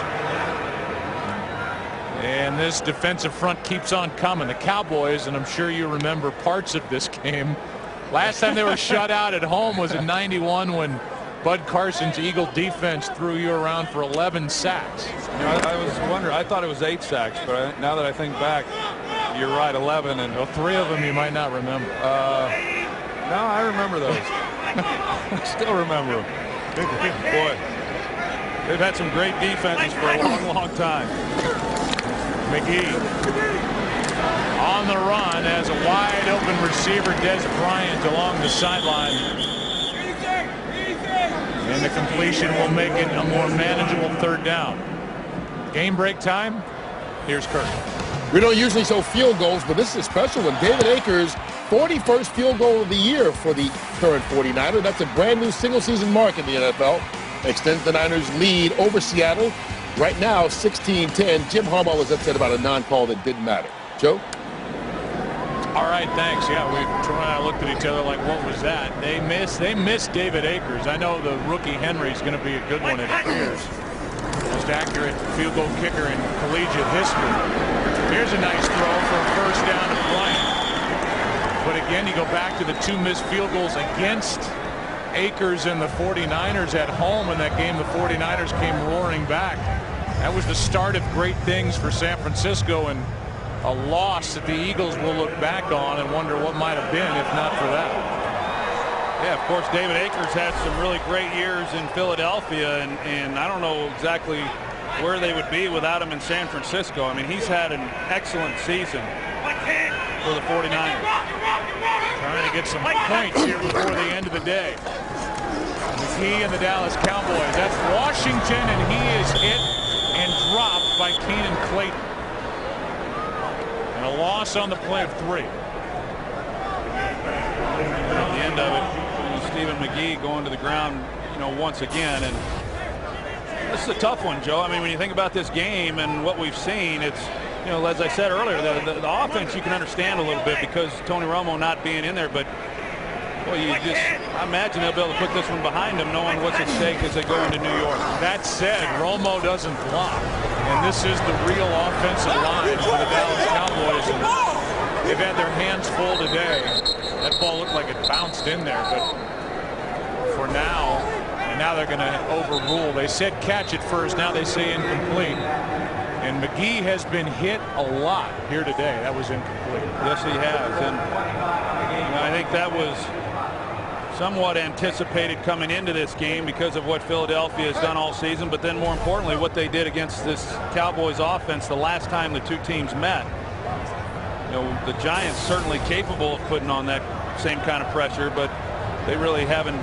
And this defensive front keeps on coming. The Cowboys, and I'm sure you remember parts of this game. Last time they were shut out at home was in '91 when Bud Carson's Eagle defense threw you around for 11 sacks. You know, I was wondering, I thought it was 8 sacks, but now that I think back, you're right, 11. And well, 3 of them you might not remember. No, I remember those. I still remember them. Boy, they've had some great defenses for a long, long time. McGee on the run as a wide open receiver, Des Bryant, along the sideline. And the completion will make it a more manageable 3rd down. Game break time. Here's Kirk. We don't usually show field goals, but this is a special one. David Akers, 41st field goal of the year for the current 49er. That's a brand new single-season mark in the NFL. Extends the Niners' lead over Seattle. Right now, 16-10. Jim Harbaugh was upset about a non-call that didn't matter. Joe? All right, thanks. Yeah, Troy and I looked at each other like, what was that? They missed David Akers. I know the rookie Henry's going to be a good one, it appears. Most accurate field goal kicker in collegiate history. Here's a nice throw for a 1st down to Bryant. But again, you go back to the 2 missed field goals against Akers and the 49ers at home in that game. The 49ers came roaring back. That was the start of great things for San Francisco, and a loss that the Eagles will look back on and wonder what might have been if not for that. Yeah, of course, David Akers had some really great years in Philadelphia, and I don't know exactly where they would be without him in San Francisco. I mean, he's had an excellent season for the 49ers. Trying to get some points here before the end of the day. McGee and the Dallas Cowboys. That's Washington, and he is hit and dropped by Keenan Clayton. And a loss on the play of 3. At the end of it, Stephen McGee going to the ground, once again. And this is a tough one, Joe. I mean, when you think about this game and what we've seen, it's, as I said earlier, the offense you can understand a little bit because Tony Romo not being in there, but well, I imagine they'll be able to put this one behind them, knowing what's at stake as they go into New York. That said, Romo doesn't block, and this is the real offensive line for the Dallas Cowboys. And they've had their hands full today. That ball looked like it bounced in there, but for now, and now they're going to overrule. They said catch it first, now they say incomplete. And McGee has been hit a lot here today. That was incomplete. Yes, he has. And I think that was somewhat anticipated coming into this game because of what Philadelphia has done all season, but then more importantly, what they did against this Cowboys offense the last time the 2 teams met. The Giants certainly capable of putting on that same kind of pressure, but they really haven't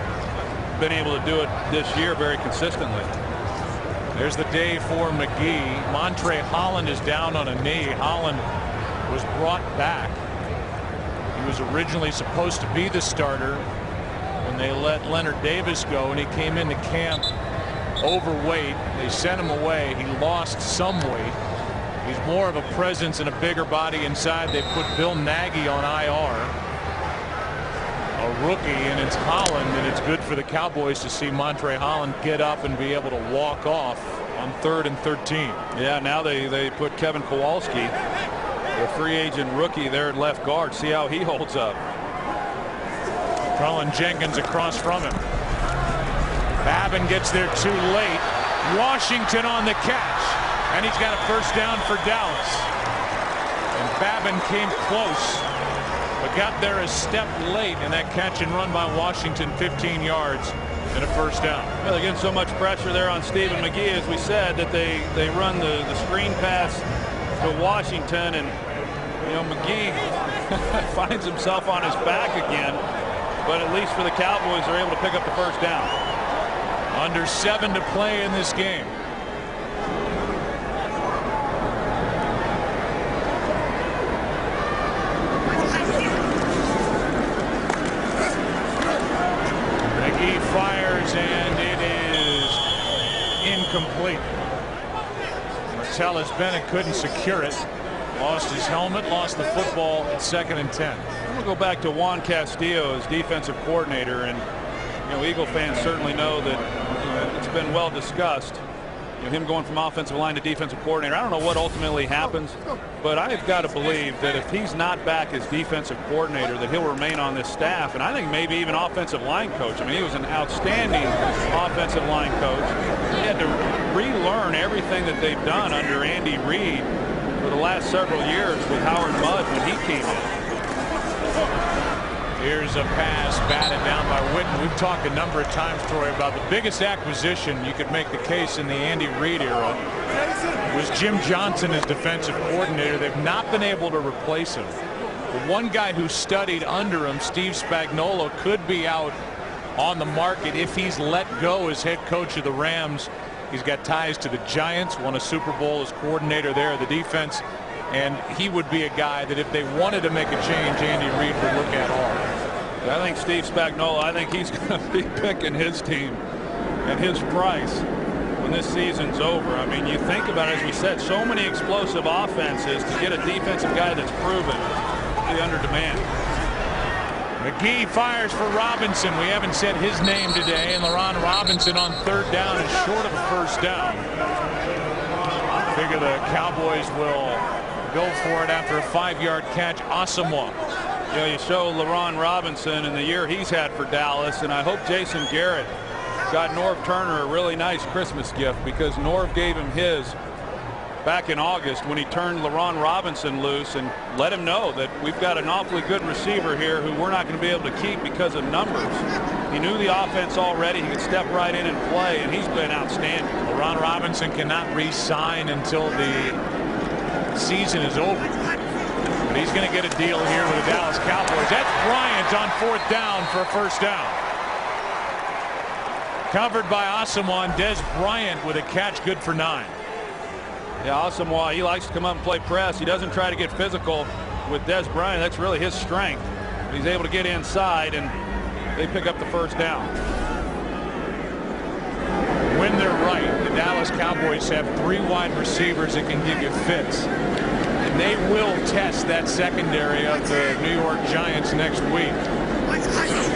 been able to do it this year very consistently. There's the day for McGee. Montre Holland is down on a knee. Holland was brought back. He was originally supposed to be the starter when they let Leonard Davis go, and he came into camp overweight. They sent him away. He lost some weight. He's more of a presence and a bigger body inside. They put Bill Nagy on IR. A rookie, and it's Holland, and it's good for the Cowboys to see Montre Holland get up and be able to walk off on 3rd and 13. Yeah, now they put Kevin Kowalski, the free agent rookie, there at left guard. See how he holds up. Cullen Jenkins across from him. Babin gets there too late. Washington on the catch, and he's got a 1st down for Dallas. And Babin came close, but got there a step late, and that catch and run by Washington, 15 yards and a 1st down. Well, they're getting so much pressure there on Stephen McGee, as we said, that they run the screen pass to Washington, and McGee finds himself on his back again, but at least for the Cowboys, they're able to pick up the 1st down. Under 7 to play in this game. Fires, and it is incomplete. Martellus Bennett couldn't secure it. Lost his helmet, lost the football at 2nd and 10. We'll go back to Juan Castillo as defensive coordinator, and Eagle fans certainly know that it's been well discussed. Him going from offensive line to defensive coordinator. I don't know what ultimately happens, but I've got to believe that if he's not back as defensive coordinator, that he'll remain on this staff, and I think maybe even offensive line coach. I mean, he was an outstanding offensive line coach. He had to relearn everything that they've done under Andy Reid for the last several years with Howard Mudd when he came in. Here's a pass batted down by Witten. We've talked a number of times, Troy, about the biggest acquisition you could make the case in the Andy Reid era was Jim Johnson as defensive coordinator. They've not been able to replace him. The one guy who studied under him, Steve Spagnuolo, could be out on the market if he's let go as head coach of the Rams. He's got ties to the Giants, won a Super Bowl as coordinator there of the defense. And he would be a guy that if they wanted to make a change, Andy Reid would look at all. I think Steve Spagnuolo, I think he's going to be picking his team at his price when this season's over. I mean, you think about it, as we said, so many explosive offenses to get a defensive guy that's proven to be under demand. McGee fires for Robinson. We haven't said his name today, and LaRon Robinson on third down is short of a first down. I figure the Cowboys will go for it after a 5-yard catch. Asamoah. You know, you show LaRon Robinson and the year he's had for Dallas, and I hope Jason Garrett got Norv Turner a really nice Christmas gift, because Norv gave him his back in August when he turned LaRon Robinson loose and let him know that we've got an awfully good receiver here who we're not going to be able to keep because of numbers. He knew the offense already. He could step right in and play, and he's been outstanding. LaRon Robinson cannot re-sign until the season is over. But he's going to get a deal here with the Dallas Cowboys. That's Bryant on fourth down for a first down. Covered by Asamoah, and Des Bryant with a catch, good for 9. Yeah, Asamoah, he likes to come up and play press. He doesn't try to get physical with Des Bryant. That's really his strength. He's able to get inside, and they pick up the first down. When they're right, the Dallas Cowboys have 3 wide receivers that can give you fits. And they will test that secondary of the New York Giants next week.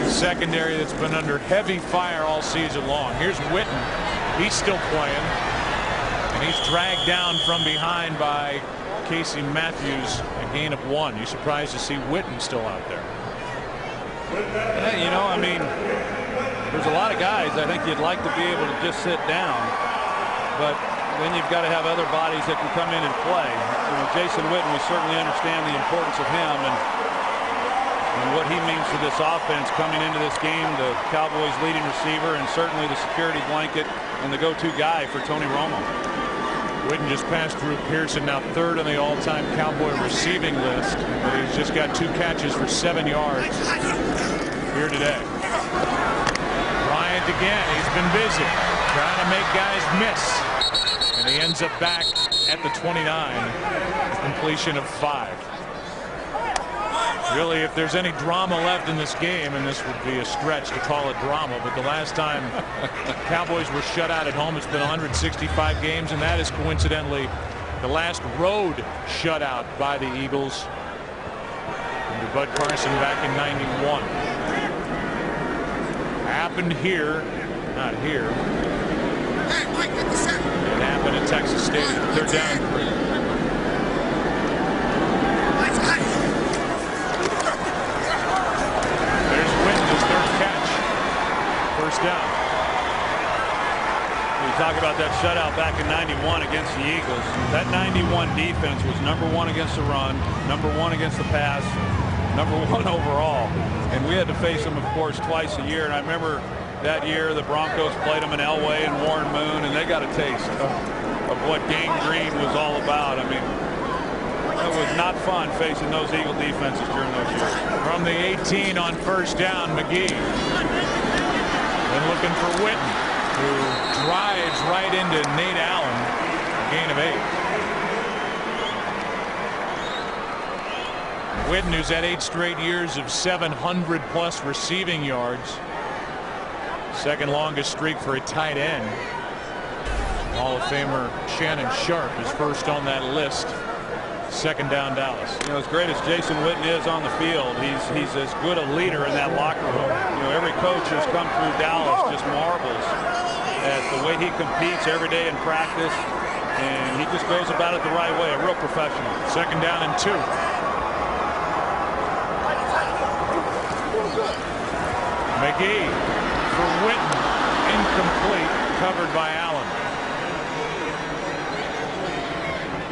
Secondary that's been under heavy fire all season long. Here's Witten. He's still playing. And he's dragged down from behind by Casey Matthews, a gain of 1. You surprised to see Witten still out there? Yeah, you know, I mean, there's a lot of guys I think you'd like to be able to just sit down, but then you've got to have other bodies that can come in and play. You know, Jason Witten, we certainly understand the importance of him and what he means to this offense coming into this game, the Cowboys' leading receiver and certainly the security blanket and the go-to guy for Tony Romo. Witten just passed Drew Pearson, now 3rd on the all-time Cowboy receiving list. But he's just got 2 catches for 7 yards here today. Bryant again. He's been busy trying to make guys miss. And he ends up back at the 29. Completion of 5. Really, if there's any drama left in this game, and this would be a stretch to call it drama, but the last time Cowboys were shut out at home, it's been 165 games, and that is coincidentally the last road shutout by the Eagles under Bud Carson back in '91. Happened here, not here. It happened at Texas Stadium. 3rd down and 3. Down. We talk about that shutout back in '91 against the Eagles. That '91 defense was #1 against the run, #1 against the pass, #1 overall. And we had to face them, of course, twice a year. And I remember that year the Broncos played them in Elway and Warren Moon, and they got a taste of what Gang Green was all about. I mean, it was not fun facing those Eagle defenses during those years. From the 18 on first down, McGee. And looking for Witten, who drives right into Nate Allen, a gain of 8. Witten, who's had 8 straight years of 700+ receiving yards. Second longest streak for a tight end. Hall of Famer Shannon Sharp is first on that list. 2nd down, Dallas. You know, as great as Jason Witten is on the field, he's as good a leader in that locker room. You know, every coach who's come through Dallas just marvels at the way he competes every day in practice, and he just goes about it the right way, a real professional. 2nd down and 2. McGee for Witten, incomplete, covered by Allen.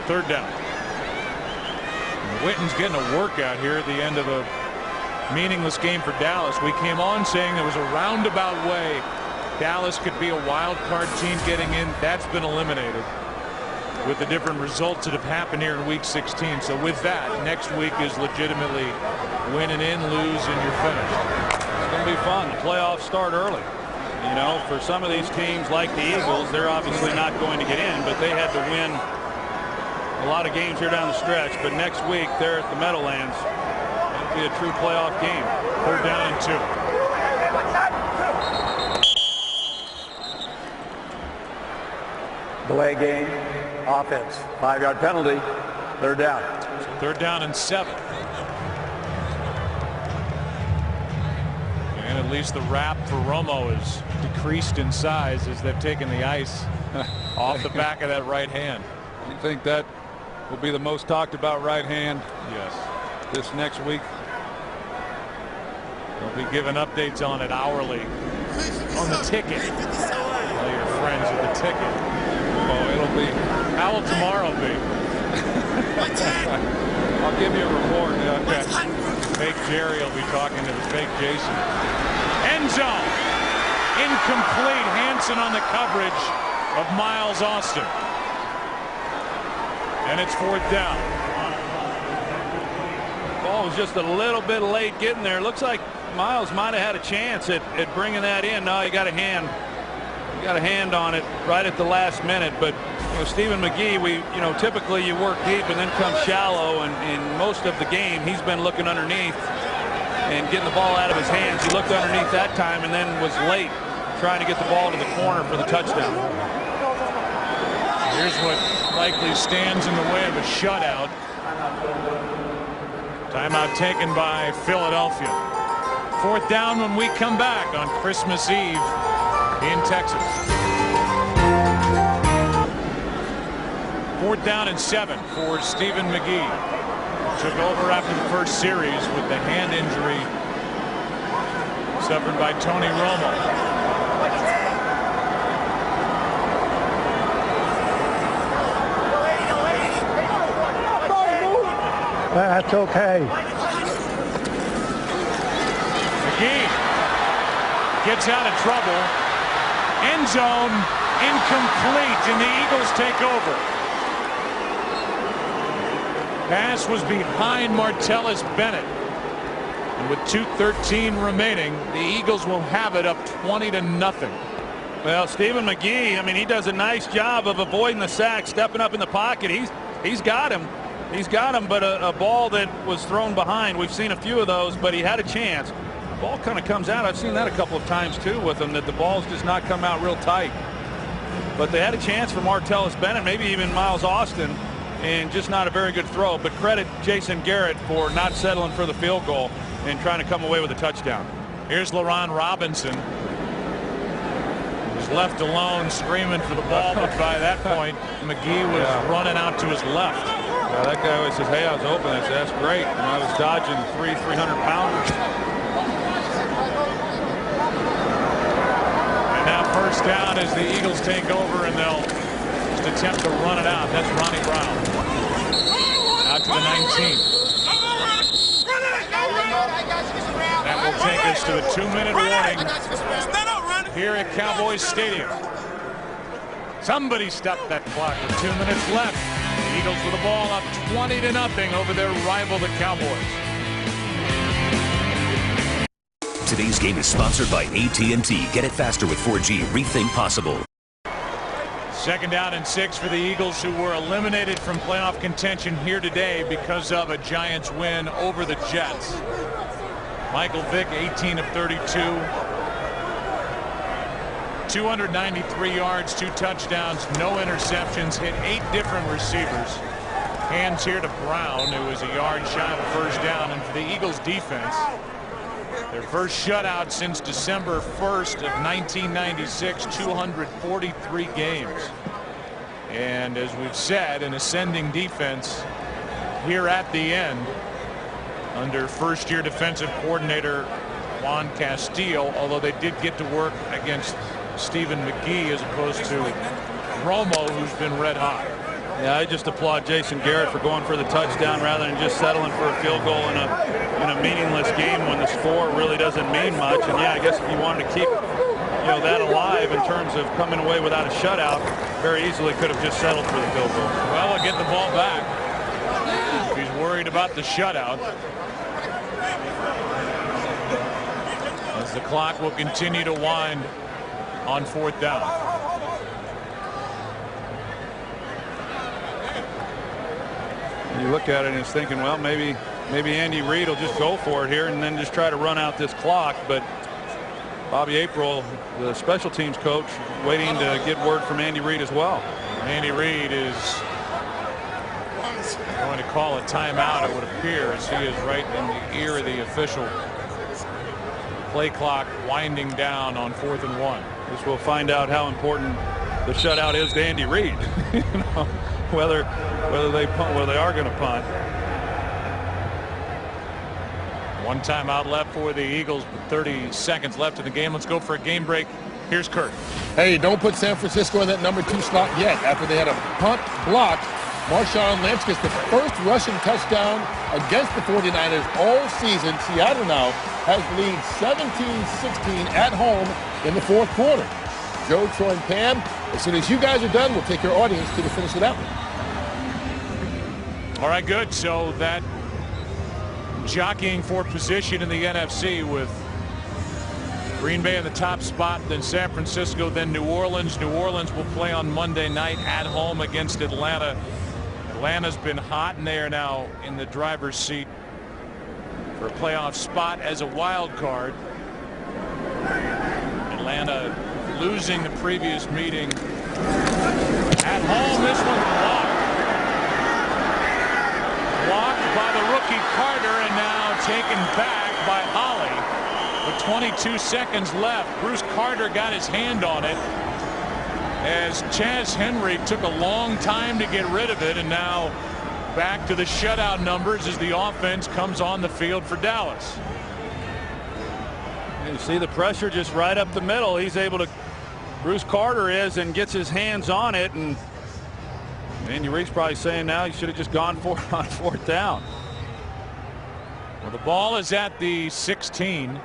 3rd down. Witten's getting a workout here at the end of a meaningless game for Dallas. We came on saying there was a roundabout way Dallas could be a wild card team getting in. That's been eliminated with the different results that have happened here in week 16. So with that, next week is legitimately win and in, lose, and you're finished. It's going to be fun. The playoffs start early. You know, for some of these teams like the Eagles, they're obviously not going to get in, but they had to win a lot of games here down the stretch. But next week, they're at the Meadowlands. It'll be a true playoff game. 3rd down and 2. Delay game, offense, 5-yard penalty, 3rd down. So 3rd down and 7. And at least the wrap for Romo is decreased in size as they've taken the ice off the back of that right hand. You think that will be the most talked about right hand? Yes. This next week. They'll be giving updates on it hourly on the ticket. All your friends at the ticket. Oh, it'll be. How will tomorrow be? I'll give you a report. Okay. Fake Jerry will be talking to the fake Jason. End zone. Incomplete. Hansen on the coverage of Miles Austin. And it's 4th down. Ball was just a little bit late getting there. Looks like Miles might have had a chance at bringing that in. No, he got a hand. He got a hand on it right at the last minute. But you know, Stephen McGee, typically you work deep and then come shallow. And in most of the game, he's been looking underneath and getting the ball out of his hands. He looked underneath that time and then was late trying to get the ball to the corner for the touchdown. Here's what likely stands in the way of a shutout. Timeout taken by Philadelphia. 4th down when we come back on Christmas Eve in Texas. 4th down and 7 for Stephen McGee. Took over after the first series with the hand injury suffered by Tony Romo. That's okay. McGee gets out of trouble. End zone incomplete, and the Eagles take over. Pass was behind Martellus Bennett. And with 2:13 remaining, the Eagles will have it up 20-0. Well, Stephen McGee, I mean, he does a nice job of avoiding the sack, stepping up in the pocket. He's got him. He's got him, but a ball that was thrown behind. We've seen a few of those, but he had a chance. The ball kind of comes out. I've seen that a couple of times, too, with him, that the balls just not come out real tight. But they had a chance for Martellus Bennett, maybe even Miles Austin, and just not a very good throw. But credit Jason Garrett for not settling for the field goal and trying to come away with a touchdown. Here's LaRon Robinson. He was left alone screaming for the ball, but by that point, McGee was running out to his left. That guy always says, hey, I was open. I said, that's great. And I was dodging 300-pounders. And now 1st down as the Eagles take over, and they'll just attempt to run it out. That's Ronnie Brown. Out to the 19. That will take us to a 2-minute warning here at Cowboys Stadium. Somebody stopped that clock with 2 minutes left. The Eagles with the ball up 20-0 over their rival, the Cowboys. Today's game is sponsored by AT&T. Get it faster with 4G. Rethink possible. 2nd down and 6 for the Eagles, who were eliminated from playoff contention here today because of a Giants win over the Jets. Michael Vick, 18 of 32. 293 yards, 2 touchdowns, no interceptions, hit 8 different receivers. Hands here to Brown, who was a yard shy of a 1st down. And for the Eagles defense, their first shutout since December 1st of 1996, 243 games. And as we've said, an ascending defense here at the end under first-year defensive coordinator Juan Castillo, although they did get to work against Stephen McGee as opposed to Romo, who's been red hot. Yeah, I just applaud Jason Garrett for going for the touchdown rather than just settling for a field goal in a meaningless game when the score really doesn't mean much. And yeah, I guess if you wanted to keep that alive in terms of coming away without a shutout, very easily could have just settled for the field goal. Well, he'll get the ball back. If he's worried about the shutout. As the clock will continue to wind on 4th down. You look at it and it's thinking, well, maybe Andy Reid will just go for it here and then just try to run out this clock. But Bobby April, the special teams coach, waiting to get word from Andy Reid as well. Andy Reid is going to call a timeout, it would appear, as he is right in the ear of the official. Play clock winding down on 4th and 1. This will find out how important the shutout is to Andy Reid. Whether they are going to punt. One timeout left for the Eagles, but 30 seconds left in the game. Let's go for a game break. Here's Kurt. Hey, don't put San Francisco in that number 2 slot yet. After they had a punt block, Marshawn Lynch gets the first rushing touchdown against the 49ers all season. Seattle now has the lead 17-16 at home in the 4th quarter. Joe, Troy, and Pam, as soon as you guys are done, we'll take your audience to finish it out. All right, good. So that jockeying for position in the NFC with Green Bay in the top spot, then San Francisco, then New Orleans. New Orleans will play on Monday night at home against Atlanta. Atlanta's been hot, and they are now in the driver's seat for a playoff spot as a wild card. Atlanta losing the previous meeting at home. This one blocked by the rookie Carter, and now taken back by Holly with 22 seconds left. Bruce Carter got his hand on it as Chaz Henry took a long time to get rid of it, and now back to the shutout numbers as the offense comes on the field for Dallas. You see the pressure just right up the middle. He's able to, Bruce Carter is, and gets his hands on it, and Andy Reid's probably saying now he should have just gone for it on 4th down. Well, the ball is at the 16.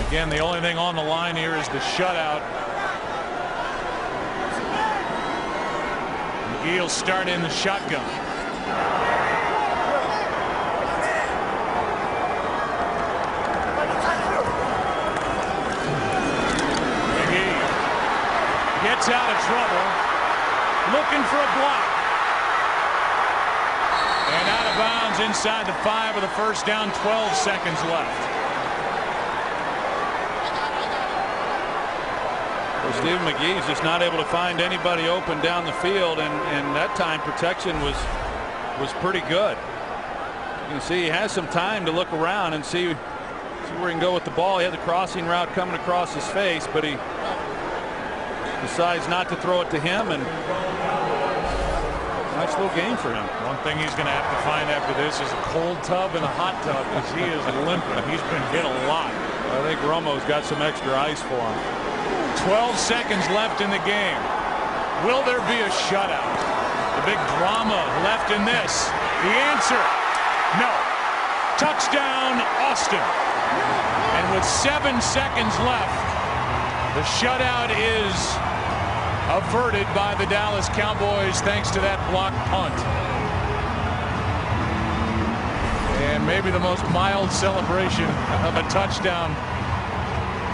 Again, the only thing on the line here is the shutout. McGee'll start in the shotgun. McGee gets out of trouble, looking for a block. And out of bounds inside the 5 of the first down, 12 seconds left. Well, Stephen McGee's just not able to find anybody open down the field, and that time protection was pretty good. You can see he has some time to look around and see where he can go with the ball. He had the crossing route coming across his face, but he decides not to throw it to him, and nice little game for him. One thing he's going to have to find after this is a cold tub and a hot tub, because he is limping. He's been hit a lot. I think Romo's got some extra ice for him. 12 seconds left in the game. Will there be a shutout? The big drama left in this. The answer, no. Touchdown, Austin. And with 7 seconds left, the shutout is averted by the Dallas Cowboys thanks to that blocked punt. And maybe the most mild celebration of a touchdown,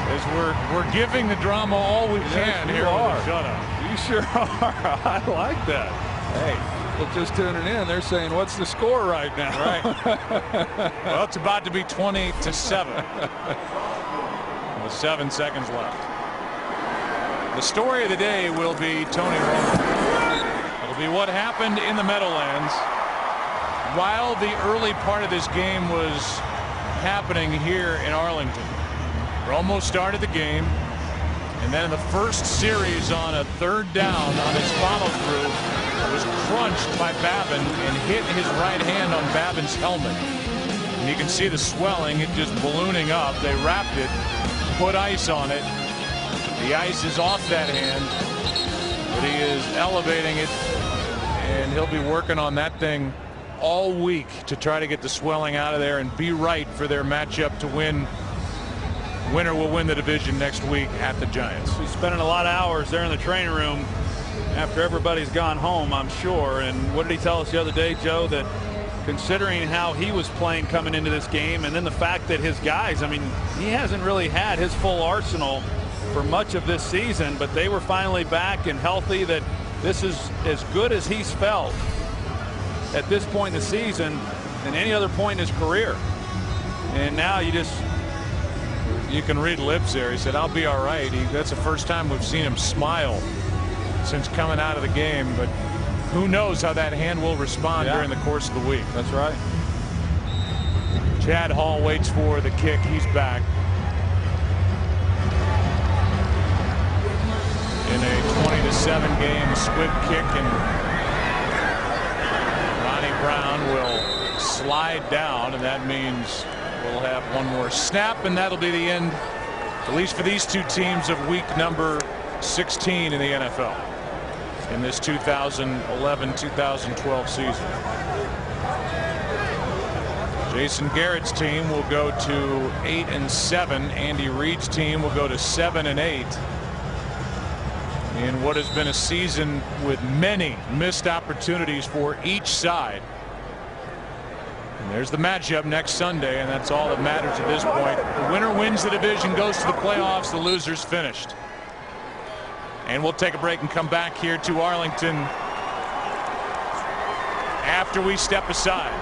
as we're giving the drama all we can here on the shutout. You sure are. I like that. Hey, well, just tuning in, they're saying, what's the score right now? Right. Well, it's about to be 20-7 with 7 seconds left. The story of the day will be Tony Romo. It'll be what happened in the Meadowlands while the early part of this game was happening here in Arlington. Romo started the game, and then in the first series on a 3rd down on his follow-through was crunched by Babin and hit his right hand on Babin's helmet. And you can see the swelling, it just ballooning up. They wrapped it, put ice on it. The ice is off that hand, but he is elevating it and he'll be working on that thing all week to try to get the swelling out of there and be right for their matchup to win. Winner will win the division next week at the Giants. He's spending a lot of hours there in the training room after everybody's gone home, I'm sure. And what did he tell us the other day, Joe, that considering how he was playing coming into this game, and then the fact that his guys, I mean, he hasn't really had his full arsenal for much of this season, but they were finally back and healthy, that this is as good as he's felt at this point in the season than any other point in his career. And now you can read lips there. He said, I'll be all right. That's the first time we've seen him smile since coming out of the game, but who knows how that hand will respond during the course of the week. That's right. Chad Hall waits for the kick. He's back. In a 20-7 game, squib kick, and Ronnie Brown will slide down, and that means we'll have one more snap, and that'll be the end, at least for these two teams, of week number 16 in the NFL in this 2011-2012 season. Jason Garrett's team will go to 8-7. Andy Reid's team will go to 7-8. In what has been a season with many missed opportunities for each side. And there's the matchup next Sunday, and that's all that matters at this point. The winner wins the division, goes to the playoffs. The loser's finished. And we'll take a break and come back here to Arlington after we step aside.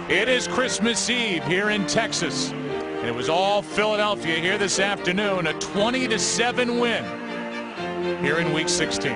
It is Christmas Eve here in Texas. And it was all Philadelphia here this afternoon. A 20-7 win here in week 16.